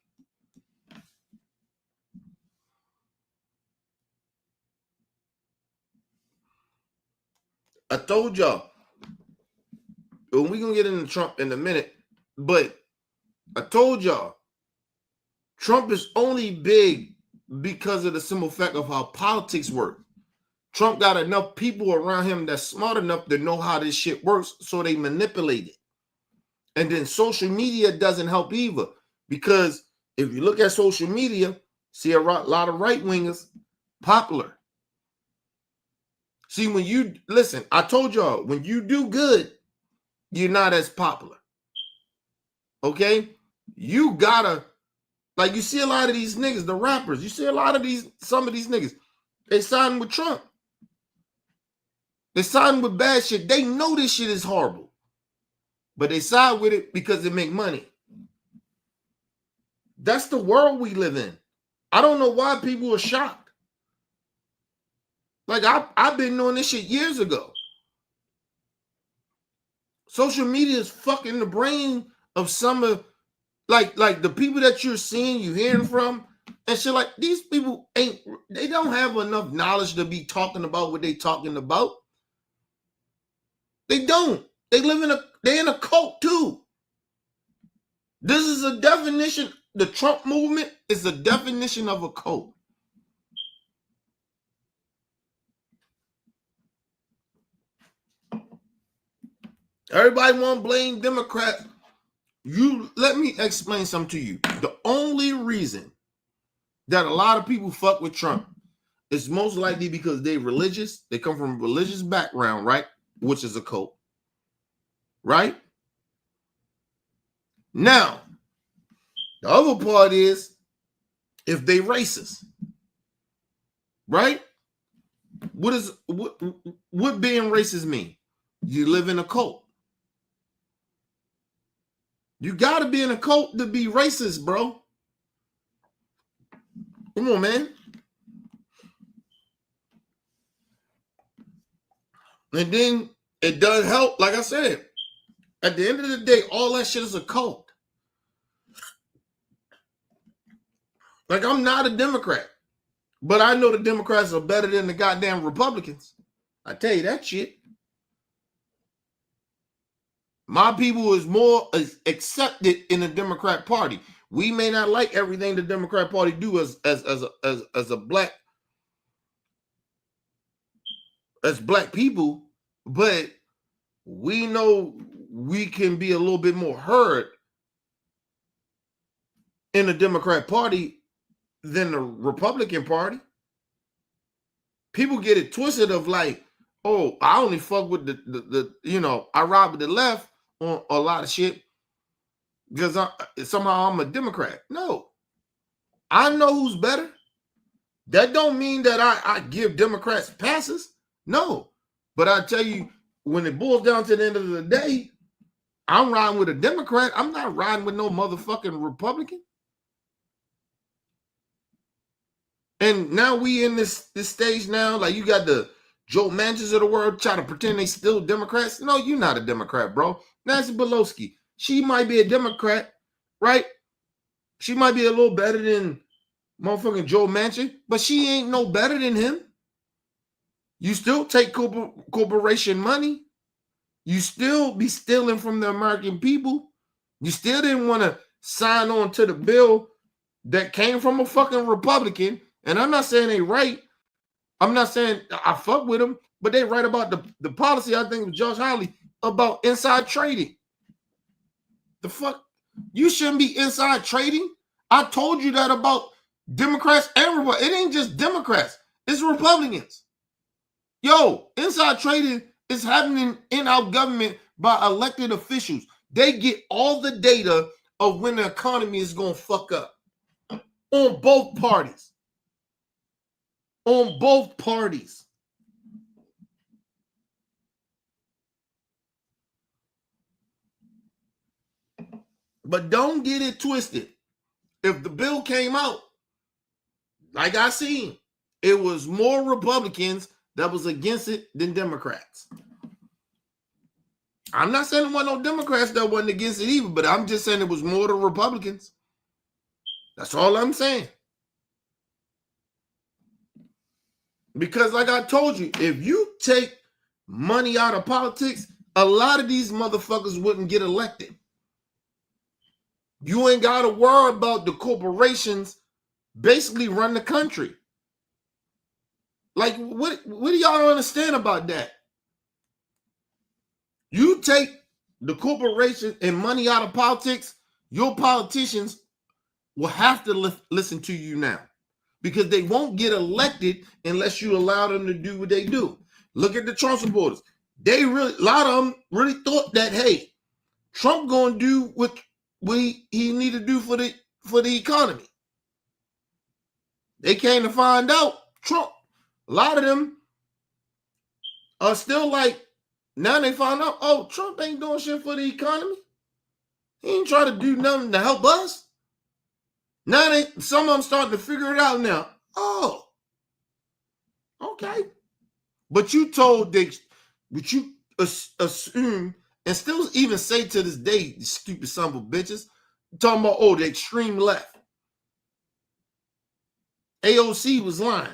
I told y'all, and we're going to get into Trump in a minute, but I told y'all, Trump is only big because of the simple fact of how politics work. Trump got enough people around him that's smart enough to know how this shit works, so they manipulate it. And then social media doesn't help either, because if you look at social media, see a lot of right-wingers popular. See, when you listen, I told y'all, when you do good, you're not as popular. Okay? You gotta, like, you see a lot of these niggas, the rappers, you see a lot of some of these niggas, they sign with Trump. They sign with bad shit. They know this shit is horrible, but they side with it because they make money. That's the world we live in. I don't know why people are shocked. Like, I've been doing this shit years ago. Social media is fucking the brain of some of, like the people that you're seeing, you hearing from, and shit. Like, these people they don't have enough knowledge to be talking about what they talking about. They don't. They're in a cult too. This is a definition. The Trump movement is a definition of a cult. Everybody want to blame Democrats. You let me explain something to you. The only reason that a lot of people fuck with Trump is most likely because they're religious. They come from a religious background, right? Which is a cult, right? Now, the other part is if they racist, right? What being racist mean? You live in a cult. You got to be in a cult to be racist, bro. Come on, man. And then it does help, like I said, at the end of the day, all that shit is a cult. Like, I'm not a Democrat, but I know the Democrats are better than the goddamn Republicans. I tell you that shit. My people is more accepted in the Democrat Party. We may not like everything the Democrat Party do as black people, but we know we can be a little bit more heard in the Democrat Party than the Republican Party. People get it twisted of like, oh, I only fuck with the I ride with the left on a lot of shit because somehow I'm a Democrat. No, I know who's better. That don't mean that I give Democrats passes. No, but I tell you, when it boils down to the end of the day, I'm riding with a Democrat. I'm not riding with no motherfucking Republican. And now we in this stage now, like you got the Joe Manchins of the world try to pretend they still Democrats. No, you're not a Democrat, bro. Nancy Pelosi, she might be a Democrat, right? She might be a little better than motherfucking Joe Manchin, but she ain't no better than him. You still take corporation money. You still be stealing from the American people. You still didn't want to sign on to the bill that came from a fucking Republican. And I'm not saying they right. I'm not saying I fuck with them, but they right about the policy, I think, with Josh Hawley about inside trading. The fuck? You shouldn't be inside trading. I told you that about Democrats and Republicans. It ain't just Democrats. It's Republicans. Yo, inside trading is happening in our government by elected officials. They get all the data of when the economy is going to fuck up on both parties. On both parties. But don't get it twisted. If the bill came out, like I seen, it was more Republicans that was against it than Democrats. I'm not saying there wasn't no Democrats that wasn't against it either, but I'm just saying it was more the Republicans. That's all I'm saying. Because like I told you, if you take money out of politics, a lot of these motherfuckers wouldn't get elected. You ain't got to worry about the corporations basically run the country. Like, what do y'all understand about that? You take the corporation and money out of politics, your politicians will have to listen to you now. Because they won't get elected unless you allow them to do what they do. Look at the Trump supporters. A lot of them really thought that, hey, Trump gonna do what he need to do for the economy. They came to find out Trump. A lot of them are still like, now they found out, oh, Trump ain't doing shit for the economy. He ain't trying to do nothing to help us. Now some of them starting to figure it out now. Oh, okay. But you assume and still even say to this day, you stupid son of a bitches, talking about, oh, the extreme left. AOC was lying.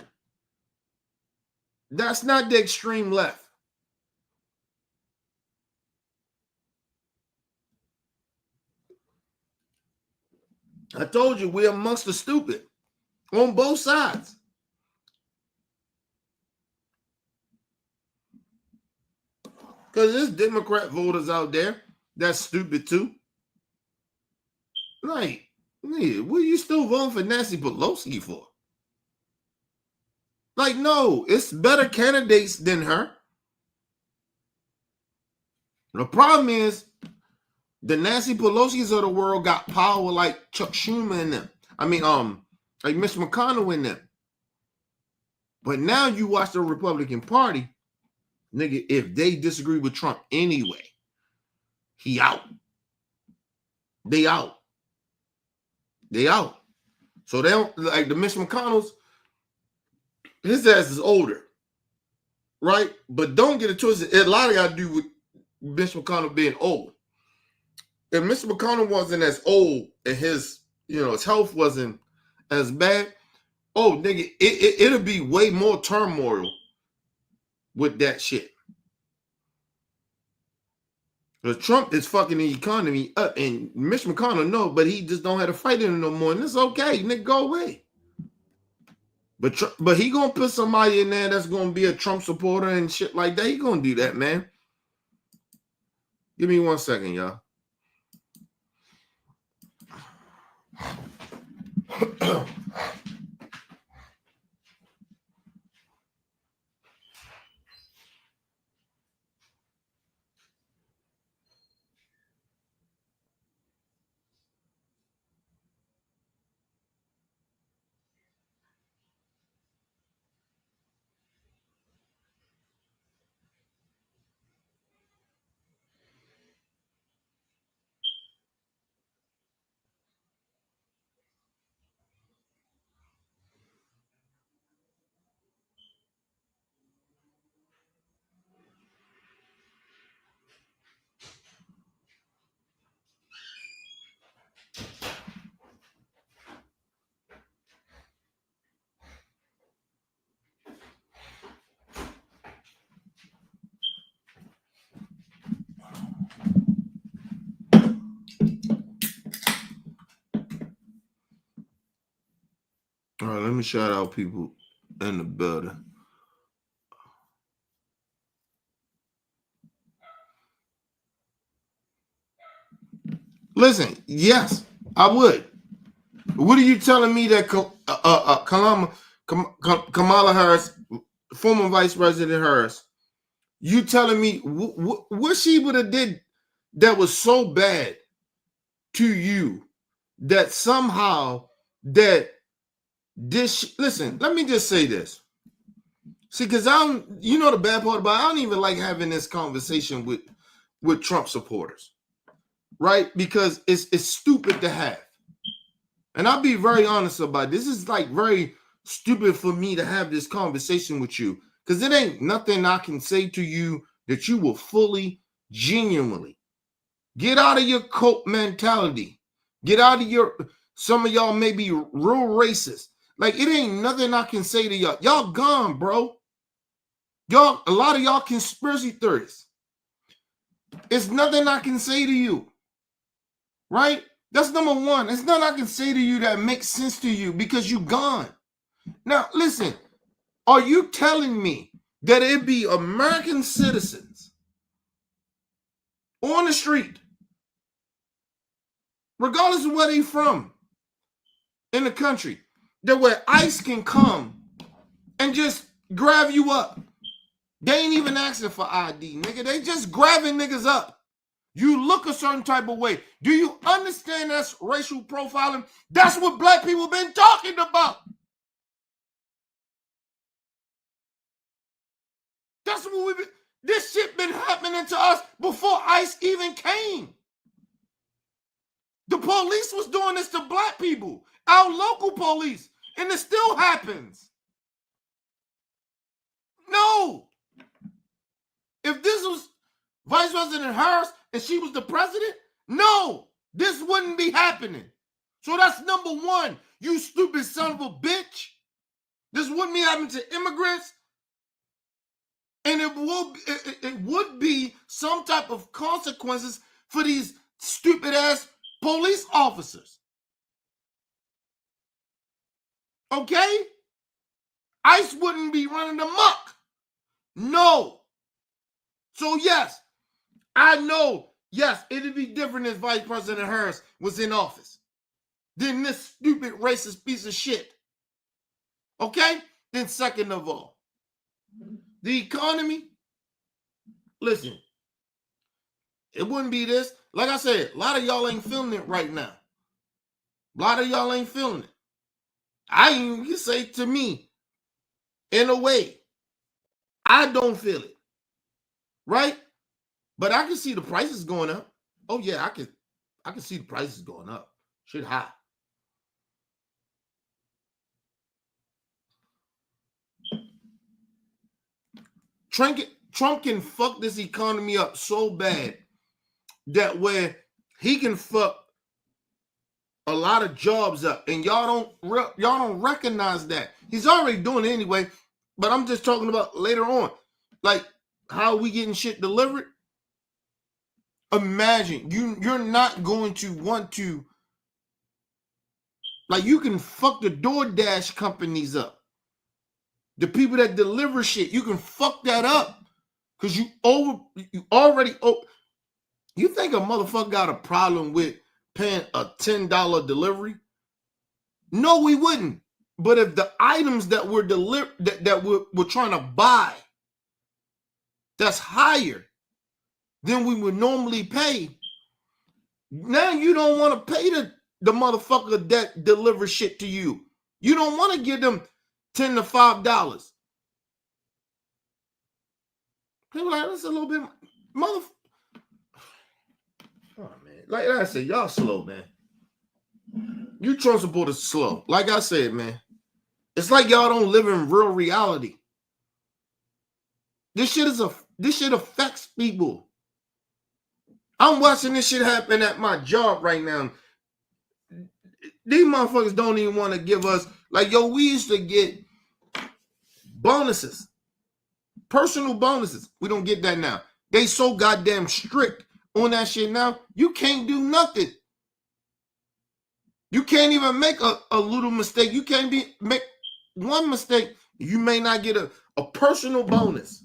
That's not the extreme left. I told you we're amongst the stupid on both sides. Because there's Democrat voters out there that's stupid too. Like, nigga, what are you still voting for Nancy Pelosi for? Like, no, it's better candidates than her. The problem is the Nancy Pelosi's of the world got power like Chuck Schumer and them. I mean, like Mitch McConnell and them. But now you watch the Republican Party, nigga, if they disagree with Trump anyway, he out. They out. They out. So they don't, like the Mitch McConnell's, his ass is older, right? But don't get it twisted. A lot of got to do with Mitch McConnell being old. If Mr. McConnell wasn't as old and his, his health wasn't as bad, oh, nigga, it'll be way more turmoil with that shit. Because Trump is fucking the economy up, and Mitch McConnell know, but he just don't have to fight it no more, and it's okay, nigga, go away. But he gonna put somebody in there that's gonna be a Trump supporter and shit like that. He gonna do that, man. Give me 1 second, y'all. All right, let me shout out people in the building. Listen, yes, I would. What are you telling me that Kamala Harris, former Vice President Harris, you telling me what she would have did that was so bad to you that somehow that this, listen, let me just say this. See, because the bad part about it, I don't even like having this conversation with Trump supporters, right? Because it's stupid to have. And I'll be very honest about it. This is like very stupid for me to have this conversation with you because it ain't nothing I can say to you that you will fully, genuinely get out of your cult mentality. Get out of some of y'all may be real racist. Like, it ain't nothing I can say to y'all. Y'all gone, bro. Y'all, a lot of y'all conspiracy theorists. It's nothing I can say to you, right? That's number one. There's nothing I can say to you that makes sense to you because you gone. Now, listen, are you telling me that it be American citizens on the street, regardless of where they from in the country, that where ICE can come and just grab you up? They ain't even asking for ID, nigga. They just grabbing niggas up. You look a certain type of way. Do you understand that's racial profiling? That's what black people been talking about. That's what we've been. This shit been happening to us before ICE even came. The police was doing this to black people, our local police, and it still happens. No. If this was Vice President Harris and she was the president, no, this wouldn't be happening. So that's number one, you stupid son of a bitch. This wouldn't be happening to immigrants. And it would be some type of consequences for these stupid ass police officers. Okay? ICE wouldn't be running amok. No. So yes, I know, yes, it'd be different if Vice President Harris was in office than this stupid racist piece of shit. Okay? Then second of all, the economy, listen, it wouldn't be this. Like I said, a lot of y'all ain't feeling it right now. A lot of y'all ain't feeling it. You say to me, in a way, I don't feel it. Right? But I can see the prices going up. Oh yeah, I can see the prices going up. Shit high. Trump can fuck this economy up so bad that where he can fuck a lot of jobs up, and y'all don't recognize that. He's already doing it anyway, but I'm just talking about later on, like how we getting shit delivered. Imagine you're not going to want to, like, you can fuck the DoorDash companies up. The people that deliver shit, you can fuck that up because you already. You think a motherfucker got a problem with paying a $10 delivery? No, we wouldn't. But if the items that we're we're trying to buy, that's higher than we would normally pay, now you don't want to pay the motherfucker that delivers shit to you. You don't want to give them $10 to $5. People like, that's a little bit, motherfucker. Oh man, like I said, y'all slow, man. You Trump supporters slow. Like I said, man, it's like y'all don't live in real reality. This shit affects people. I'm watching this shit happen at my job right now. These motherfuckers don't even want to give us, like, yo, we used to get bonuses, personal bonuses. We don't get that now. They so goddamn strict on that shit now. You can't do nothing. You can't even make a little mistake. You can't make one mistake. You may not get a personal bonus.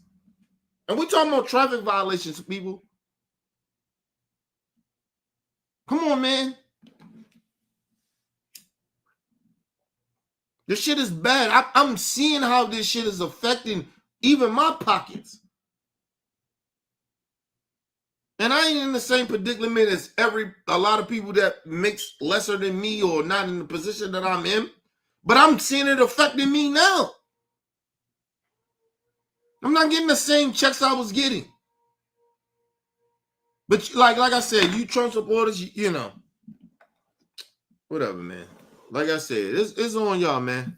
And we're talking about traffic violations, people. Come on, man. This shit is bad. I'm seeing how this shit is affecting even my pockets. And I ain't in the same predicament as a lot of people that makes lesser than me or not in the position that I'm in. But I'm seeing it affecting me now. I'm not getting the same checks I was getting. But like I said, you Trump supporters, you know, whatever, man. Like I said, it's on y'all, man.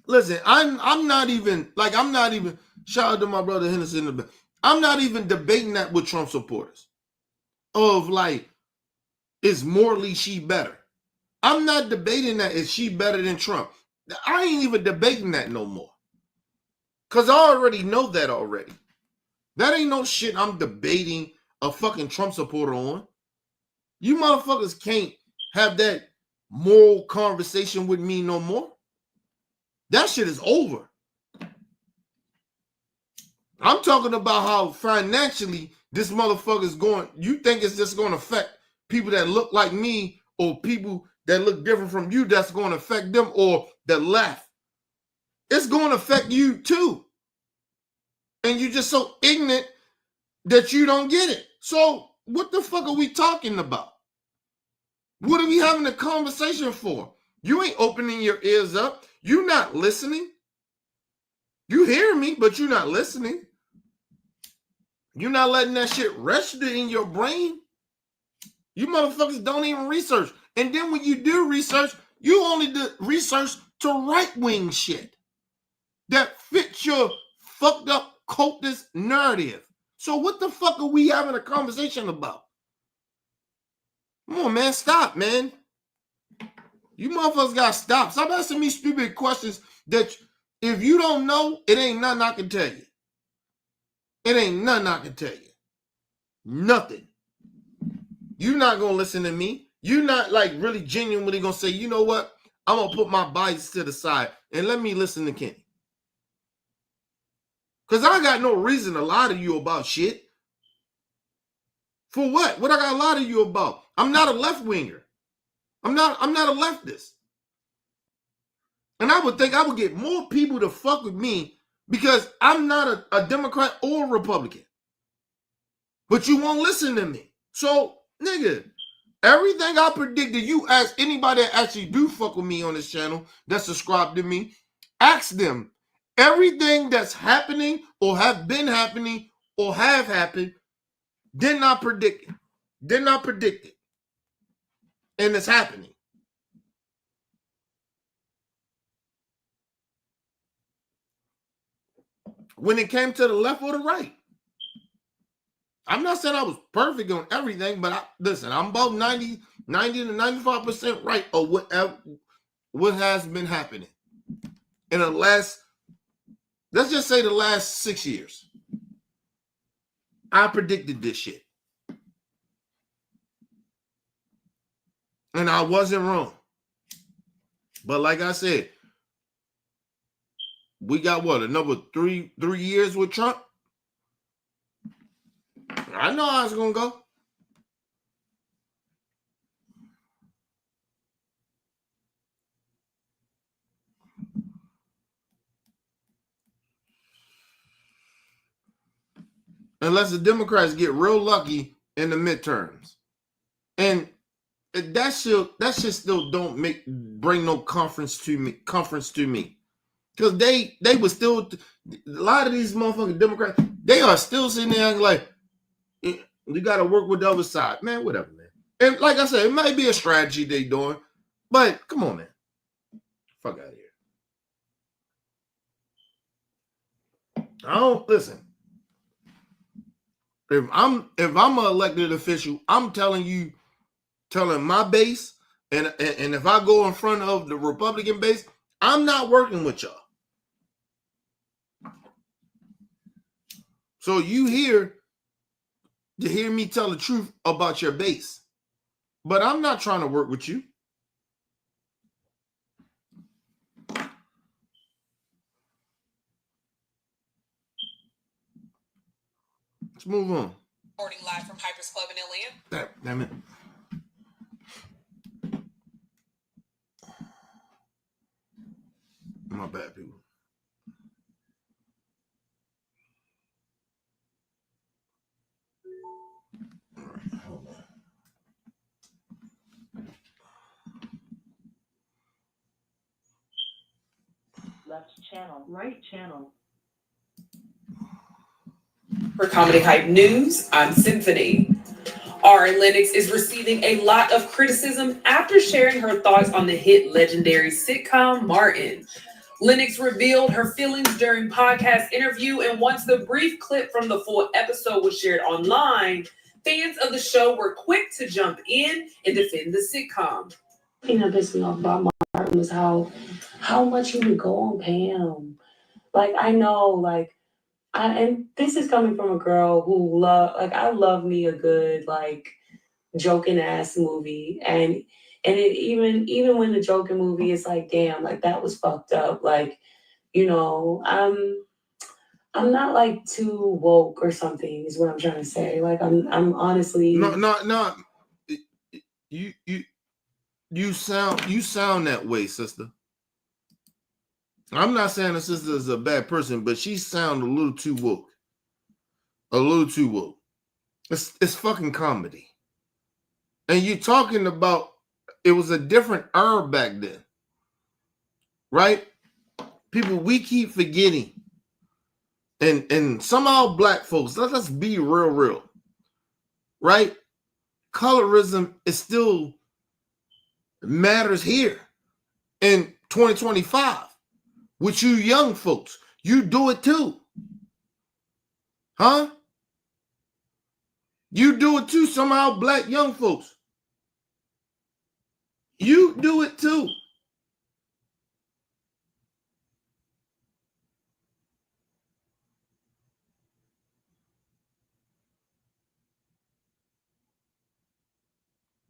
Listen, I'm not even shout out to my brother Henderson. I'm not even debating that with Trump supporters. Of like, is morally she better? I'm not debating that. Is she better than Trump? I ain't even debating that no more. Because I already know that already. That ain't no shit I'm debating a fucking Trump supporter on. You motherfuckers can't have that moral conversation with me no more. That shit is over. I'm talking about how financially this motherfucker's going. You think it's just going to affect people that look like me or people that look different from you, that's going to affect them, or the left? It's going to affect you too. And you're just so ignorant that you don't get it. So what the fuck are we talking about? What are we having a conversation for? You ain't opening your ears up. You're not listening. You hear me, but you're not listening. You're not letting that shit register in your brain. You motherfuckers don't even research. And then when you do research, you only do research to right-wing shit that fits your fucked up cultist narrative. So what the fuck are we having a conversation about? Come on, man. Stop, man. You motherfuckers gotta stop. Stop asking me stupid questions that if you don't know, it ain't nothing I can tell you. It ain't nothing I can tell you. Nothing. You're not gonna listen to me. You're not like really genuinely gonna say, you know what? I'm gonna put my bias to the side and let me listen to Kenny. Because I got no reason to lie to you about shit. For what? What I got to lie to you about? I'm not a left winger. I'm not a leftist. And I would think I would get more people to fuck with me because I'm not a Democrat or a Republican. But you won't listen to me. So, nigga, everything I predicted, you ask anybody that actually do fuck with me on this channel, that subscribe to me, ask them. Everything that's happening or have been happening or have happened, did not predict it. Did not predict it. And it's happening. When it came to the left or the right. I'm not saying I was perfect on everything, but listen, I'm about 90 to 95% right of what has been happening in the last, let's just say the last 6 years. I predicted this shit. And I wasn't wrong. But like I said, we got what, another three years with Trump? I know how it's gonna go. Unless the Democrats get real lucky in the midterms. And that shit still don't bring no comfort to me. Because they would still, a lot of these motherfucking Democrats, they are still sitting there like, you got to work with the other side. Man, whatever, man. And like I said, it might be a strategy they doing, but come on, man. Fuck out of here. I don't, listen. If I'm an elected official, I'm telling my base, and if I go in front of the Republican base, I'm not working with y'all. So you here to hear me tell the truth about your base. But I'm not trying to work with you. Let's move on. Reporting live from Hypers Club in Atlanta. Damn it. My bad, people. Hold on. Left channel, right channel. For Comedy Hype News, I'm Symphony. Ari Lennox is receiving a lot of criticism after sharing her thoughts on the hit legendary sitcom Martin. Lennox revealed her feelings during podcast interview, and once the brief clip from the full episode was shared online, fans of the show were quick to jump in and defend the sitcom. The thing that pissed me off about Martin was how much he would go on Pam. Like, I know, like, and this is coming from a girl who I love me a good, like, joking ass movie. And it even when the joking movie is like, damn, like, that was fucked up. Like, you know, I'm not like too woke or something is what I'm trying to say. Like, I'm honestly No. You sound that way, sister. I'm not saying the sister is a bad person, but she sound a little too woke. A little too woke. It's fucking comedy. And you're talking about, it was a different era back then. Right? People, we keep forgetting. And somehow black folks, let's be real. Right? Colorism is still matters here in 2025. With you young folks, you do it too. Huh? You do it too, somehow, black young folks. You do it too.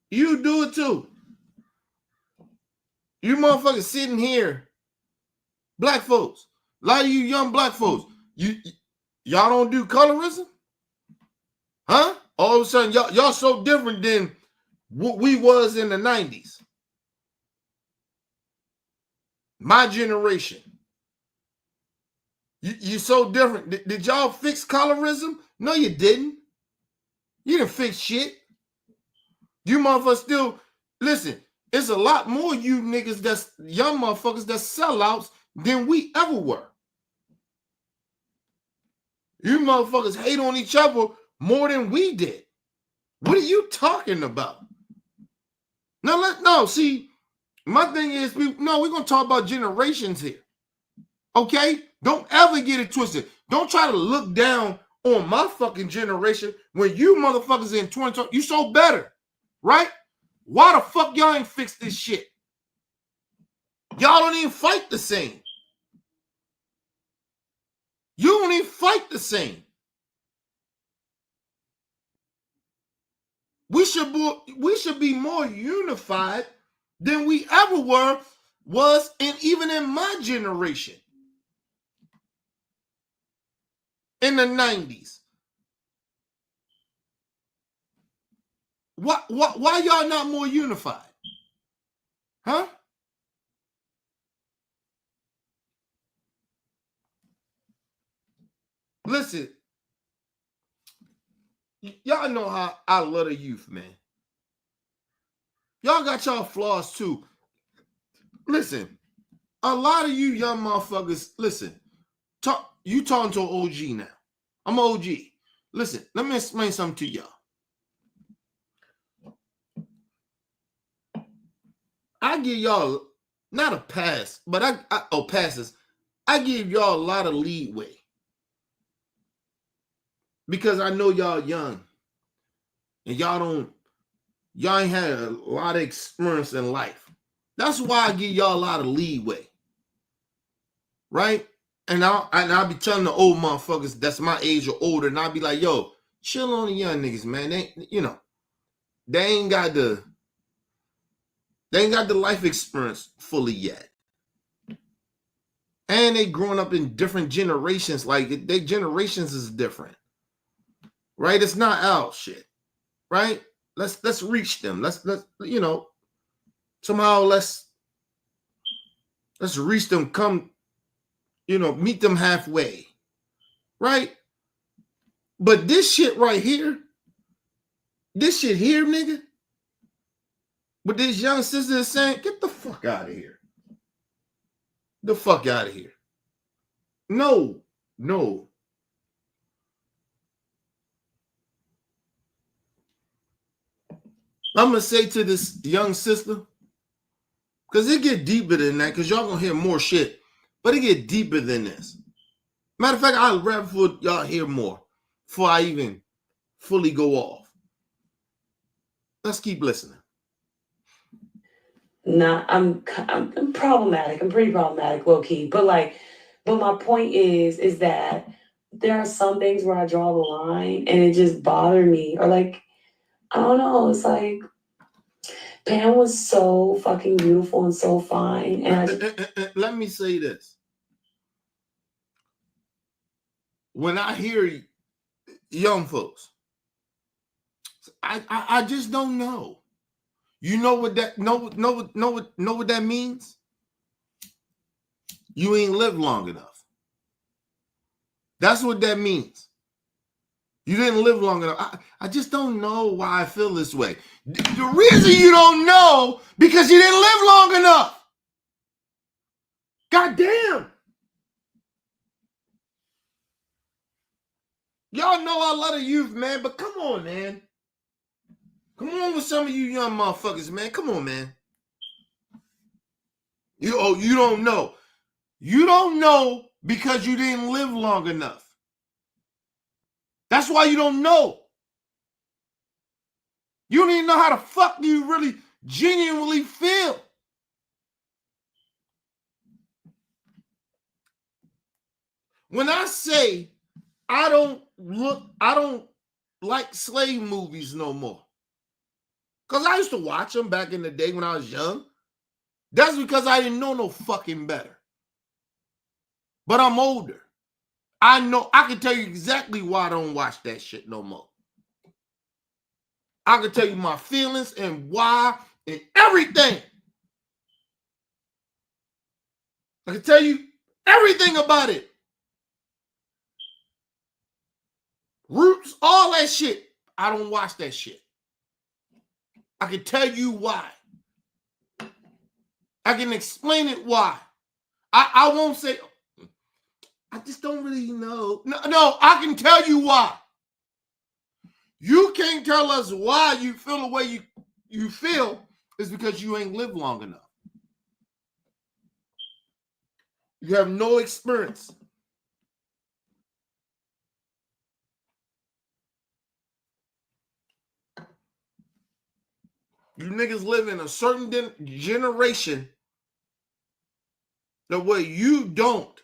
You do it too. You motherfuckers sitting here, black folks, a lot of you young black folks, y'all don't do colorism? Huh? All of a sudden, y'all so different than what we was in the 90s. My generation. You so different. Did y'all fix colorism? No, you didn't. You didn't fix shit. You motherfuckers still, listen, it's a lot more you niggas that's young motherfuckers that's sellouts than we ever were. You motherfuckers hate on each other more than we did. What are you talking about? No, see, my thing is, we're going to talk about generations here. Okay? Don't ever get it twisted. Don't try to look down on my fucking generation when you motherfuckers in 2020, you so better, right? Why the fuck y'all ain't fixed this shit? Y'all don't even fight the same. You don't even fight the same. We should be more unified than we ever was, and even in my generation. In the 90s. Why y'all not more unified? Huh? Listen, y'all know how I love the youth, man. Y'all got y'all flaws too. Listen, a lot of you young motherfuckers, listen, you talking to an OG now. I'm an OG. Listen, let me explain something to y'all. I give y'all not a pass, but passes. I give y'all a lot of leeway because I know y'all young and y'all ain't had a lot of experience in life. That's why I give y'all a lot of leeway, right? And I'll be telling the old motherfuckers that's my age or older, and I'll be like, yo, chill on the young niggas, man. They ain't got the life experience fully yet. And they growing up in different generations. Like, their generations is different. Right? It's not our shit. Right? Let's reach them. Let's somehow let's reach them, come, meet them halfway. Right? But this shit right here, nigga, what this young sister is saying, get the fuck out of here. The fuck out of here. No. I'm going to say to this young sister, because it get deeper than that, because y'all going to hear more shit, but it get deeper than this. Matter of fact, I'd rather for y'all hear more before I even fully go off. Let's keep listening. Nah, I'm problematic. I'm pretty problematic, low key. But my point is that there are some things where I draw the line and it just bothered me. Or I don't know. It's like Pam was so fucking beautiful and so fine. And let me say this. When I hear young folks, I just don't know. You know what that know what that means? You ain't lived long enough. That's what that means. You didn't live long enough. I just don't know why I feel this way. The reason you don't know, because you didn't live long enough. God damn. Y'all know I love the youth, man, but come on, man. Come on with some of you young motherfuckers, man. Come on, man. You don't know. You don't know because you didn't live long enough. That's why you don't know. You don't even know how the fuck you really genuinely feel. When I say I don't like slave movies no more. Because I used to watch them back in the day when I was young. That's because I didn't know no fucking better. But I'm older. I know, I can tell you exactly why I don't watch that shit no more. I can tell you my feelings and why and everything. I can tell you everything about it. Roots, all that shit. I don't watch that shit. I can tell you why. I can explain it why. I won't say, I just don't really know. No, I can tell you why. You can't tell us why you feel the way you feel is because you ain't lived long enough. You have no experience. You niggas live in a certain generation the way you don't.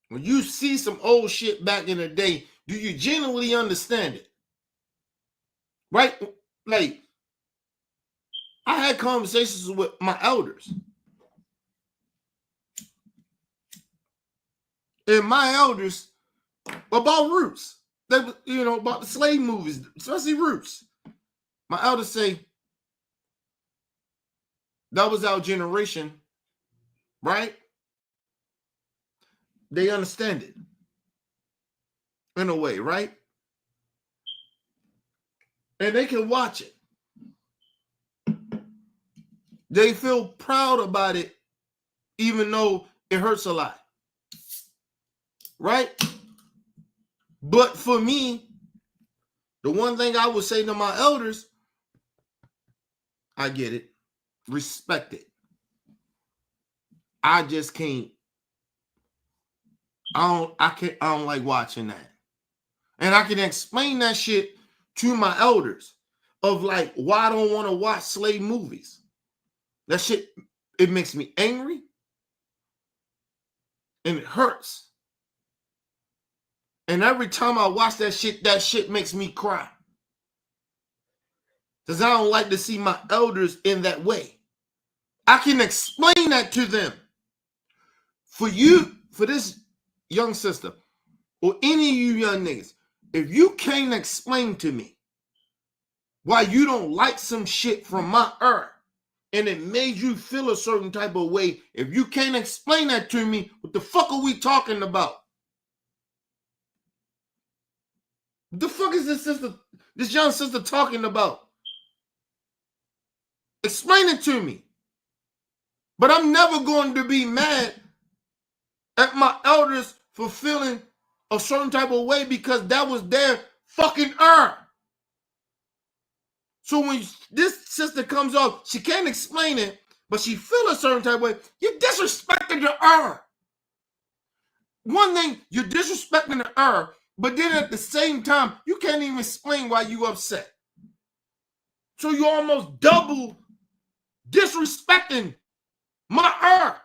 When you see some old shit back in the day, do you genuinely understand it? Right? Like, I had conversations with my elders. And my elders about Roots. They, about the slave movies, especially Roots. My elders say, that was our generation, right? They understand it in a way, right? And they can watch it. They feel proud about it, even though it hurts a lot, right? But for me, the one thing I would say to my elders, I get it, respect it. I just can't. I don't like watching that. And I can explain that shit to my elders of like why I don't want to watch slave movies. That shit, it makes me angry and it hurts. And every time I watch that shit makes me cry. Because I don't like to see my elders in that way. I can explain that to them. For this young sister, or any of you young niggas, if you can't explain to me why you don't like some shit from my era and it made you feel a certain type of way, if you can't explain that to me, what the fuck are we talking about? What the fuck is this young sister talking about? Explain it to me. But I'm never going to be mad at my elders for feeling a certain type of way because that was their fucking era. So when this sister comes off, she can't explain it, but she feel a certain type of way, you're disrespecting the era. One thing, you're disrespecting the era, but then at the same time, you can't even explain why you upset. So you almost double disrespecting my era.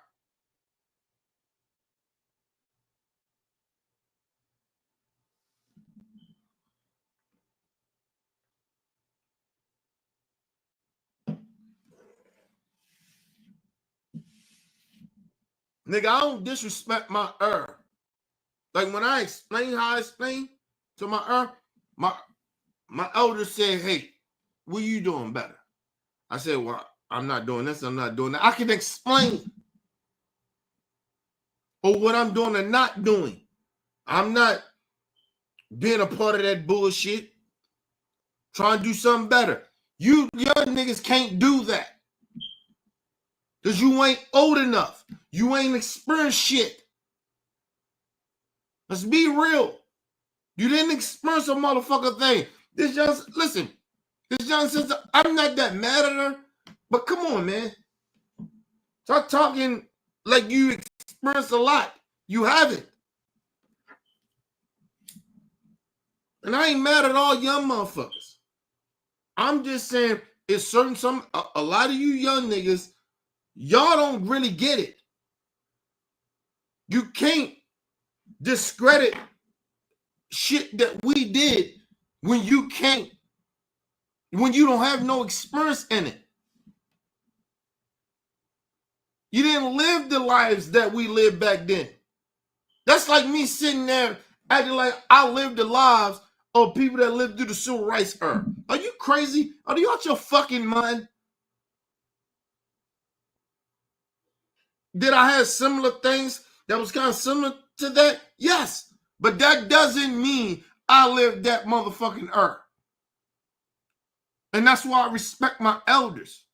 Nigga, I don't disrespect my era. Like when I explain how I explain to my era, my elders said, hey, what are you doing better? I said, well, I'm not doing this, I'm not doing that. I can explain or what I'm doing and not doing. I'm not being a part of that bullshit. Trying to do something better. You young niggas can't do that. Because you ain't old enough. You ain't experienced shit. Let's be real. You didn't experience a motherfucker thing. This young sister, I'm not that mad at her, but come on, man. Start talking like you experienced a lot. You haven't. And I ain't mad at all young motherfuckers. I'm just saying it's a lot of you young niggas, y'all don't really get it. You can't discredit shit that we did when you don't have no experience in it. You didn't live the lives that we lived back then. That's like me sitting there acting like I lived the lives of people that lived through the civil rights era. Are you crazy? Are you out your fucking mind? Did I have similar things that was kind of similar to that? Yes. But that doesn't mean I lived that motherfucking era. And that's why I respect my elders.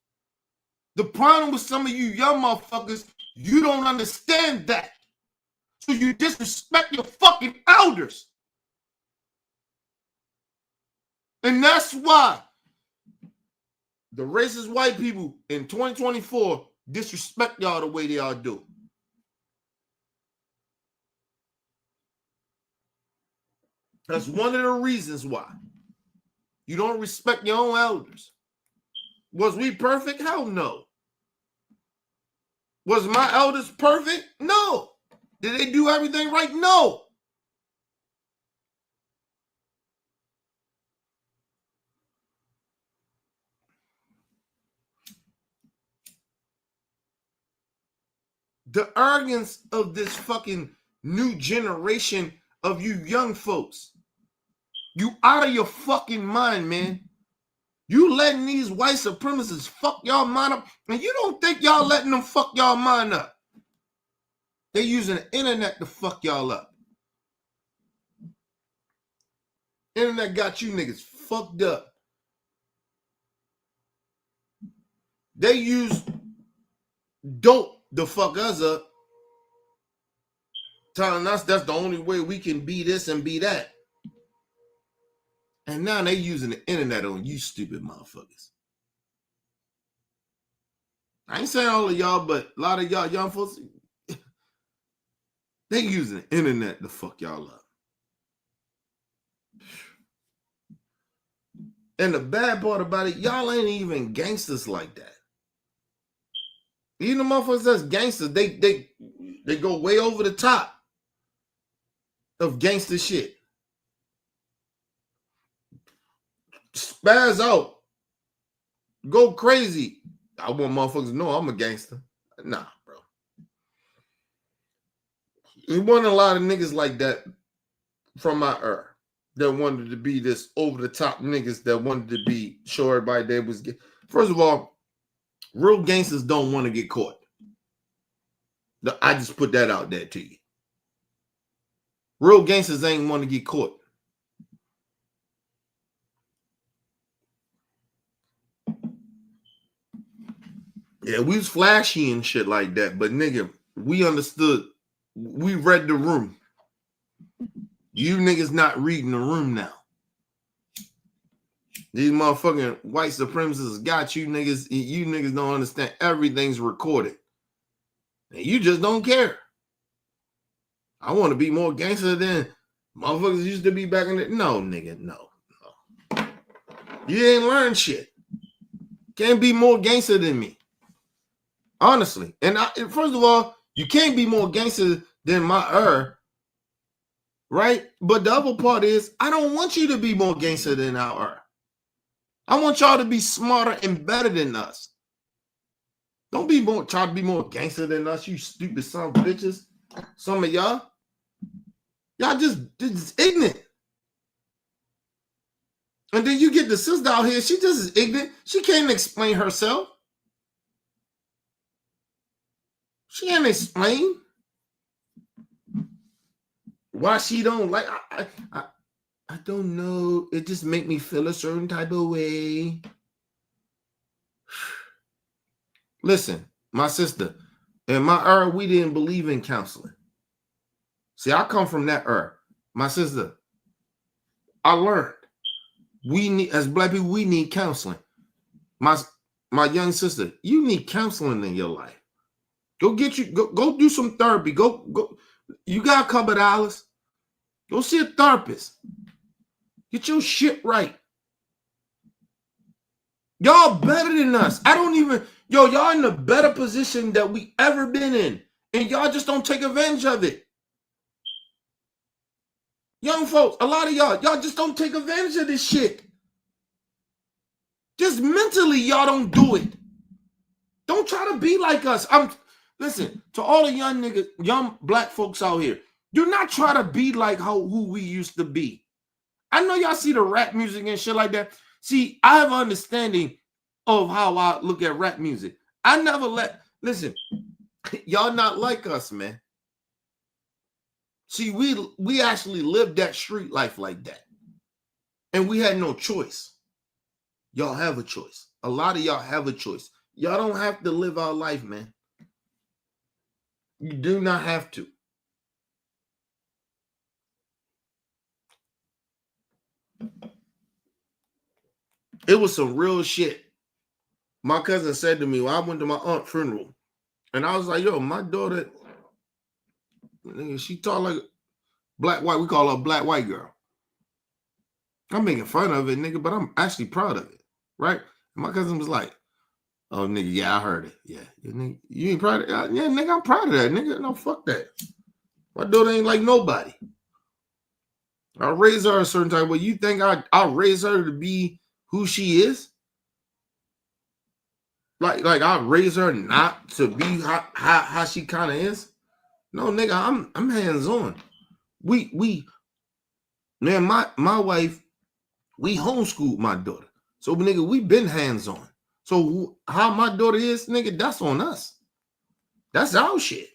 The problem with some of you young motherfuckers, you don't understand that. So you disrespect your fucking elders. And that's why the racist white people in 2024 disrespect y'all the way they all do. That's one of the reasons why you don't respect your own elders. Was we perfect? Hell no. Was my elders perfect? No. Did they do everything right? No. The arrogance of this fucking new generation of you young folks. You out of your fucking mind, man. You letting these white supremacists fuck y'all mind up, and you don't think y'all letting them fuck y'all mind up. They using the internet to fuck y'all up. Internet got you niggas fucked up. They use dope to fuck us up, telling us that's the only way we can be this and be that. And now they using the internet on you stupid motherfuckers. I ain't saying all of y'all, but a lot of y'all young folks, they using the internet to fuck y'all up. And the bad part about it, y'all ain't even gangsters like that. Even the motherfuckers that's gangsters, they go way over the top of gangster shit. Spaz out. Go crazy. I want motherfuckers to know I'm a gangster. Nah, bro. There wasn't a lot of niggas like that from my era that wanted to be this over-the-top niggas that wanted to be sure everybody there was. First of all, real gangsters don't want to get caught. I just put that out there to you. Real gangsters ain't want to get caught. Yeah, we was flashy and shit like that, but nigga, we understood. We read the room. You niggas not reading the room now. These motherfucking white supremacists got you niggas. You niggas don't understand. Everything's recorded. And you just don't care. I want to be more gangster than motherfuckers used to be back in the... No, nigga, no. You ain't learned shit. Can't be more gangster than me. Honestly. And first of all, you can't be more gangster than my right? But the other part is, I don't want you to be more gangster than our I want y'all to be smarter and better than us. Don't be more try to be more gangster than us, you stupid son of bitches. Some of y'all just ignorant. And then you get the sister out here, she just is ignorant. She can't explain herself. She can't explain why she don't like. I don't know. It just make me feel a certain type of way. Listen, my sister, in my era, we didn't believe in counseling. See, I come from that era. My sister, I learned we need, as black people, we need counseling. My young sister, you need counseling in your life. Go do some therapy. Go. You got a couple of dollars. Go see a therapist. Get your shit right. Y'all better than us. Y'all in a better position that we ever been in. And y'all just don't take advantage of it. Young folks, a lot of y'all just don't take advantage of this shit. Just mentally, y'all don't do it. Don't try to be like us. Listen, to all the young niggas, young black folks out here, do not try to be like who we used to be. I know y'all see the rap music and shit like that. See, I have an understanding of how I look at rap music. I never listen, y'all not like us, man. See, we actually lived that street life like that. And we had no choice. Y'all have a choice. A lot of y'all have a choice. Y'all don't have to live our life, man. You do not have to. It was some real shit. My cousin said to me when I went to my aunt's funeral, and I was like, yo, my daughter, she talk like black white. We call her a black white girl. I'm making fun of it, nigga, but I'm actually proud of it, right? And my cousin was like, oh, nigga, yeah, I heard it. Yeah, nigga, you ain't proud of it? Yeah, nigga, I'm proud of that, nigga. No, fuck that. My daughter ain't like nobody. I raise her a certain type of way. You think I'll raise her to be who she is? Like I raise her not to be how she kind of is? No, nigga, I'm hands-on. Man, my wife, we homeschooled my daughter. So, nigga, we been hands-on. So how my daughter is, nigga, that's on us. That's our shit.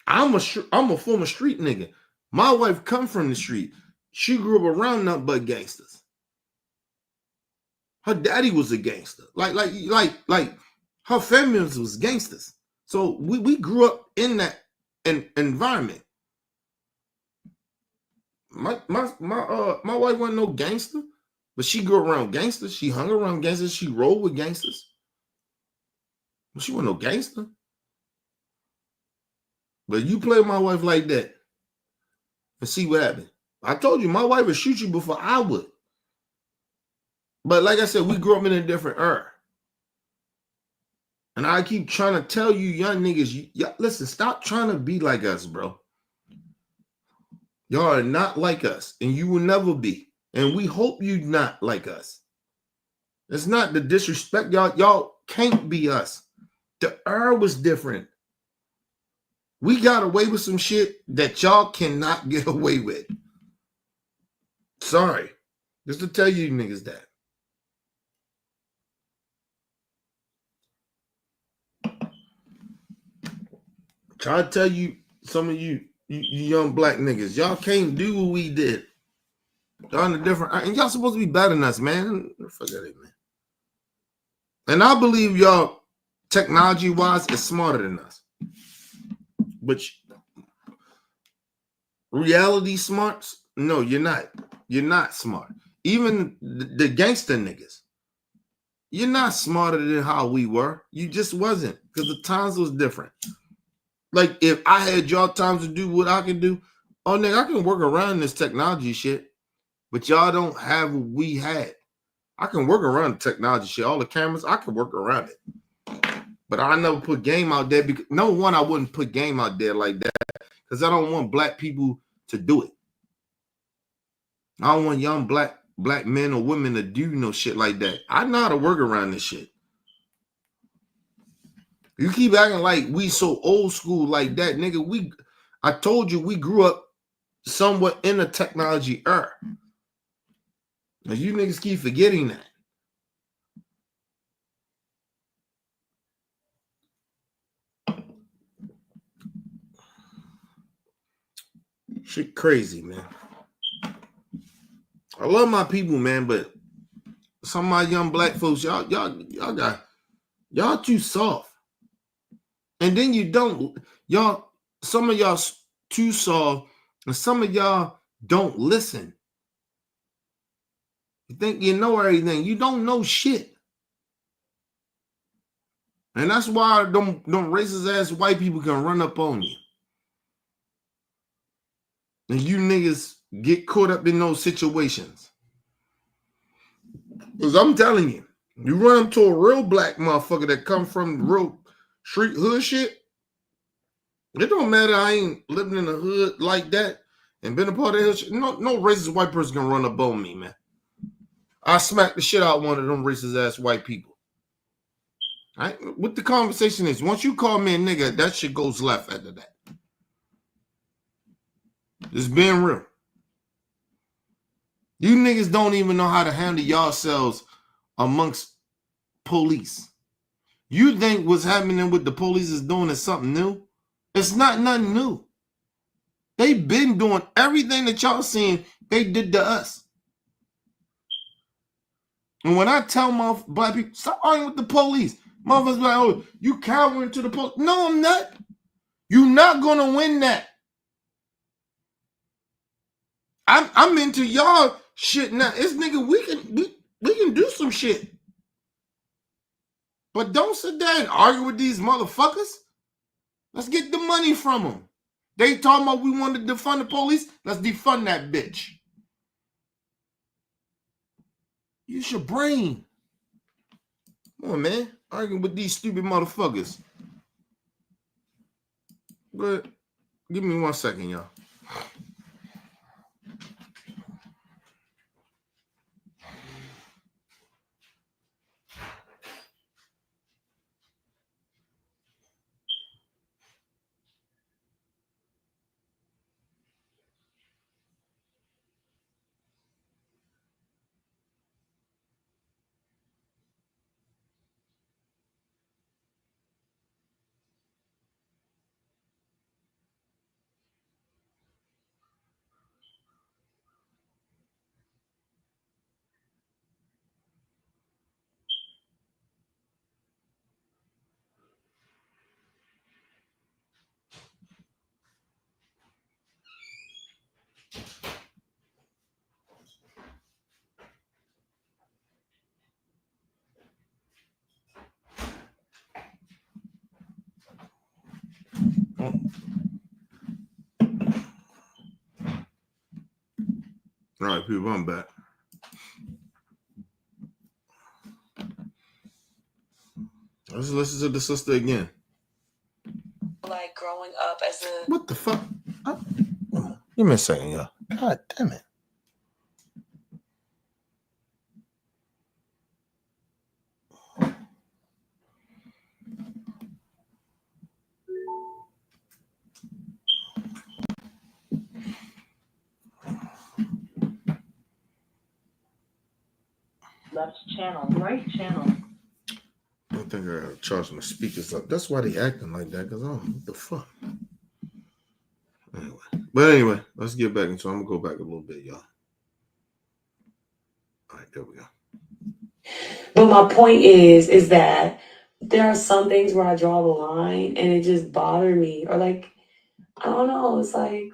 I'm a former street nigga. My wife come from the street. She grew up around nothing but gangsters. Her daddy was a gangster. Like her family was gangsters. So we grew up in that environment. My wife wasn't no gangster, but she grew around gangsters. She hung around gangsters. She rolled with gangsters. But she wasn't no gangster. But you play with my wife like that and see what happens. I told you, my wife would shoot you before I would. But like I said, we grew up in a different era. And I keep trying to tell you young niggas, listen, stop trying to be like us, bro. Y'all are not like us, and you will never be. And we hope you not like us. It's not the disrespect. Y'all can't be us. The era was different. We got away with some shit that y'all cannot get away with. Sorry. Just to tell you niggas that. Try to tell you, some of you young black niggas, y'all can't do what we did. Y'all in a different, and y'all supposed to be better than us, man. Forget it, man. And I believe y'all, technology-wise, is smarter than us. But reality smarts? No, you're not. You're not smart. Even the gangster niggas. You're not smarter than how we were. You just wasn't, because the times was different. Like, if I had y'all times to do what I can do, oh, nigga, I can work around this technology shit. But y'all don't have what we had. I can work around the technology shit. All the cameras, I can work around it. But I never put game out there. Because, no one, I wouldn't put game out there like that. Because I don't want black people to do it. I don't want young black men or women to do no shit like that. I know how to work around this shit. You keep acting like we so old school like that, nigga. I told you we grew up somewhat in the technology era. Now you niggas keep forgetting that. Shit crazy, man. I love my people, man, but some of my young black folks, y'all too soft. And then you don't, some of y'all too soft, and some of y'all don't listen. You think you know everything. You don't know shit. And that's why them racist ass white people can run up on you. And you niggas get caught up in those situations. Because I'm telling you, you run up to a real black motherfucker that come from real street hood shit, it don't matter. I ain't living in a hood like that and been a part of that shit. No racist white person can run up on me, man. I smack the shit out of one of them racist ass white people. Right? What the conversation is, once you call me a nigga, that shit goes left after that. Just being real. You niggas don't even know how to handle yourselves amongst police. You think what's happening with the police is doing is something new? It's not nothing new. They've been doing everything that y'all seen they did to us. And when I tell my black people, stop arguing with the police, motherfuckers be like, oh, you cowering to the police. No, I'm not. You're not gonna win that. I'm into y'all shit now. It's nigga, we can do some shit. But don't sit there and argue with these motherfuckers. Let's get the money from them. They talking about we want to defund the police. Let's defund that bitch. Use your brain. Come on, man. Arguing with these stupid motherfuckers. But give me 1 second, y'all. All right, people, I'm back. Let's listen to the sister again. Like growing up as a What the fuck? Give me a second, y'all. God damn it. Left channel, right channel. I think I gotta charge my speakers up. That's why they acting like that, because what the fuck? Anyway, let's get back into it. I'm gonna go back a little bit, y'all. All right, there we go. But my point is that there are some things where I draw the line and it just bothered me. Or like, I don't know, it's like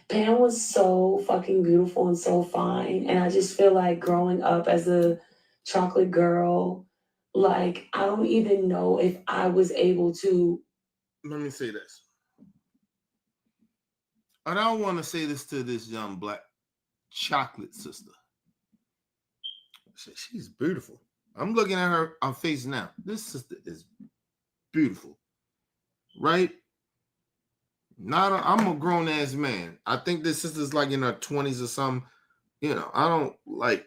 Pam was so fucking beautiful and so fine. And I just feel like growing up as a chocolate girl, like I don't even know if I was able to. Let me say this. And I don't want to say this to this young black chocolate sister. She's beautiful. I'm looking at her on face now. This sister is beautiful, right? I'm a grown ass man. I think this sister's like in her 20s or something. You know, I don't like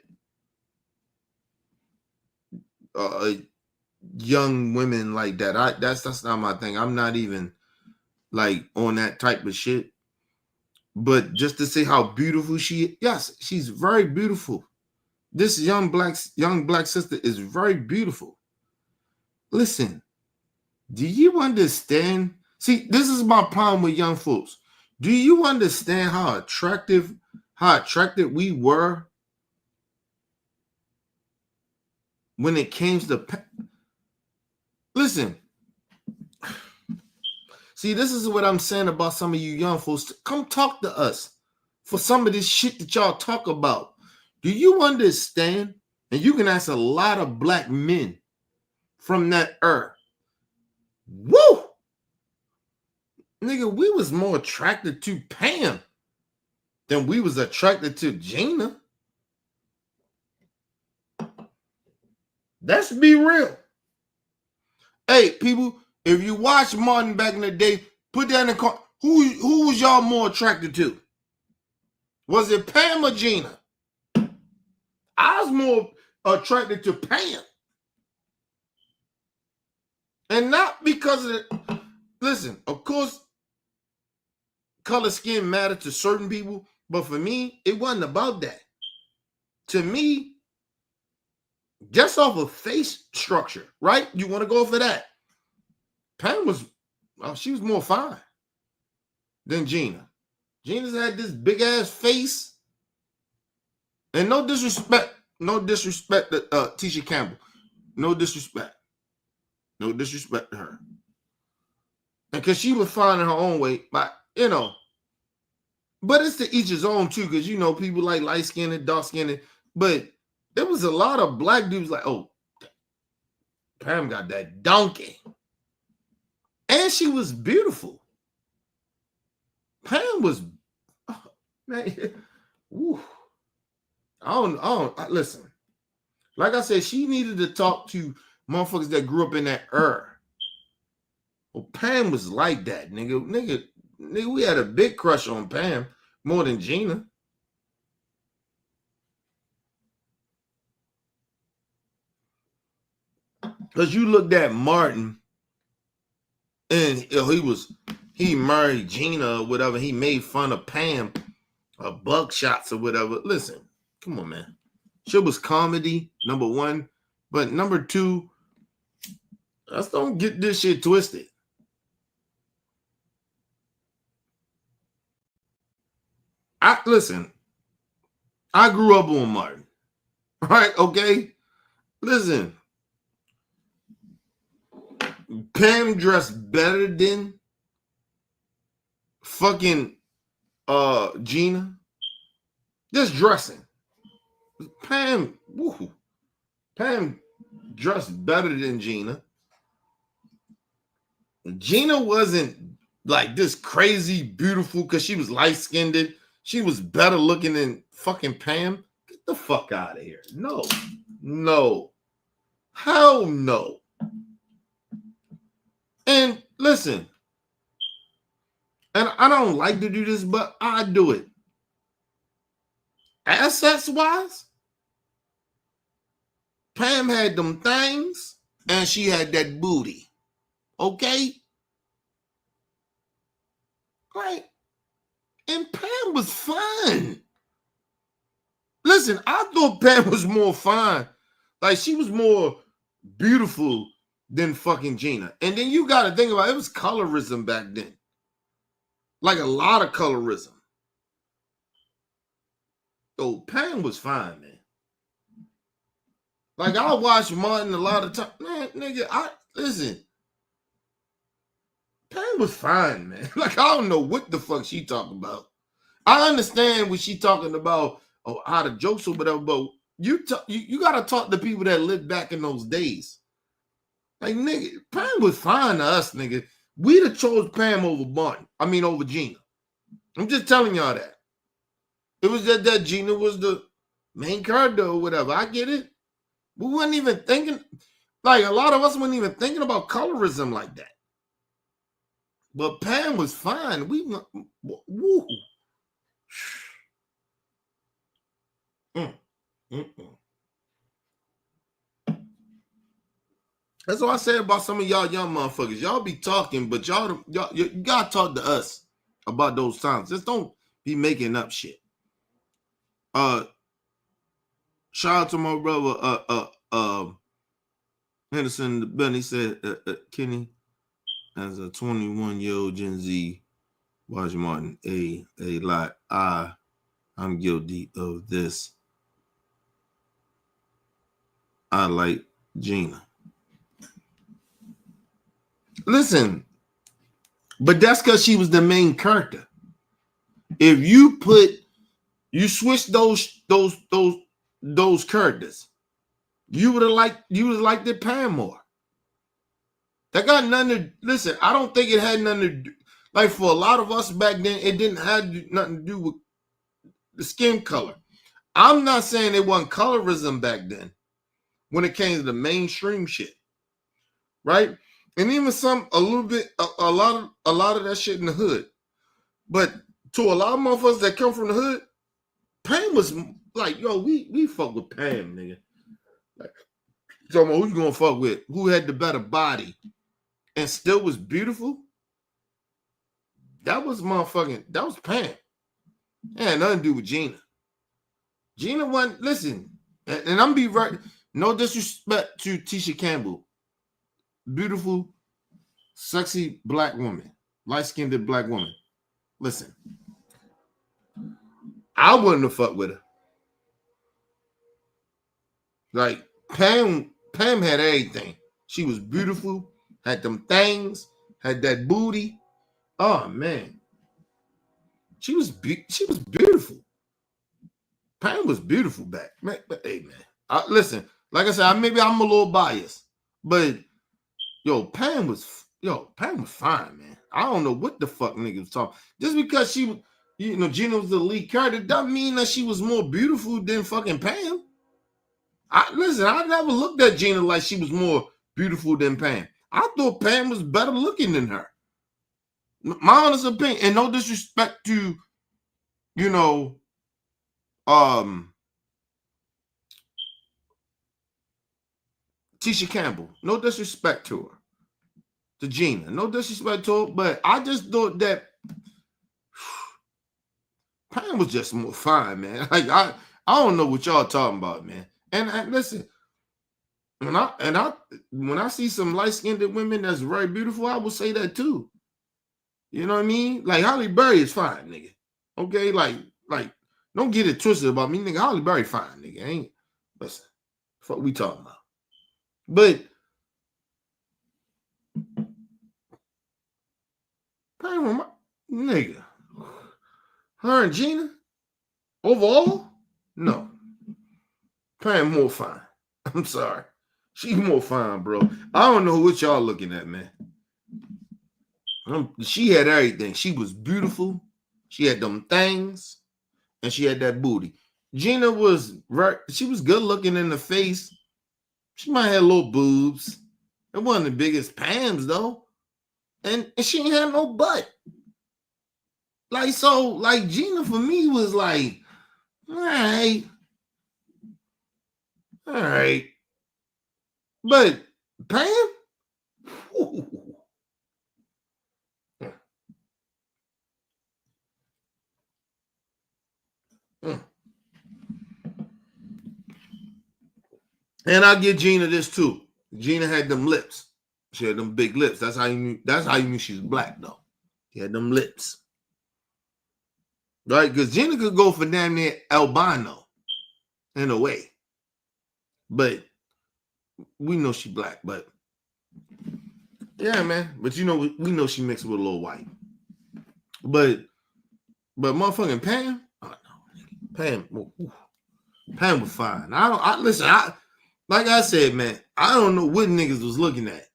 young women like that. That's not my thing. I'm not even like on that type of shit. But just to say how beautiful she is, yes, she's very beautiful. This young black sister is very beautiful. Listen, do you understand? See, this is my problem with young folks. Do you understand how attractive we were when it came to listen? See, this is what I'm saying about some of you young folks. Come talk to us for some of this shit that y'all talk about. Do you understand? And you can ask a lot of black men from that era. Woo! Nigga, we was more attracted to Pam than we was attracted to Gina. Let's be real. Hey, people, if you watch Martin back in the day, put that in the car. Who was y'all more attracted to? Was it Pam or Gina? I was more attracted to Pam. And not because of it. Listen, of course, color skin mattered to certain people, but for me, it wasn't about that. To me, just off of face structure, right? You want to go for that. Pam was, she was more fine than Gina. Gina's had this big ass face. And no disrespect to Tisha Campbell. No disrespect. No disrespect to her. Because she was fine in her own way. But, you know, but it's to each his own too, because, you know, people like light-skinned, dark-skinned. But there was a lot of black dudes like, oh, Pam got that donkey. And she was beautiful. Pam was, oh, man, whew. Listen, like I said, she needed to talk to motherfuckers that grew up in that era. Well, Pam was like that, nigga, we had a big crush on Pam more than Gina. Because you looked at Martin and he married Gina or whatever. He made fun of Pam or buckshots or whatever. Listen, come on, man. Shit was comedy, number one. But number two, let's don't get this shit twisted. Listen, I grew up on Martin. Right? Okay? Listen. Pam dressed better than fucking Gina. Just dressing. Pam dressed better than Gina. Gina wasn't like this crazy beautiful because she was light-skinned. She was better looking than fucking Pam. Get the fuck out of here. No. Hell no. And listen, and I don't like to do this, but I do it. Assets-wise, Pam had them things, and she had that booty. Okay? Right? And Pam was fine. Listen, I thought Pam was more fine. Like, she was more beautiful than fucking Gina. And then you got to think about it was colorism back then. Like a lot of colorism. Oh, Pam was fine, man. Like, I watch Martin a lot of time. Man, nigga, listen. Pam was fine, man. Like, I don't know what the fuck she talking about. I understand what she talking about, how the jokes or whatever, but you got to talk to people that lived back in those days. Like, nigga, Pam was fine to us, nigga. We'd have chose Pam over over Gina. I'm just telling y'all that. It was that Gina was the main character or whatever. I get it. We wasn't even thinking, like, a lot of us weren't even thinking about colorism like that. But Pam was fine. Woo. That's what I say about some of y'all young motherfuckers. Y'all be talking, but y'all you gotta talk to us about those times. Just don't be making up shit. Shout out to my brother Henderson Benny said Kenny, as a 21-year-old Gen Z, watch Martin a lot. I'm guilty of this. I like Gina. Listen, but that's because she was the main character. If you switch those characters, you would have liked the Pam more. That got nothing to listen. I don't think it had nothing to do. Like, for a lot of us back then, it didn't have nothing to do with the skin color. I'm not saying it wasn't colorism back then when it came to the mainstream shit, right? And even a lot of that shit in the hood. But to a lot of motherfuckers that come from the hood, Pam was like, yo, we fuck with Pam, nigga. Like, so who you gonna fuck with? Who had the better body? and still was beautiful, that was Pam. It had nothing to do with Gina. Gina wasn't, listen, and I'm be right, no disrespect to Tisha Campbell. Beautiful, sexy black woman, light-skinned black woman. Listen, I wouldn't have fucked with her. Like, Pam had everything. She was beautiful, had them things, had that booty. Oh man, she was beautiful. Pam was beautiful back, man. But hey, man, listen. Like I said, maybe I'm a little biased, but Pam was fine, man. I don't know what the fuck niggas was talking. Just because she, Gina was the lead character, doesn't mean that she was more beautiful than fucking Pam. I never looked at Gina like she was more beautiful than Pam. I thought Pam was better looking than her. My honest opinion, and no disrespect to, Tisha Campbell. No disrespect to her. To Gina. No disrespect to her, but I just thought that Pam was just more fine, man. Like I don't know what y'all talking about, man. And listen, when I see some light-skinned women that's very beautiful, I will say that too. You know what I mean? Like Halle Berry is fine, nigga. Okay, like don't get it twisted about me, nigga. Halle Berry fine, nigga. Ain't listen, fuck we talking about. But Pam, nigga, her and Gina overall, no. Pam more fine. I'm sorry. She's more fine, bro. I don't know what y'all looking at, man. She had everything. She was beautiful. She had them things. And she had that booty. Gina was she was good looking in the face. She might have little boobs. It wasn't the biggest Pam's, though. And she ain't had no butt. Like Gina for me was like, all right. All right. But Pam? Ooh. And I give Gina this too. Gina had them lips. She had them big lips. That's how you knew she was black, though. She had them lips. Right? Because Gina could go for damn near albino in a way. But we know she black, but yeah, man. But we know she mixed with a little white. But motherfucking Pam, oh no, Pam was fine. Like I said, man, I don't know what niggas was looking at.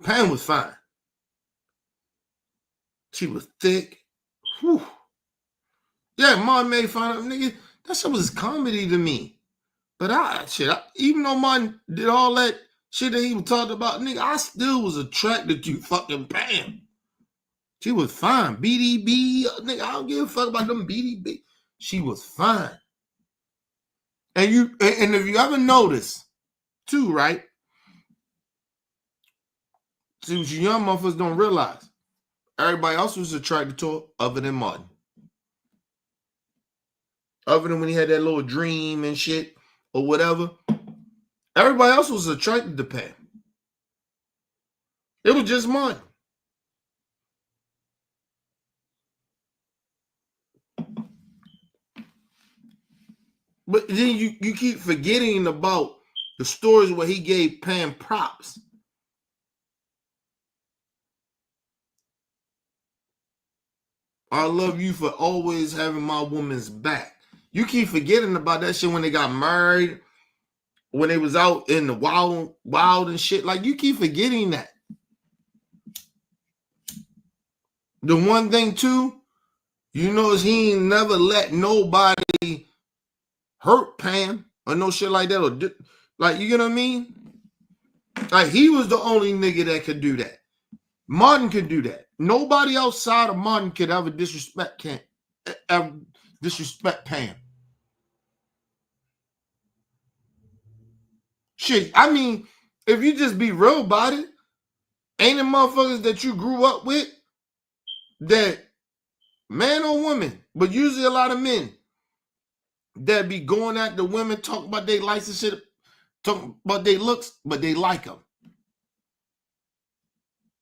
Pam was fine. She was thick. Whew. Yeah, Martin made fun of nigga. That shit was comedy to me. But even though Martin did all that shit that he was talking about, nigga, I still was attracted to fucking Pam. She was fine. BDB, nigga, I don't give a fuck about them BDB. She was fine. And if you ever notice, too, right? See what you young motherfuckers don't realize. Everybody else was attracted to her other than Martin. Other than when he had that little dream and shit or whatever. Everybody else was attracted to Pam. It was just Martin. But then you keep forgetting about the stories where he gave Pam props. I love you for always having my woman's back. You keep forgetting about that shit when they got married, when they was out in the wild and shit. Like, you keep forgetting that. The one thing, too, is he ain't never let nobody hurt Pam or no shit like that. Or like, you know what I mean? Like, he was the only nigga that could do that. Martin could do that. Nobody outside of Martin could ever disrespect Pam. Shit, I mean, if you just be real about it, Ain't it motherfuckers that you grew up with that man or woman, but usually a lot of men that be going at the women, talk about their lights and shit, talk about their looks, but they like them.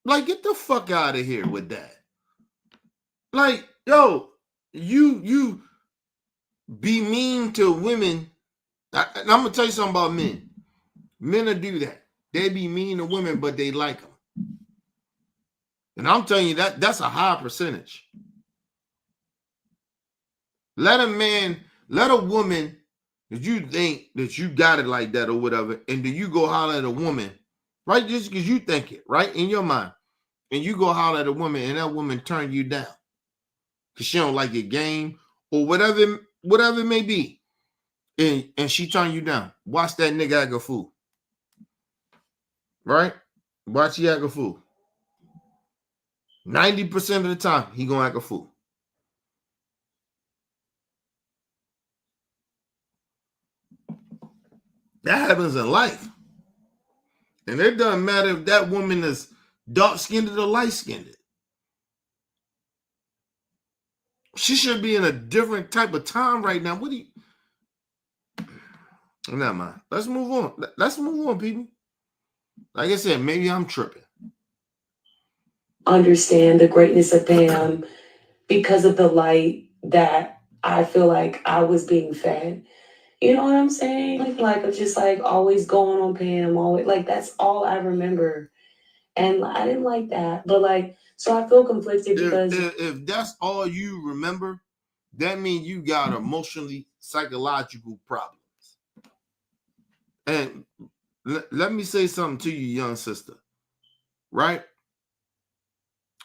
Like, get the fuck out of here with that. Like, yo, you be mean to women. And I'm gonna tell you something about men. Men will do that. They be mean to women, but they like them. And I'm telling you that's a high percentage. Let a woman that you think that you got it like that or whatever, and then you go holler at a woman, right? Just because you think it, right? In your mind. And you go holler at a woman and that woman turn you down. Because she don't like your game or whatever it may be. And she turn you down. Watch that nigga act a fool. Right? Watch he act a fool. 90% of the time, he gonna act a fool. That happens in life. And it doesn't matter if that woman is dark-skinned or light-skinned. She should be in a different type of time right now. What do you... Never mind. Let's move on, people. Like I said, maybe I'm tripping. Understand the greatness of Pam because of the light that I feel like I was being fed. You know what I'm saying? Like just like always going on Pam, always like that's all I remember. And I didn't like that. But like, so I feel conflicted because if that's all you remember, that means you got emotionally psychological problems. And let me say something to you, young sister. Right?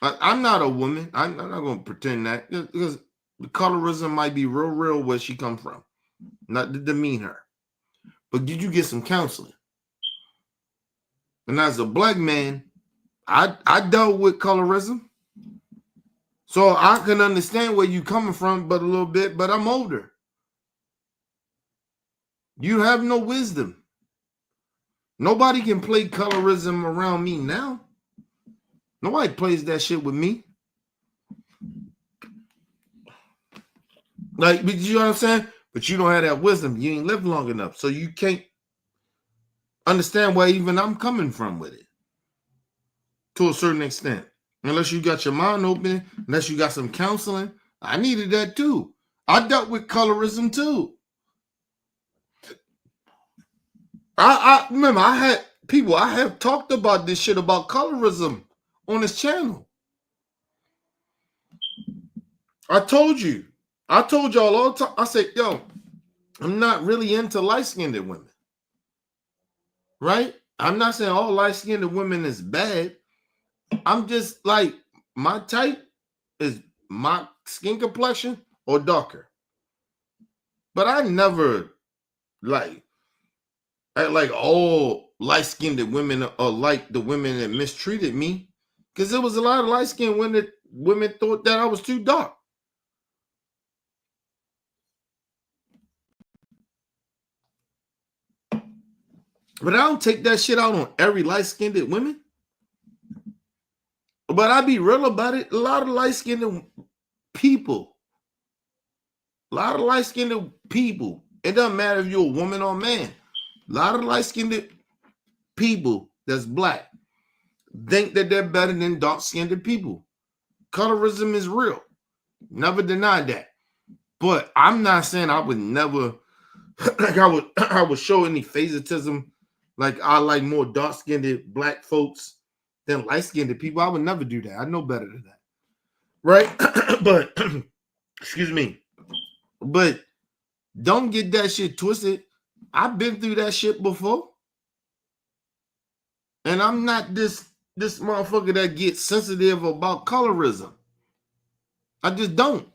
I'm not a woman. I'm not going to pretend that because the colorism might be real where she come from. Not to demean her. But did you get some counseling? And as a black man, I dealt with colorism. So I can understand where you're coming from, but a little bit, but I'm older. You have no wisdom. Nobody can play colorism around me now. Nobody plays that shit with me. Like, but you know what I'm saying? But you don't have that wisdom. You ain't lived long enough. So you can't understand where even I'm coming from with it. To a certain extent. Unless you got your mind open, unless you got some counseling. I needed that too. I dealt with colorism too. I remember I have talked about this shit about colorism on this channel. I told y'all all the time. I said, yo, I'm not really into light-skinned women. Right? I'm not saying all light-skinned women is bad. I'm just like, my type is my skin complexion or darker. But I never like all light-skinned women are like the women that mistreated me. Because there was a lot of light-skinned women thought that I was too dark. But I don't take that shit out on every light-skinned woman. But I be real about it. A lot of light-skinned people. It doesn't matter if you're a woman or a man. A lot of light-skinned people that's black think that they're better than dark-skinned people. Colorism is real. Never denied that. But I'm not saying I would never, like I would show any favoritism. Like I like more dark-skinned black folks than light-skinned people. I would never do that. I know better than that. Right? But, excuse me. But don't get that shit twisted. I've been through that shit before. And I'm not this motherfucker that gets sensitive about colorism. I just don't.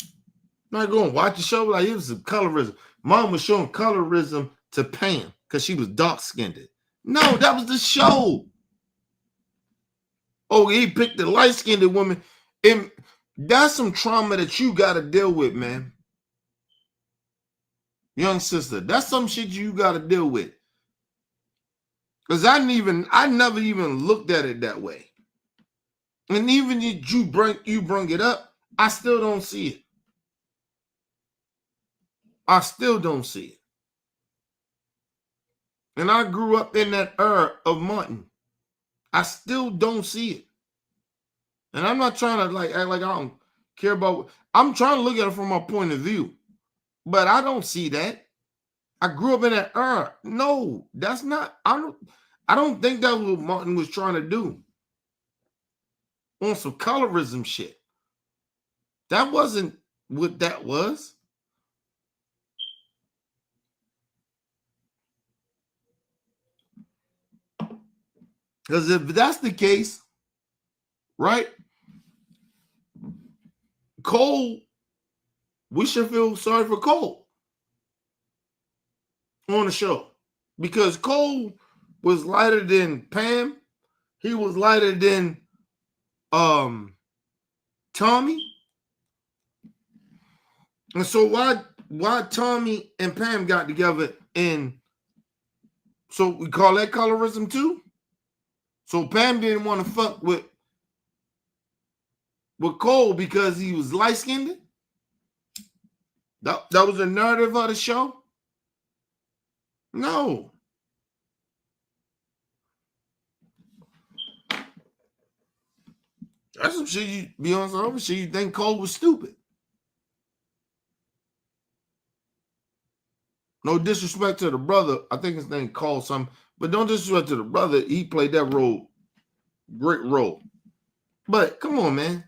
I'm not going to watch the show like it was some colorism. Mom was showing colorism to Pam because she was dark-skinned. No, that was the show. Oh, he picked the light-skinned woman. And that's some trauma that you got to deal with, man. Young sister, that's some shit you got to deal with. Because I never even looked at it that way. And even if you bring it up, I still don't see it. I still don't see it. And I grew up in that era of Martin. I still don't see it. And I'm not trying to act like I don't care about. I'm trying to look at it from my point of view. But I don't see that. I grew up in that era. No, that's not. I don't think that's what Martin was trying to do. On some colorism shit. That wasn't what that was. Because if that's the case, right? Cole, we should feel sorry for Cole on the show. Because Cole was lighter than Pam. He was lighter than Tommy. And so why Tommy and Pam got together and so we call that colorism too? So Pam didn't want to fuck with Cole because he was light-skinned? That was the narrative of the show? No. That's some shit you be on some other shit. You think Cole was stupid. No disrespect to the brother. I think his name Cole something. But don't disrespect to the brother. He played that role. Great role. But come on, man.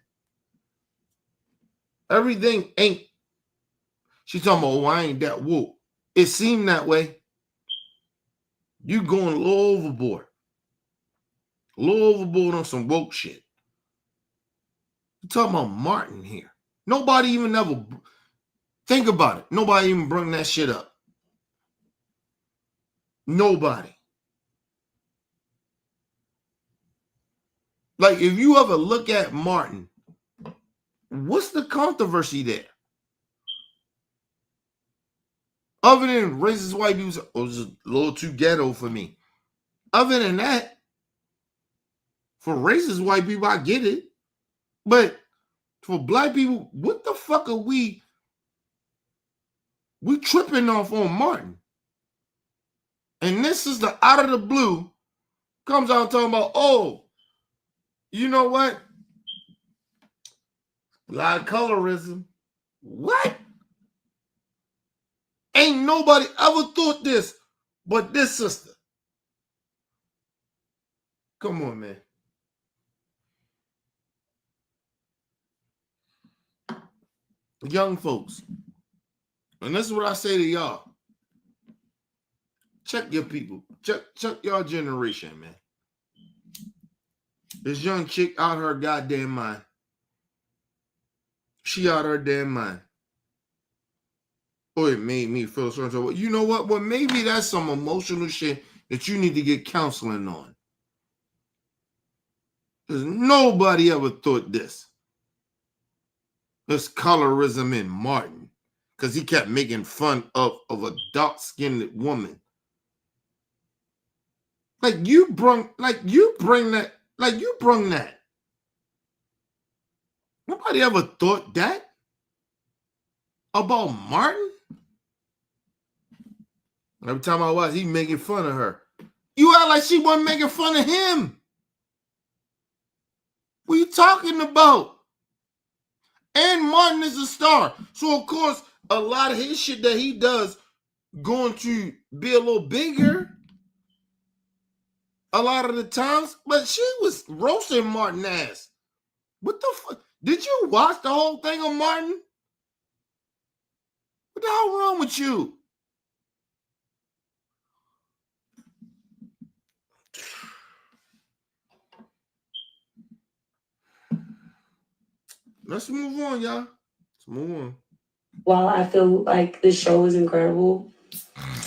Everything ain't. She's talking about, oh, I ain't that woke. It seemed that way. You going a little overboard. A little overboard on some woke shit. You're talking about Martin here. Nobody even ever think about it. Nobody even bring that shit up. Nobody. Like, if you ever look at Martin, what's the controversy there? Other than racist white people, was a little too ghetto for me. Other than that, for racist white people, I get it. But for black people, what the fuck are we tripping off on Martin? And this is the out of the blue, comes out talking about, oh, you know what? A lot of colorism. What? Ain't nobody ever thought this but this sister. Come on, man. Young folks. And this is what I say to y'all. Check your people. Check your generation, man. This young chick out her goddamn mind. She out her damn mind. Oh, it made me feel so. You know what? Well, maybe that's some emotional shit that you need to get counseling on. Because nobody ever thought this. This colorism in Martin. Because he kept making fun of a dark-skinned woman. You brung that. Nobody ever thought that about Martin. Every time I watch, he making fun of her. You act like she wasn't making fun of him. What are you talking about? And Martin is a star. So, of course, a lot of his shit that he does going to be a little bigger a lot of the times. But she was roasting Martin ass. What the fuck? Did you watch the whole thing on Martin? What the hell wrong with you? Let's move on, y'all. Let's move on. While I feel like this show is incredible,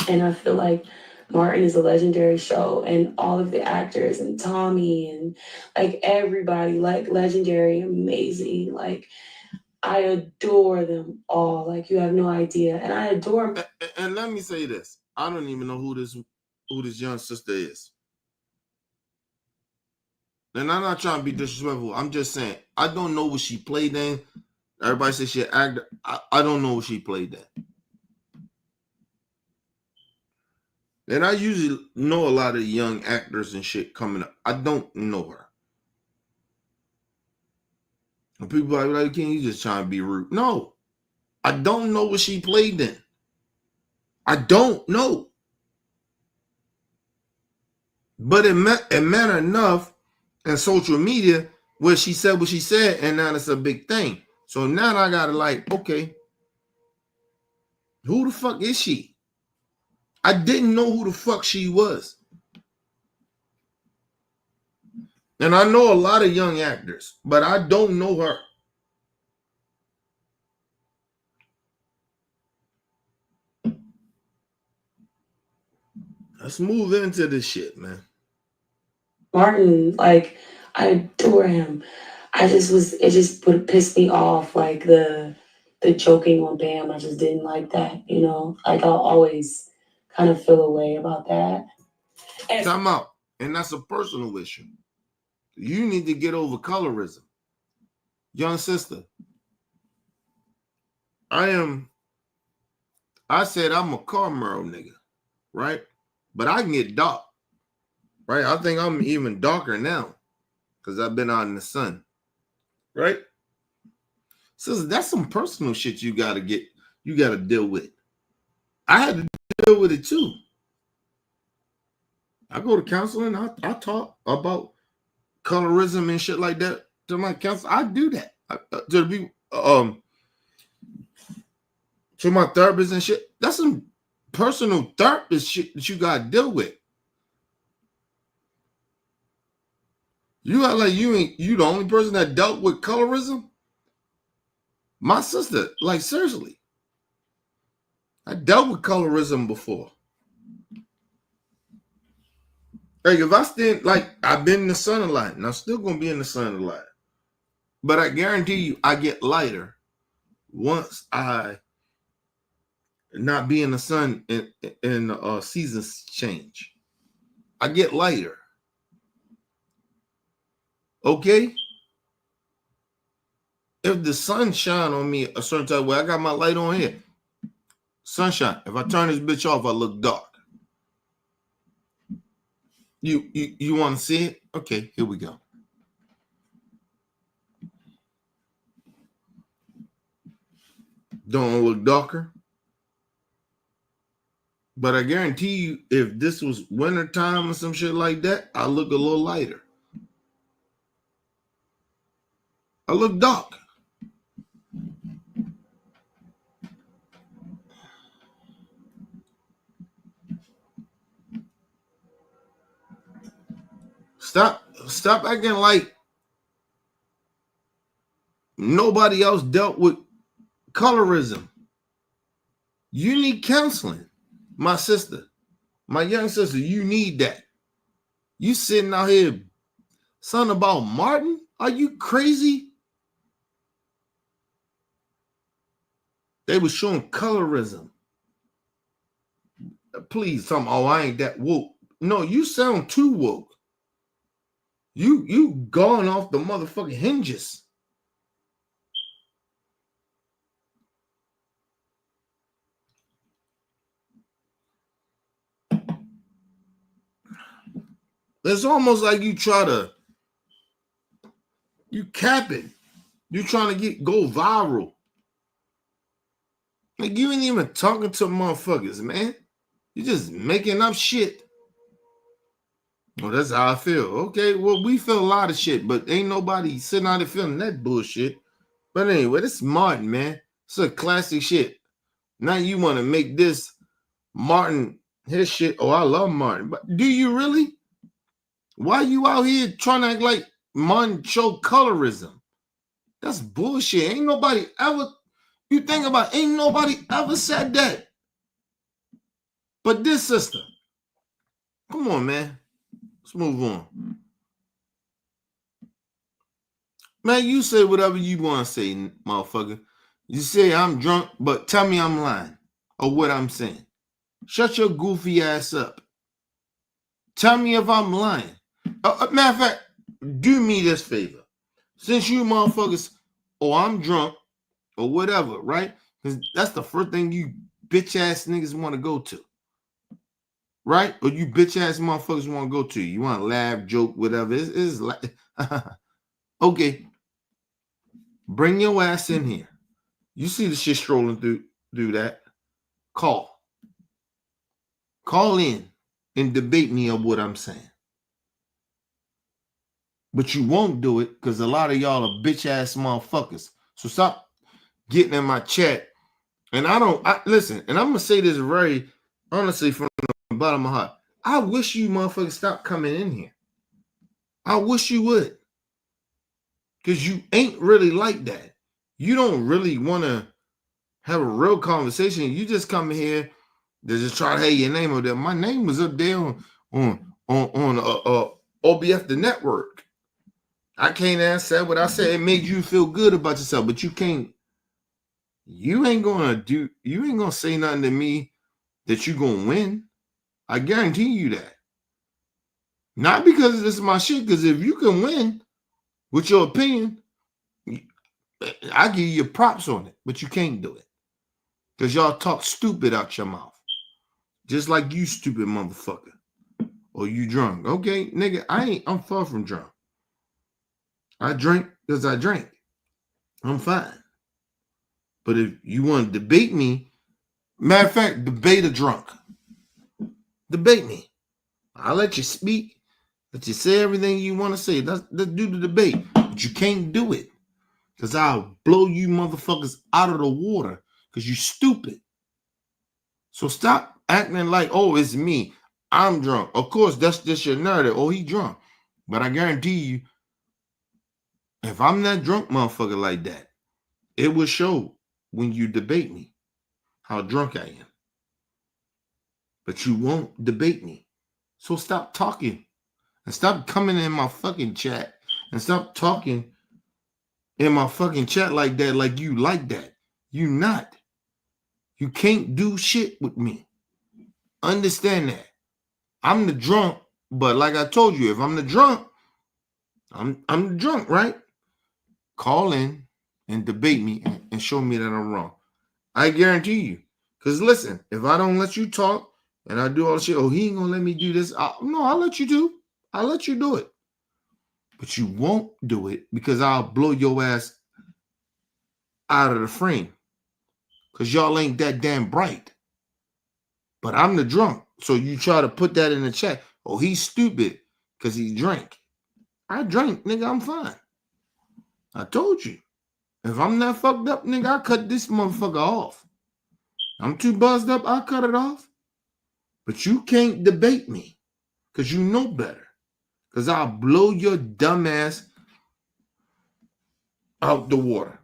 and I feel like Martin is a legendary show, and all of the actors and Tommy and like everybody, like legendary, amazing. Like I adore them all. Like you have no idea, and I adore. And let me say this: I don't even know who this young sister is. And I'm not trying to be disrespectful. I'm just saying I don't know what she played in. Everybody says she acted. I don't know what she played in. And I usually know a lot of young actors and shit coming up. I don't know her. And people are like, "Ken, you just trying to be rude." No, I don't know what she played in. I don't know. But it mattered enough in social media where she said what she said, and now it's a big thing. So now I gotta like, okay, who the fuck is she? I didn't know who the fuck she was. And I know a lot of young actors, but I don't know her. Let's move into this shit, man. Martin, like, I adore him. It just would piss me off, like the joking on Bam. I just didn't like that, you know? Like, I'll always kind of feel a way about that. Time out. And that's a personal issue. You need to get over colorism. Young sister, I said I'm a Carmelo nigga, right? But I can get dark, right? I think I'm even darker now because I've been out in the sun, right? So that's some personal shit you gotta deal with. I had to deal with it too. I go to counseling, I talk about colorism and shit like that to my counselor. I do that to the people, to my therapist and shit. That's some personal therapist shit that you gotta deal with. You act like you the only person that dealt with colorism. My sister, like seriously, I dealt with colorism before. Like if I stand, like I've been in the sun a lot, and I'm still gonna be in the sun a lot. But I guarantee you, I get lighter once I not be in the sun and seasons change. I get lighter. Okay? If the sun shine on me a certain type of way, I got my light on here. Sunshine. If I turn this bitch off, I look dark. You want to see it? Okay, here we go. Don't look darker. But I guarantee you, if this was wintertime or some shit like that, I look a little lighter. I look dark. Stop acting like nobody else dealt with colorism. You need counseling. My sister, my young sister, you need that. You sitting out here, son, about Martin? Are you crazy? They were showing colorism. Please tell me, oh, I ain't that woke. No, you sound too woke. You gone off the motherfucking hinges. It's almost like you capping. You trying to go viral. Like you ain't even talking to motherfuckers, man. You just making up shit. Well, that's how I feel. Okay, well, we feel a lot of shit, but ain't nobody sitting out there feeling that bullshit. But anyway, this is Martin, man. It's a classic shit. Now you want to make this Martin his shit. Oh, I love Martin. But do you really? Why you out here trying to act like Martin showed colorism? That's bullshit. Ain't nobody ever, you think about it, ain't nobody ever said that. But this sister. Come on, man. Let's move on. Man, you say whatever you want to say, motherfucker. You say I'm drunk, but tell me I'm lying or what I'm saying. Shut your goofy ass up. Tell me if I'm lying. Matter of fact, do me this favor. Since you motherfuckers, I'm drunk or whatever, right? Because that's the first thing you bitch ass niggas want to go to. Right? Or you bitch ass motherfuckers want to go to. You want to laugh, joke, whatever. It's like, okay. Bring your ass in here. You see the shit strolling through that. Call in and debate me on what I'm saying. But you won't do it because a lot of y'all are bitch ass motherfuckers. So stop getting in my chat. And listen, and I'm gonna say this very honestly from the bottom of my heart. I wish you motherfuckers stop coming in here. I wish you would. Because you ain't really like that. You don't really want to have a real conversation. You just come here to just try to have your name up there. My name was up there on OBF the network. I came there and said what I said. It made you feel good about yourself, but you ain't gonna say nothing to me that you gonna win. I guarantee you that. Not because this is my shit, because if you can win with your opinion, I give you props on it, but you can't do it. Because y'all talk stupid out your mouth. Just like you stupid motherfucker. Or you drunk. Okay, nigga, I'm far from drunk. I drink because I drink. I'm fine. But if you want to debate me, matter of fact, debate a drunk. Debate me. I'll let you speak. Let you say everything you want to say. Let's do the debate. But you can't do it. Because I'll blow you motherfuckers out of the water. Because you stupid. So stop acting like, oh, it's me. I'm drunk. Of course, that's just your narrative. Oh, he drunk. But I guarantee you, if I'm that drunk motherfucker like that, it will show when you debate me how drunk I am. But you won't debate me. So stop talking. And stop coming in my fucking chat. And stop talking in my fucking chat like that, like you like that. You not. You can't do shit with me. Understand that. I'm the drunk, but like I told you, if I'm the drunk, I'm the drunk, right? Call in and debate me and show me that I'm wrong. I guarantee you. Because listen, if I don't let you talk and I do all the shit, oh, he ain't gonna let me do this. No, I'll let you do. I'll let you do it. But you won't do it because I'll blow your ass out of the frame. Because y'all ain't that damn bright. But I'm the drunk. So you try to put that in the chat. Oh, he's stupid because he drank. I drank, nigga, I'm fine. I told you. If I'm not fucked up, nigga, I cut this motherfucker off. I'm too buzzed up, I cut it off. But you can't debate me because you know better. Because I'll blow your dumb ass out the water.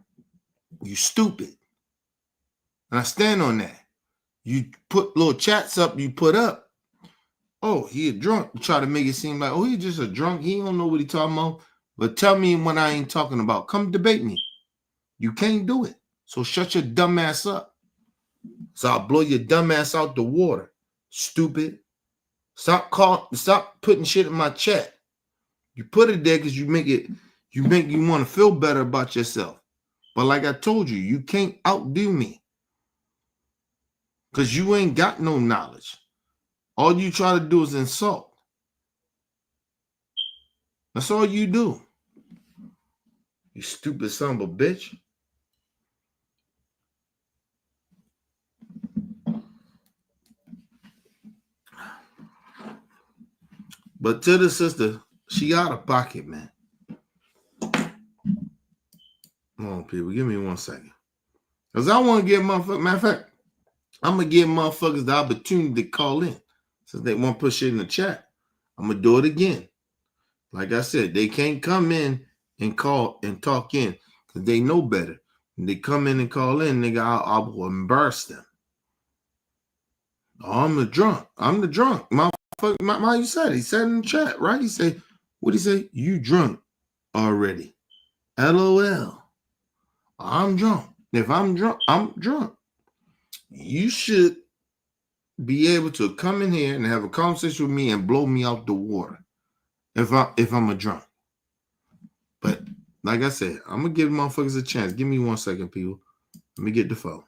You stupid. And I stand on that. You put little chats up, you put up. Oh, he a drunk. You try to make it seem like, oh, he just a drunk. He don't know what he talking about. But tell me when I ain't talking about. Come debate me. You can't do it. So shut your dumb ass up. So I'll blow your dumb ass out the water. Stupid. Stop putting shit in my chat. You put it there because you want to feel better about yourself. But like I told you, you can't outdo me. Because you ain't got no knowledge. All you try to do is insult. That's all you do. You stupid son of a bitch. But to the sister, she out of pocket, man. Come on, people. Give me 1 second. Because I want to give motherfuckers, matter of fact, I'm going to give motherfuckers the opportunity to call in. Since they want to put shit in the chat, I'm going to do it again. Like I said, they can't come in and call and talk in because they know better. When they come in and call in, nigga, I will embarrass them. Oh, I'm the drunk. My you said. He said in the chat, right? He said, what'd he say? You drunk already. LOL. I'm drunk. If I'm drunk, I'm drunk. You should be able to come in here and have a conversation with me and blow me out the water if I'm a drunk. But like I said, I'm gonna give motherfuckers a chance. Give me 1 second, people. Let me get the phone.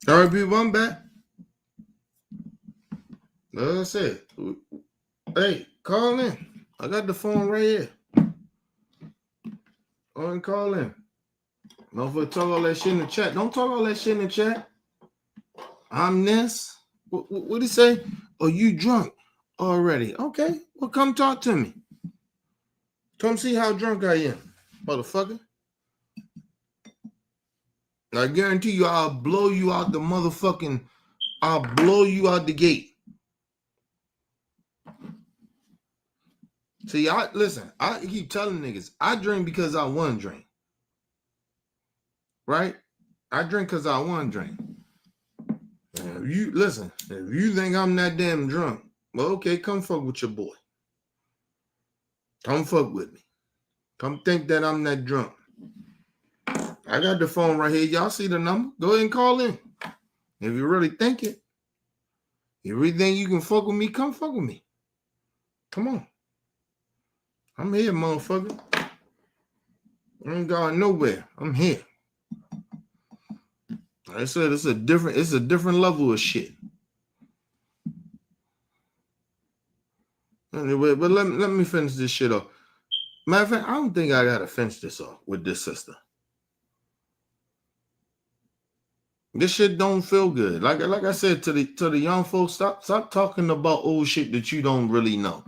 All right, people, I'm back. Like I said, hey, call in. I got the phone right here. Go and call in. Motherfucker, talk all that shit in the chat. Don't talk all that shit in the chat. I'm this. What did he say? Oh, you drunk already? Okay, well, come talk to me. Come see how drunk I am, motherfucker. I guarantee you, I'll blow you out the motherfucking. I'll blow you out the gate. See, I keep telling niggas, I drink because I want to drink. Right? I drink because I want to drink. If you think I'm that damn drunk, well, okay, come fuck with your boy. Come fuck with me. Come think that I'm that drunk. I got the phone right here. Y'all see the number? Go ahead and call in. If you really think it, you really think you can fuck with me, come fuck with me. Come on. I'm here, motherfucker. I ain't going nowhere. I'm here. Like I said, it's a different level of shit. Anyway, but let me finish this shit off. Matter of fact, I don't think I gotta finish this off with this sister. This shit don't feel good. Like I said to the young folks, stop talking about old shit that you don't really know.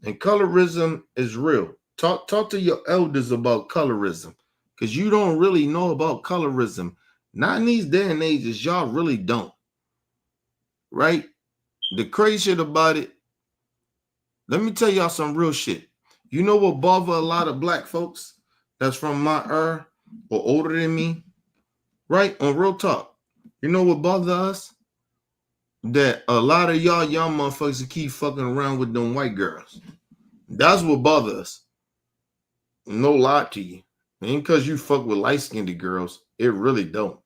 And colorism is real. Talk to your elders about colorism, because you don't really know about colorism. Not in these day and ages, y'all really don't. Right? the crazy shit about it, let me tell y'all some real shit. You know what bother a lot of black folks that's from my era or older than me, right? On real talk. You know what bother us? That a lot of y'all young motherfuckers keep fucking around with them white girls. That's what bothers us. No lie to you. Ain't because you fuck with light-skinned girls. It really don't.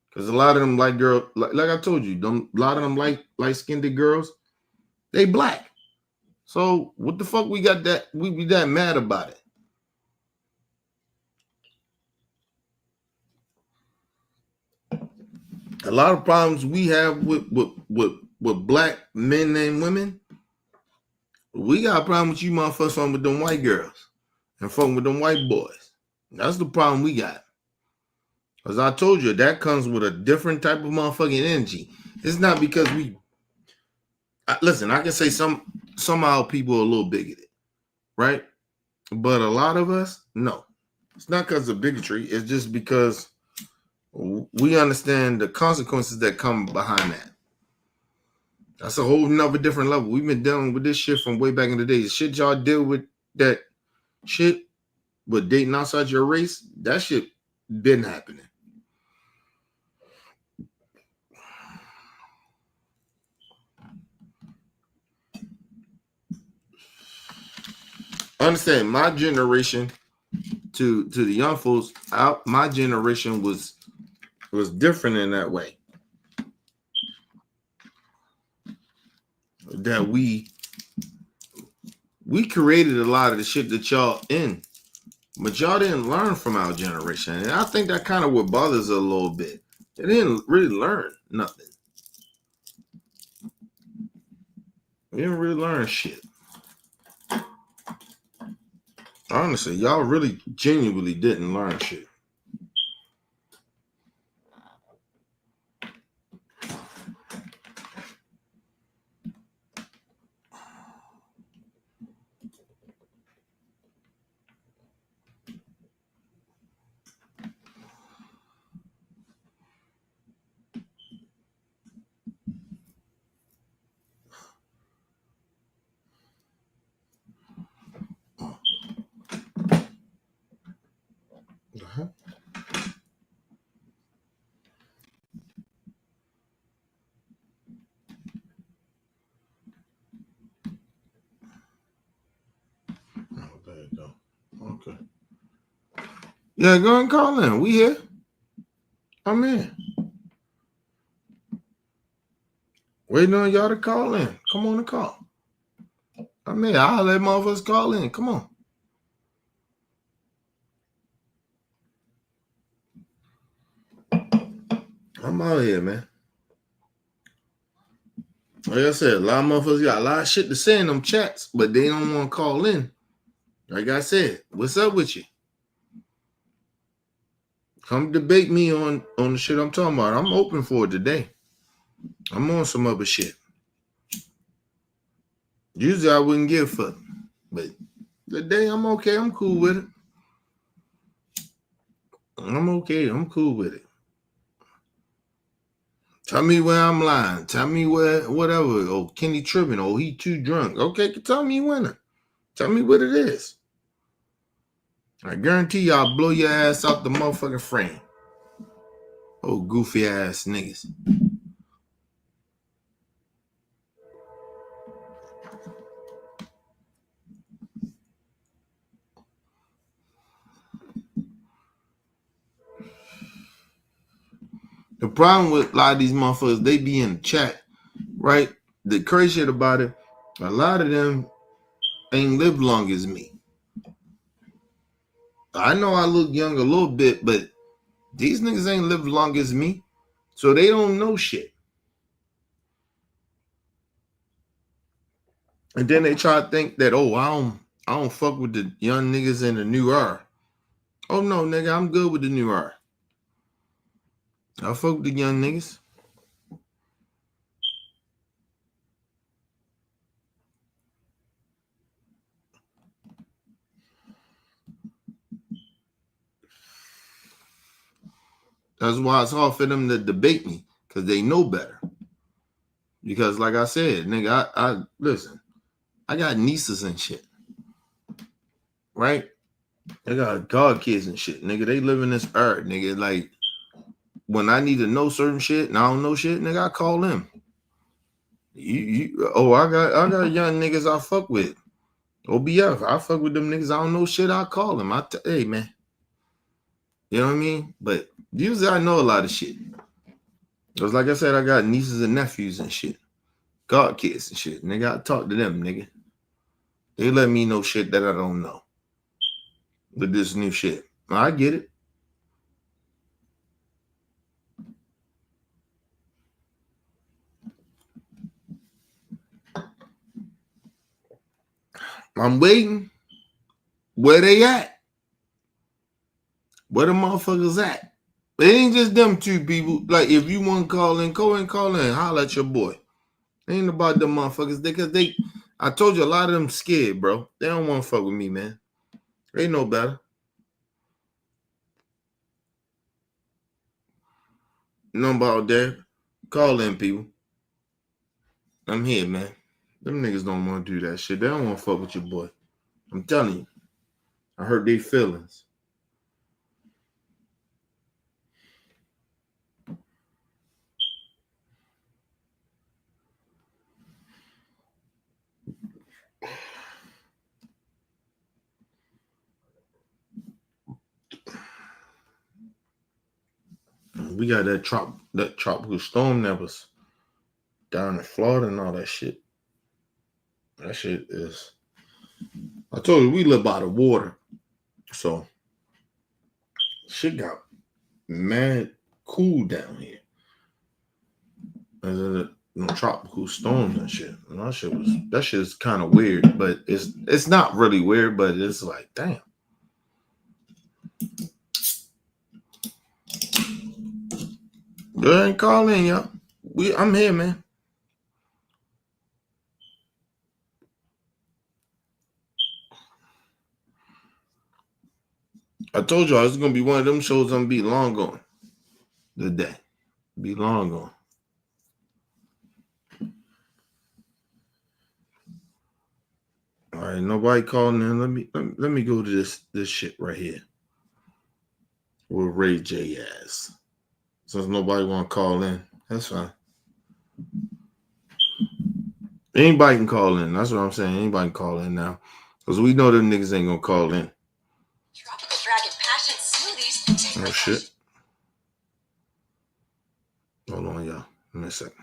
Because a lot of them light girls, like I told you, a lot of them light-skinned girls, they black. So what the fuck we got that we be that mad about it? A lot of problems we have with black men and women. We got a problem with you motherfuckers fucking with them white girls and fucking with them white boys. That's the problem we got. As I told you, that comes with a different type of motherfucking energy. It's not because listen, I can say somehow people are a little bigoted, right? But a lot of us, no. It's not because of bigotry. It's just because we understand the consequences that come behind that. That's a whole nother different level. We've been dealing with this shit from way back in the day. The shit y'all deal with that shit with dating outside your race, that shit been happening. Understand, my generation to the young folks, my generation was different in that way. That we created a lot of the shit that y'all in, but y'all didn't learn from our generation. And I think that kind of what bothers a little bit. They didn't really learn nothing. They didn't really learn shit. Honestly, y'all really genuinely didn't learn shit. Uh-huh. Oh, there you go. Okay. Yeah, go and call in. We here. I'm in. Waiting on y'all to call in. Come on and call. I'm in. I'll let motherfuckers call in. Come on. I'm out here, man. Like I said, a lot of motherfuckers got a lot of shit to say in them chats, but they don't want to call in. Like I said, what's up with you? Come debate me on the shit I'm talking about. I'm open for it today. I'm on some other shit. Usually I wouldn't give a fuck, but today I'm okay. I'm cool with it. I'm okay. I'm cool with it. Tell me where I'm lying. Tell me where, whatever. Oh, Kenny tripping. Oh, he too drunk. Okay, tell me when. Tell me what it is. I guarantee you I'll blow your ass out the motherfucking frame. Oh, goofy ass niggas. The problem with a lot of these motherfuckers, they be in the chat, right? The crazy shit about it, a lot of them ain't lived long as me. I know I look young a little bit, but these niggas ain't lived long as me, so they don't know shit. And then they try to think that, oh, I don't fuck with the young niggas in the new era. Oh no, nigga, I'm good with the new era. I fuck with the young niggas. That's why it's hard for them to debate me, because they know better. Because like I said, nigga, I listen, I got nieces and shit. Right? I got god kids and shit, nigga. They live in this earth, nigga. Like when I need to know certain shit and I don't know shit, nigga, I call them. I got young niggas I fuck with. OBF, I fuck with them niggas. I don't know shit. I call them. Hey man, you know what I mean? But usually I know a lot of shit. Cause like I said, I got nieces and nephews and shit, god kids and shit. Nigga, I talk to them, nigga. They let me know shit that I don't know. With this new shit, I get it. I'm waiting. Where they at? Where the motherfuckers at? It ain't just them two people. Like, if you want to call in, go and call in. Holler at your boy. It ain't about them motherfuckers. Because I told you, a lot of them scared, bro. They don't want to fuck with me, man. They know better. Number out there. Call in, people. I'm here, man. Them niggas don't want to do that shit. They don't want to fuck with your boy. I'm telling you. I hurt their feelings. We got that tropical storm that was down in Florida and all that shit. That shit is. I told you we live by the water, so shit got mad cool down here. And then tropical storms and shit. And that shit is kind of weird, but it's not really weird, but it's like damn. Go ahead and call in, y'all. I'm here, man. I told y'all it's gonna be one of them shows. I'm gonna be long gone today. Be long gone. All right, nobody calling in. Let me go to this shit right here. With Ray J ass. Since nobody want to call in, that's fine. Anybody can call in. That's what I'm saying. Anybody can call in now. Because we know them niggas ain't going to call in. Tropical Dragon Passion Smoothies. Oh, shit. Hold on, y'all. Give me a second.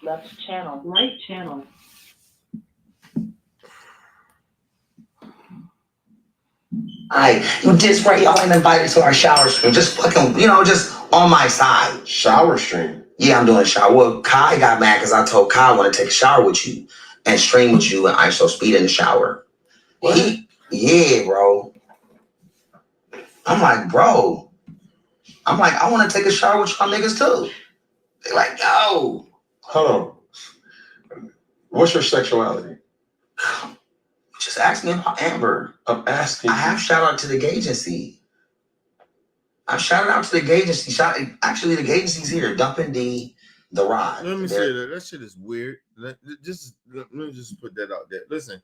Left channel. Right channel. You just right, y'all ain't invited to our shower stream. Just fucking, just on my side. Shower stream? Yeah, I'm doing a shower. Well, Kai got mad because I told Kai I want to take a shower with you and stream with you and ISO speed in the shower. What? Yeah, bro. I'm like, bro. I want to take a shower with y'all niggas too. They're like, yo. Hold on. What's your sexuality? Just ask me about Amber. I'm asking I have shout out to the gay agency. I'm shouting out to the gay agency. Actually, the gay agency's here. Dumping D, The Rod. Let me say that. That shit is weird. Let me just put that out there. Listen,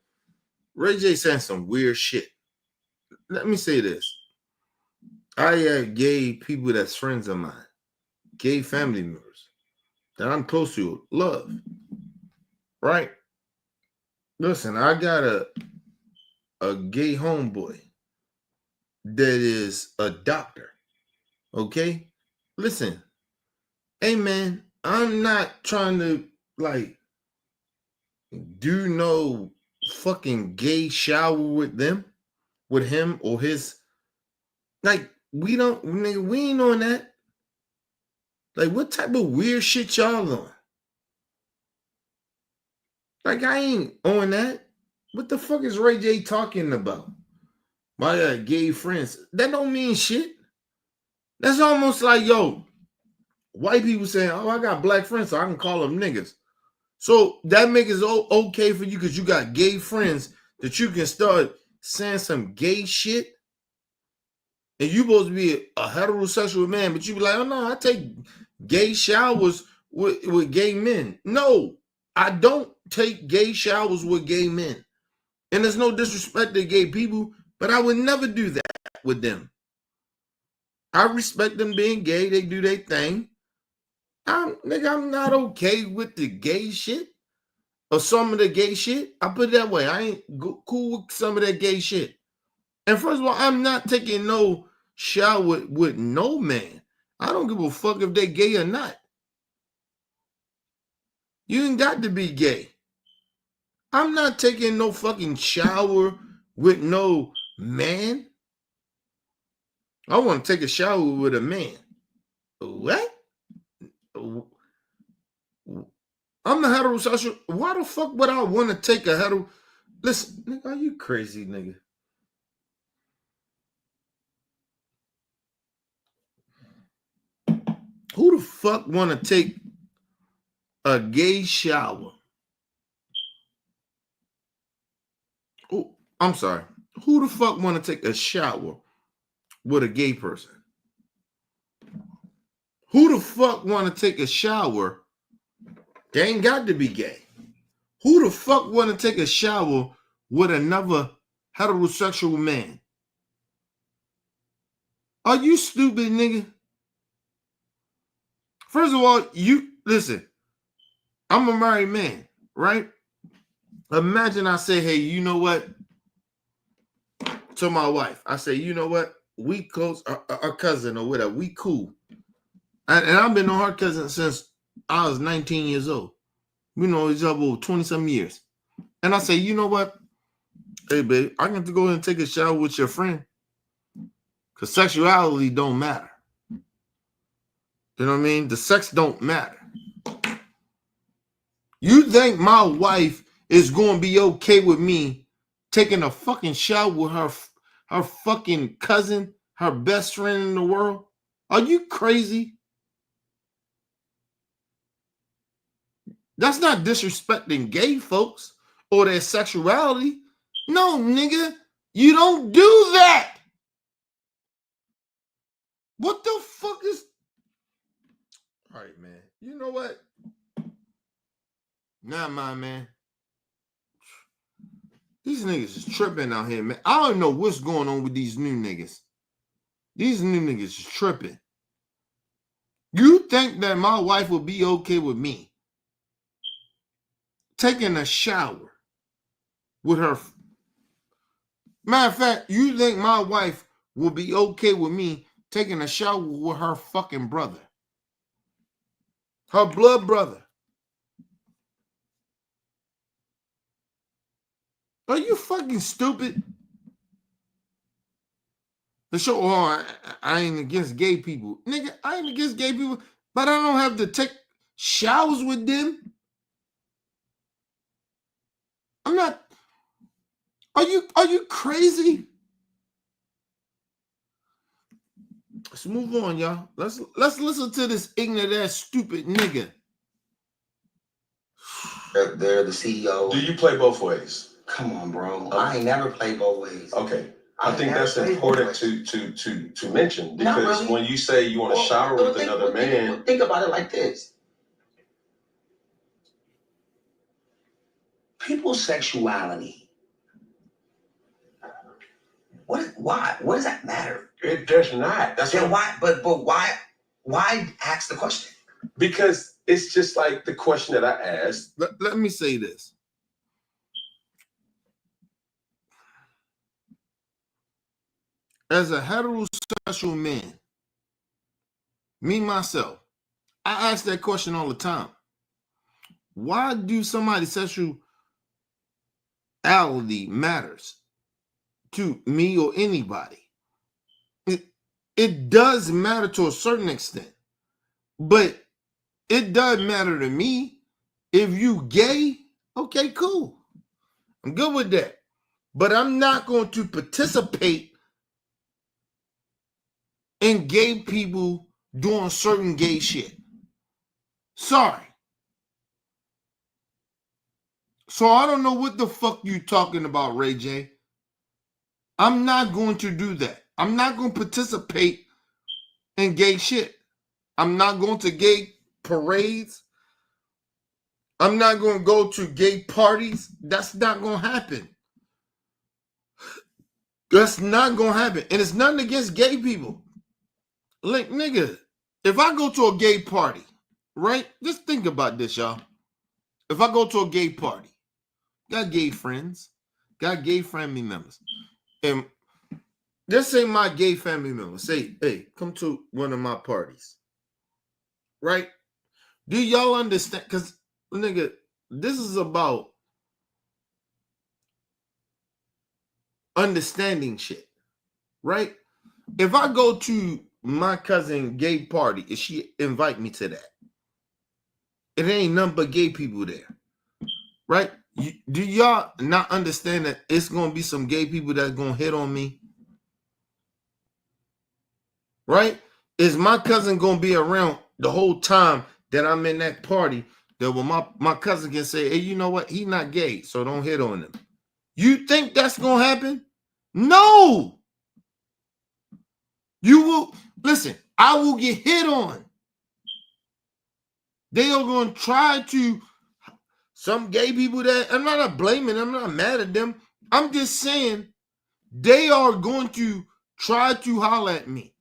Ray J saying some weird shit. Let me say this. I have gay people that's friends of mine, gay family members that I'm close to, love. Right? Listen, I got a gay homeboy that is a doctor. Okay? Listen, hey man, I'm not trying to do no fucking gay shower with him or his. We don't, nigga, we ain't on that. Like, what type of weird shit y'all on? Like, I ain't on that. What the fuck is Ray J talking about? My gay friends. That don't mean shit. That's almost like, yo, white people saying, oh, I got black friends, so I can call them niggas. So that makes it okay for you because you got gay friends that you can start saying some gay shit. And you supposed to be a heterosexual man, but you be like, oh no, I take gay showers with gay men. No, I don't take gay showers with gay men. And there's no disrespect to gay people, but I would never do that with them. I respect them being gay. They do their thing. I'm not okay with the gay shit or some of the gay shit. I put it that way. I ain't cool with some of that gay shit. And first of all, I'm not taking no shower with no man. I don't give a fuck if they gay or not. You ain't got to be gay. I'm not taking no fucking shower with no man. I want to take a shower with a man. What? I'm a heterosexual. Why the fuck would I want to take a hetero? Listen, nigga, are you crazy, nigga? Who the fuck want to take a gay shower? Oh, I'm sorry. Who the fuck want to take a shower with a gay person? Who the fuck want to take a shower? They ain't got to be gay. Who the fuck want to take a shower with another heterosexual man? Are you stupid, nigga? First of all, you listen. I'm a married man, right? Imagine I say, hey, you know what? To my wife, I say, you know what? We close, our cousin or whatever, we cool. And I've been on her cousin since I was 19 years old. We know each other over 20-some years. And I say, you know what? Hey, babe, I got to go and take a shower with your friend. Because sexuality don't matter. You know what I mean? The sex don't matter. You think my wife is going to be okay with me taking a fucking shower with her fucking cousin, her best friend in the world? Are you crazy? That's not disrespecting gay folks or their sexuality. No, nigga, you don't do that. What the fuck is... All right, man. You know what? Nah, my man. These niggas is tripping out here, man. I don't know what's going on with these new niggas. These new niggas is tripping. You think that my wife will be okay with me taking a shower with her? Matter of fact, you think my wife will be okay with me taking a shower with her fucking brother? Her blood brother. Are you fucking stupid? The show, oh, I ain't against gay people. Nigga, I ain't against gay people, but I don't have to take showers with them. I'm not. Are you crazy? Let's move on, y'all. Let's listen to this ignorant ass stupid nigga. They're the CEO. Do you play both ways? Come on, bro. I ain't never played both ways. Okay. I think that's important to mention, because really. when you say you want to shower with another man, think about it like this. People's sexuality. Why? What does that matter? it does not. That's Then what, why? But why ask the question? because it's just like the question that I asked. Let me say this. As a heterosexual man, me, myself, I ask that question all the time. Why do somebody's sexuality matters to me or anybody? it does matter to a certain extent, but it doesn't matter to me. If you gay, okay, cool. I'm good with that. But I'm not going to participate in gay people doing certain gay shit. Sorry. So I don't know what the fuck you talking about, Ray J. I'm not going to do that. I'm not going to participate in gay shit. I'm not going to gay parades. I'm not going to go to gay parties. That's not going to happen. That's not going to happen. And it's nothing against gay people. Like, nigga, if I go to a gay party, right? Just think about this, y'all. If I go to a gay party, got gay friends, got gay family members, and just say my gay family members say, hey, come to one of my parties, right? Do y'all understand? Because, nigga, this is about understanding shit, right? If I go to my cousin gay party, if she invite me to that, it ain't nothing but gay people there, right? Do y'all not understand that it's going to be some gay people that's going to hit on me? Right? Is my cousin going to be around the whole time that I'm in that party that when my cousin can say, hey, you know what? He's not gay, so don't hit on him. You think that's going to happen? No. You will, listen, I will get hit on. They are going to try to, some gay people that, I'm not blaming them, I'm not mad at them. I'm just saying they are going to try to holler at me.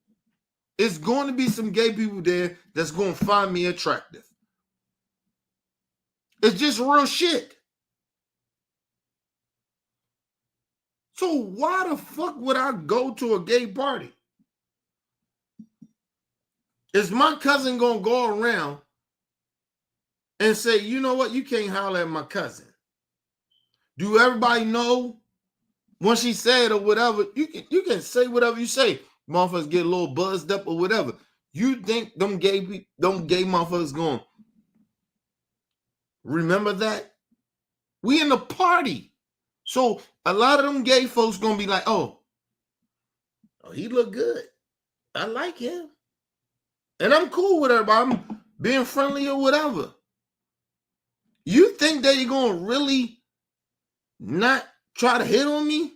It's going to be some gay people there that's going to find me attractive. It's just real shit. So why the fuck would I go to a gay party? Is my cousin going to go around and say, you know what, you can't holler at my cousin? Do everybody know when she said or whatever? You can say whatever you say. Motherfuckers get a little buzzed up or whatever. You think them gay motherfuckers going to remember that? We in the party. So a lot of them gay folks going to be like, oh, he look good. I like him. And I'm cool with everybody. I'm being friendly or whatever. You think that you're going to really not try to hit on me?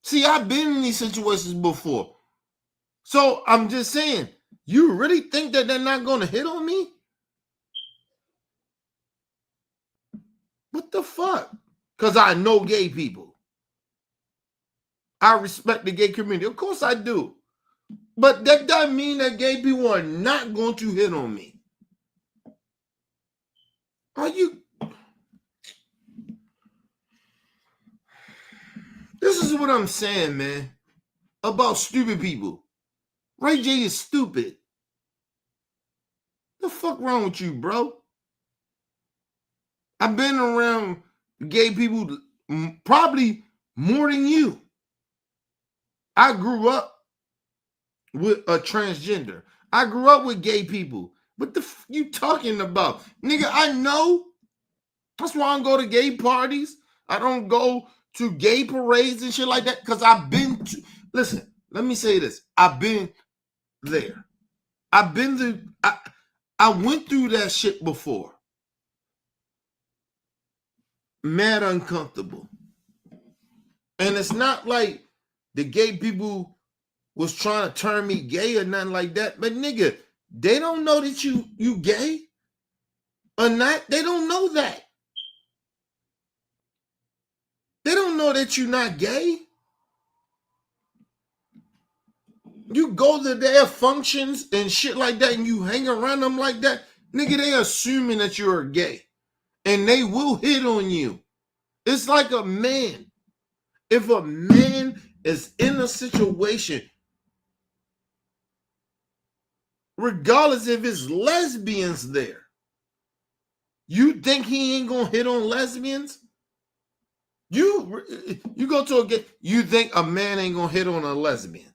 See, I've been in these situations before. So I'm just saying, you really think that they're not going to hit on me? What the fuck? Because I know gay people. I respect the gay community. Of course I do. But that doesn't mean that gay people are not going to hit on me. Are you? This is what I'm saying, man, about stupid people. Ray J is stupid. The fuck wrong with you, bro? I've been around gay people probably more than you. I grew up with a transgender. I grew up with gay people. What the f you talking about? Nigga, I know. That's why I don't go to gay parties. I don't go to gay parades and shit like that because I've been to, listen, let me say this. I've been there. I've been through, I went through that shit before. Mad uncomfortable. And it's not like the gay people was trying to turn me gay or nothing like that. But nigga, they don't know that you gay or not. They don't know that. They don't know that you're not gay. You go to their functions and shit like that and you hang around them like that. Nigga, they assuming that you're gay. And they will hit on you. It's like a man. If a man is in a situation, regardless if it's lesbians there, you think he ain't gonna hit on lesbians? You go to a gay, you think a man ain't gonna hit on a lesbian?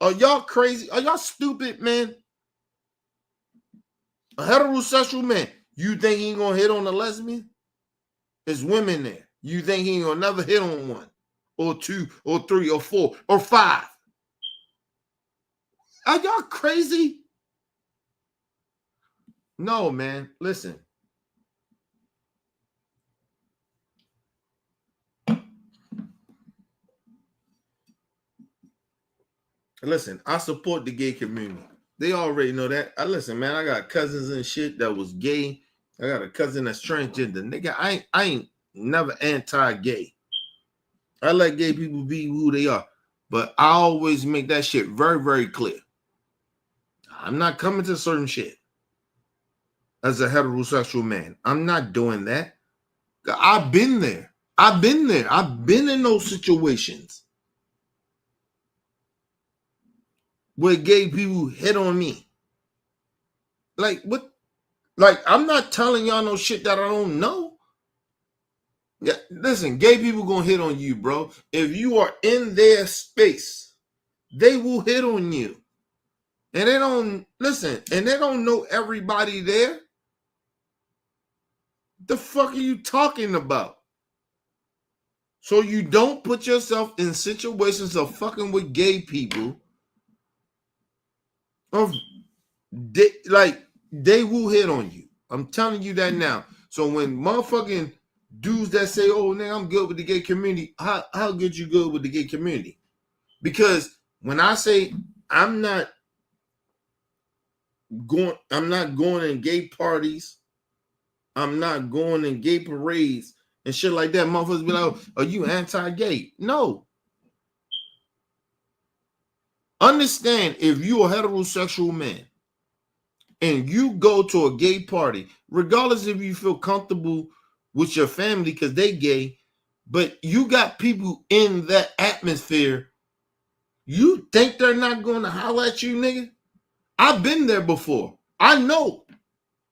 Are y'all crazy? Are y'all stupid, man? A heterosexual man, you think he ain't gonna hit on a lesbian? There's women there. You think he ain't gonna never hit on one, or two, or three, or four, or five? Are y'all crazy? No, man. Listen. Listen, I support the gay community. They already know that. Listen, man, I got cousins and shit that was gay. I got a cousin that's transgender. Nigga, I ain't never anti-gay. I let gay people be who they are. But I always make that shit very, very clear. I'm not coming to certain shit as a heterosexual man. I'm not doing that. I've been there. I've been in those situations where gay people hit on me. Like, what? Like, I'm not telling y'all no shit that I don't know. Yeah, listen, gay people gonna hit on you, bro. If you are in their space, they will hit on you. And they don't know everybody there. The fuck are you talking about? So you don't put yourself in situations of fucking with gay people. They will hit on you. I'm telling you that now. So when motherfucking dudes that say, "Oh, nigga, I'm good with the gay community," how good you good with the gay community? Because when I say I'm not going in gay parties, I'm not going in gay parades and shit like that, motherfuckers be like, "Oh, are you anti-gay?" No. Understand, if you a heterosexual man and you go to a gay party, regardless if you feel comfortable with your family because they gay, but you got people in that atmosphere, you think they're not going to holler at you, nigga? I've been there before. I know.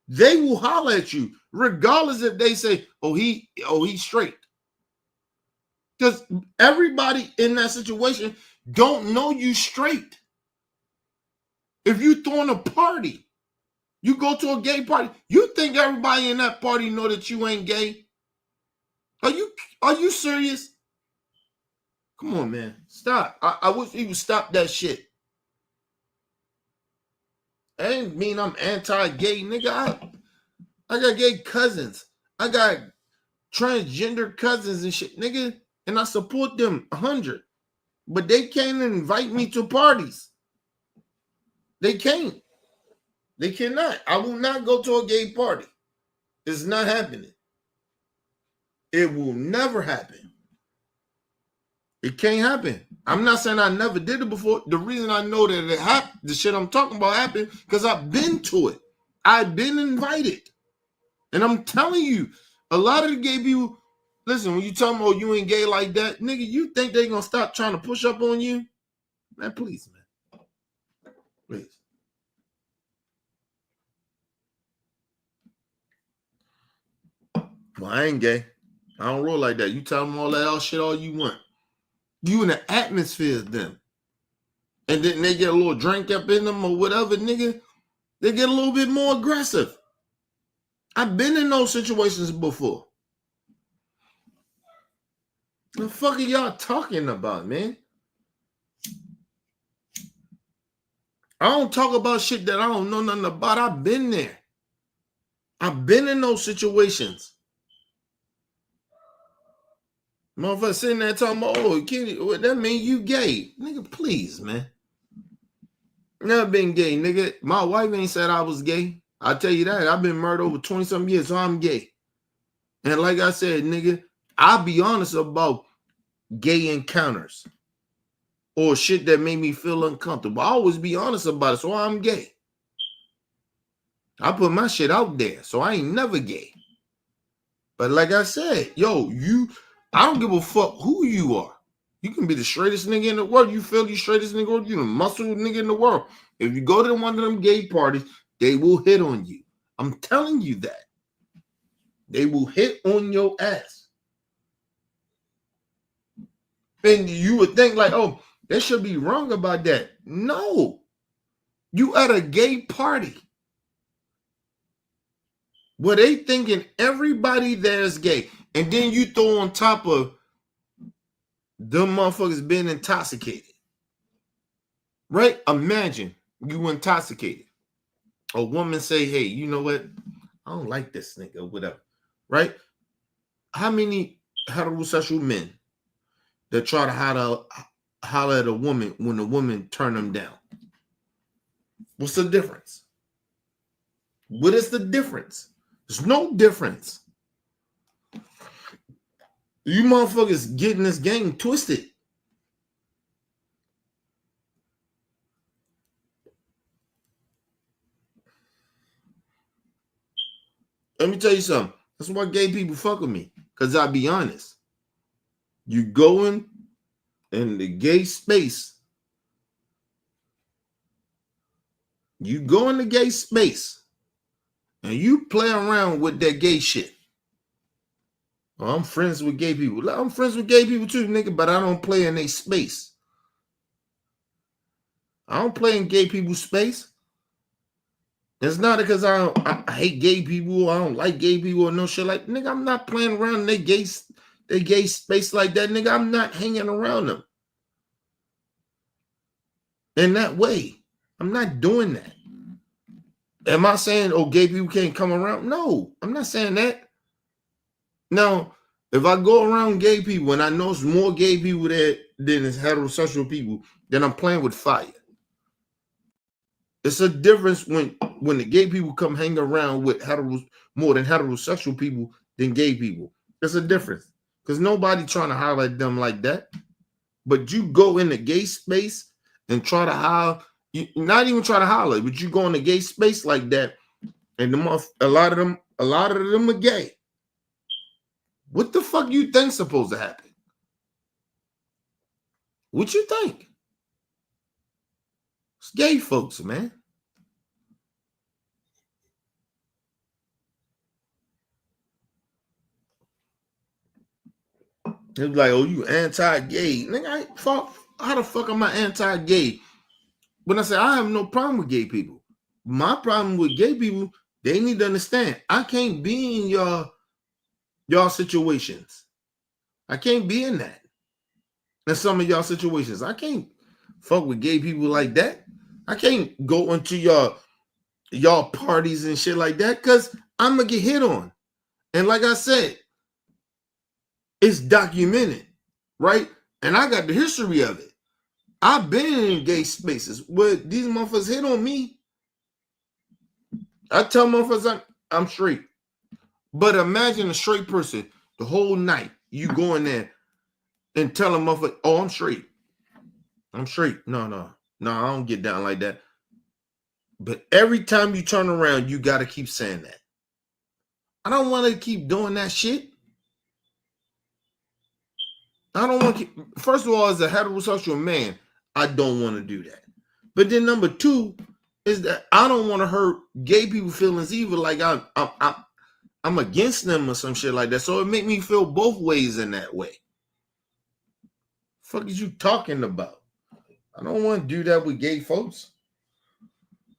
They will holler at you, regardless if they say, he's straight. Because everybody in that situation don't know you straight. If you throwing a party, you go to a gay party, you think everybody in that party know that you ain't gay? Are you serious? Come on, man. Stop. I wish he would stop that shit. I ain't mean I'm anti-gay, nigga. I got gay cousins. I got transgender cousins and shit, nigga. And I support them 100. But they can't invite me to parties. They can't. They cannot. I will not go to a gay party. It's not happening. It will never happen. It can't happen. I'm not saying I never did it before. The reason I know that it happened, the shit I'm talking about happened, because I've been to it. I've been invited. And I'm telling you, a lot of the gay people, listen, when you tell them, "Oh, you ain't gay like that," nigga, you think they gonna stop trying to push up on you? Man, please, man. Please. Well, I ain't gay. I don't roll like that. You tell them all that else shit all you want. You in the atmosphere of them. And then they get a little drink up in them or whatever, nigga. They get a little bit more aggressive. I've been in those situations before. The fuck are y'all talking about, man? I don't talk about shit that I don't know nothing about. I've been there. I've been in those situations. Motherfucker sitting there talking about, "Oh, kid, that mean you gay." Nigga, please, man. Never been gay, nigga. My wife ain't said I was gay. I'll tell you that. I've been married over 20-something years, so I'm gay. And like I said, nigga, I'll be honest about gay encounters or shit that made me feel uncomfortable. I always be honest about it, so I'm gay. I put my shit out there, so I ain't never gay. But like I said, I don't give a fuck who you are. You can be the straightest nigga in the world. You feel you straightest nigga in the world, you the muscle nigga in the world. If you go to one of them gay parties, they will hit on you. I'm telling you that. They will hit on your ass. And you would think like, "Oh, they should be wrong about that." No. You at a gay party where they thinking everybody there is gay. And then you throw on top of them motherfuckers being intoxicated. Right? Imagine you intoxicated. A woman say, hey, you know what? I don't like this nigga or whatever. Right? How many heterosexual men that try to holler at a woman when the woman turn them down? What's the difference? What is the difference? There's no difference. You motherfuckers getting this game twisted. Let me tell you something. That's why gay people fuck with me. Because I'll be honest. You going in the gay space. You go in the gay space. And you play around with that gay shit. Well, I'm friends with gay people. I'm friends with gay people too, nigga, but I don't play in their space. I don't play in gay people's space. It's not because I hate gay people, I don't like gay people or no shit like, nigga, I'm not playing around in their gay space like that, nigga. I'm not hanging around them. In that way. I'm not doing that. Am I saying, oh, gay people can't come around? No, I'm not saying that. Now, if I go around gay people and I know it's more gay people there than it's heterosexual people, then I'm playing with fire. It's a difference when the gay people come hang around with more than heterosexual people than gay people. There's a difference. Because nobody trying to holler at them like that. But you go in the gay space and try to holler, not even try to holler, but you go in the gay space like that, and a lot of them are gay. What the fuck you think supposed to happen? What you think? It's gay folks, man. It's like, oh, you anti-gay. Nigga, how the fuck am I anti-gay? When I say I have no problem with gay people. My problem with gay people, they need to understand, I can't be in y'all situations. I can't be in that. In some of y'all situations. I can't fuck with gay people like that. I can't go into y'all parties and shit like that because I'm going to get hit on. And like I said, it's documented, right? And I got the history of it. I've been in gay spaces where these motherfuckers hit on me. I tell motherfuckers I'm straight. But imagine a straight person the whole night. You go in there and tell a motherfucker, oh, I'm straight. I'm straight. No, I don't get down like that. But every time you turn around, you got to keep saying that. I don't want to keep doing that shit. I don't want to keep, first of all, as a heterosexual man, I don't want to do that. But then number two is that I don't want to hurt gay people feelings either. Like I'm against them or some shit like that. So it make me feel both ways in that way. Fuck is you talking about? I don't want to do that with gay folks.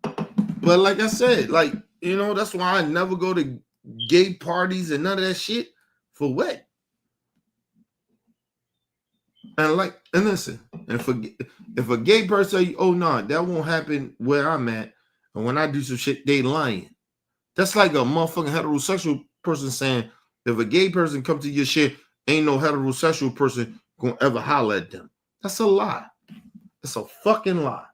But like I said, like, you know, that's why I never go to gay parties and none of that shit. For what? And listen, if a gay person say, oh no, that won't happen where I'm at, and when I do some shit, they lying. That's like a motherfucking heterosexual person saying, if a gay person come to your shit, ain't no heterosexual person gonna ever holler at them. That's a lie. It's a fucking lie.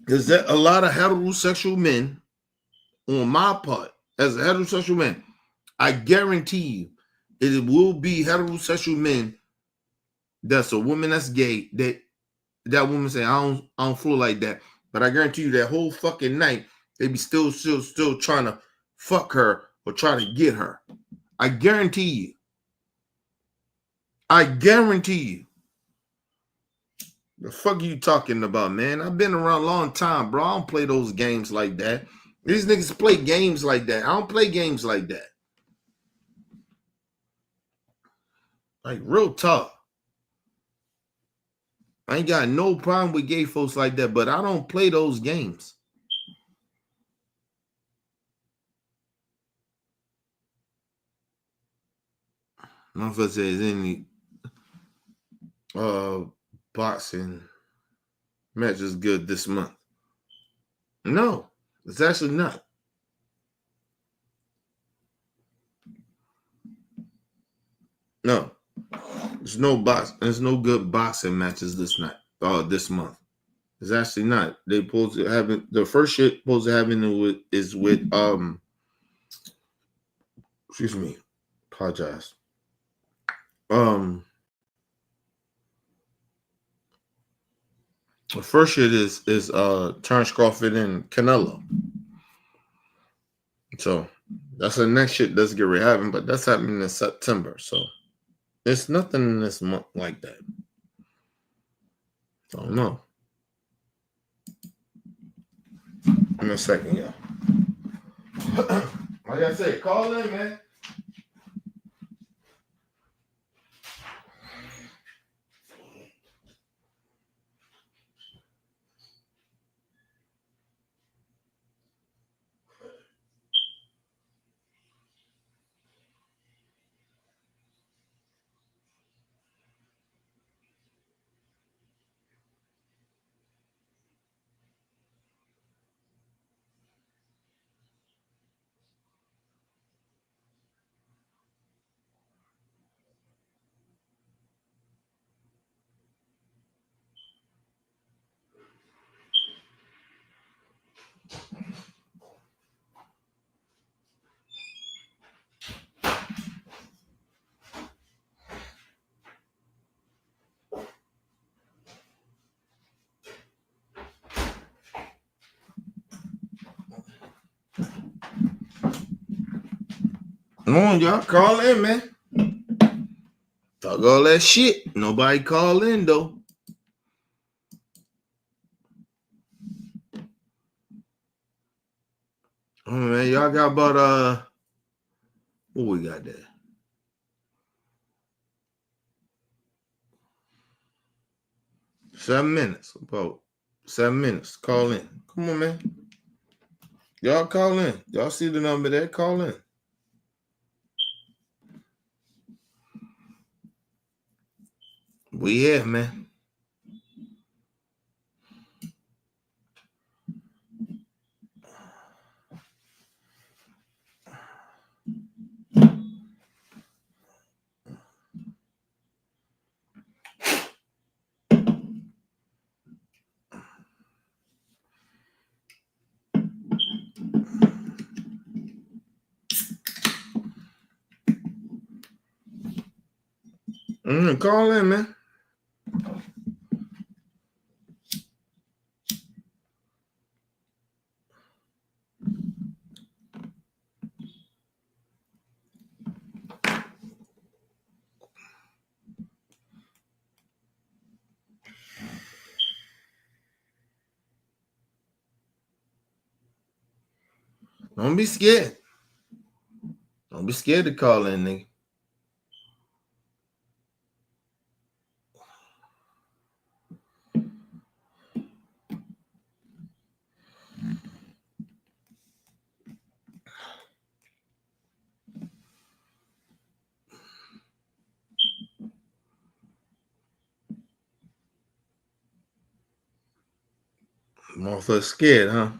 Is there a lot of heterosexual men on my part? As a heterosexual man, I guarantee you it will be heterosexual men that's a woman that's gay that woman say, I don't feel like that. But I guarantee you that whole fucking night, they be still trying to fuck her or try to get her. I guarantee you. I guarantee you. The fuck are you talking about, man? I've been around a long time, bro. I don't play those games like that. These niggas play games like that. I don't play games like that. Like real talk. I ain't got no problem with gay folks like that, but I don't play those games. Motherfucker says any boxing match is good this month. No, it's actually not. No. There's no good boxing matches this month. It's actually not. They supposed to have it, the first shit supposed to happen is with excuse me, apologize. The first shit is Terrence Crawford and Canelo. So that's the next shit that's get ready happen, but that's happening in September. So there's nothing in this month like that. So no. In a second, y'all. Like I said, call in, man. Come on, y'all. Call in, man. Talk all that shit. Nobody call in, though. Oh, man. Y'all got about, what we got there? About 7 minutes. Call in. Come on, man. Y'all call in. Y'all see the number there? Call in. We here, man. Call in, man. Don't be scared. Don't be scared to call in, nigga. Motherfucker scared, huh?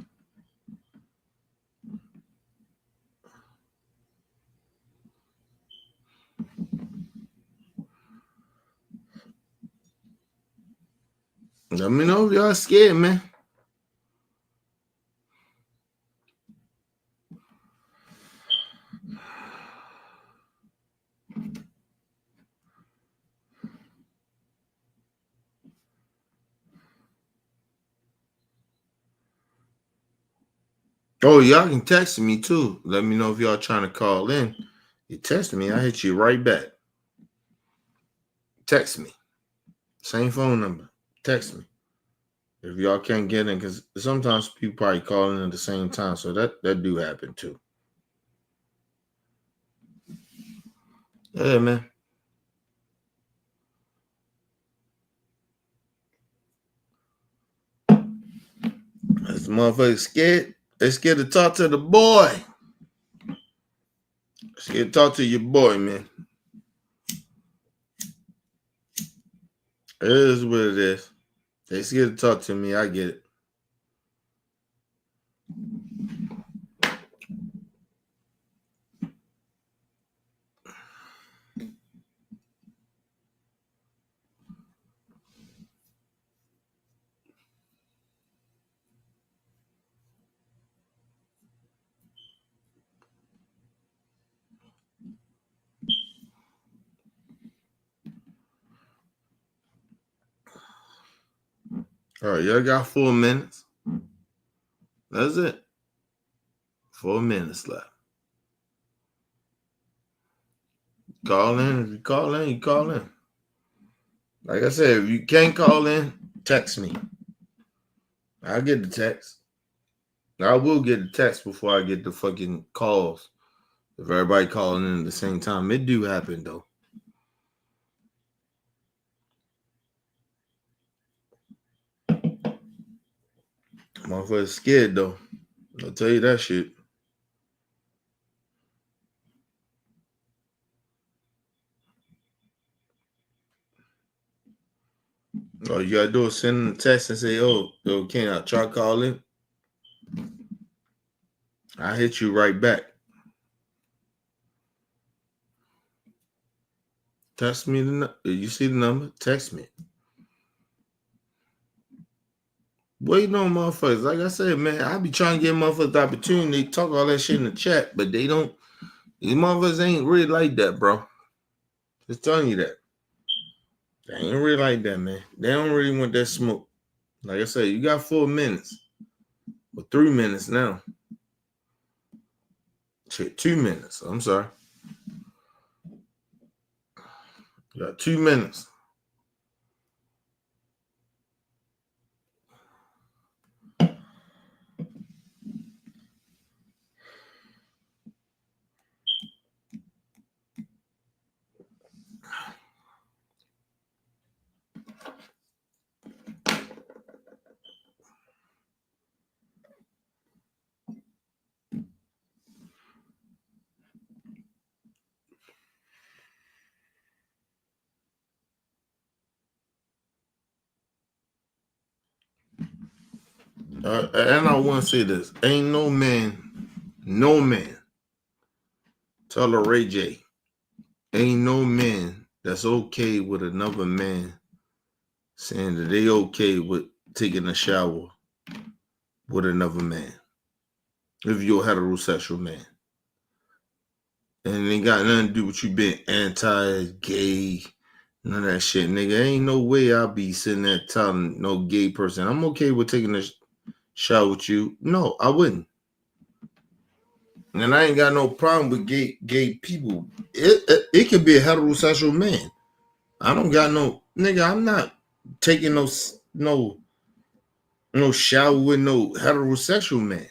Let me know if y'all scared, man. Oh, y'all can text me too. Let me know if y'all trying to call in. You text me, I hit you right back. Text me. Same phone number. Text me. If y'all can't get in, because sometimes people probably call in at the same time. So that do happen too. Yeah, man. This motherfucker scared. They scared to talk to the boy. Scared to talk to your boy, man. It is what it is. They scared to talk to me. I get it. All right, y'all got 4 minutes. That's it. 4 minutes left. Call in. If you call in, you call in. Like I said, if you can't call in, text me. I'll get the text. I will get the text before I get the fucking calls. If everybody calling in at the same time. It do happen, though. Motherfucker's scared, though. I'll tell you that shit. All you gotta do is send a text and say, oh, can I try calling? I'll hit you right back. Text me you see the number? Text me. Waiting on motherfuckers. Like I said, man, I be trying to give motherfuckers the opportunity to talk all that shit in the chat, but they don't. These motherfuckers ain't really like that, bro. Just telling you that. They ain't really like that, man. They don't really want that smoke. Like I said, you got 4 minutes. Or 3 minutes now. Shit, 2 minutes. I'm sorry. You got 2 minutes. And I want to say this. Ain't no man, tell her Ray J, ain't no man that's okay with another man saying that they okay with taking a shower with another man. If you're a heterosexual man. And it ain't got nothing to do with you being anti-gay, none of that shit, nigga. Ain't no way I'll be sitting there telling no gay person, I'm okay with taking a shower with you. No, I wouldn't. And I ain't got no problem with gay people. It could be a heterosexual man. I don't got no nigga. I'm not taking no shower with no heterosexual man.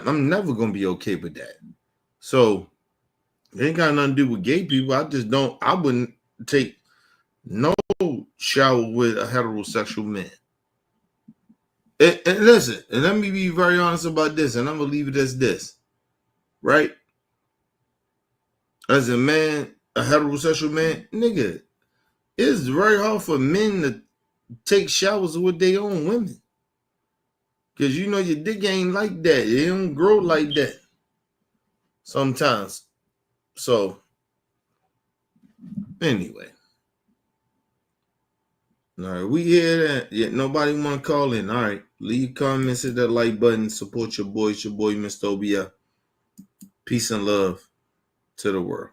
I'm never gonna be okay with that. So it ain't got nothing to do with gay people. I wouldn't take no shower with a heterosexual man. And listen, and let me be very honest about this, and I'm gonna leave it as this, right? As a man, a heterosexual man, nigga, it's very hard for men to take showers with their own women. Because you know your dick ain't like that. It don't grow like that sometimes. So, anyway. All right, we hear that. Yet nobody want to call in. All right, leave comments, hit that like button, support your boy. It's your boy, Mr. Obia. Peace and love to the world.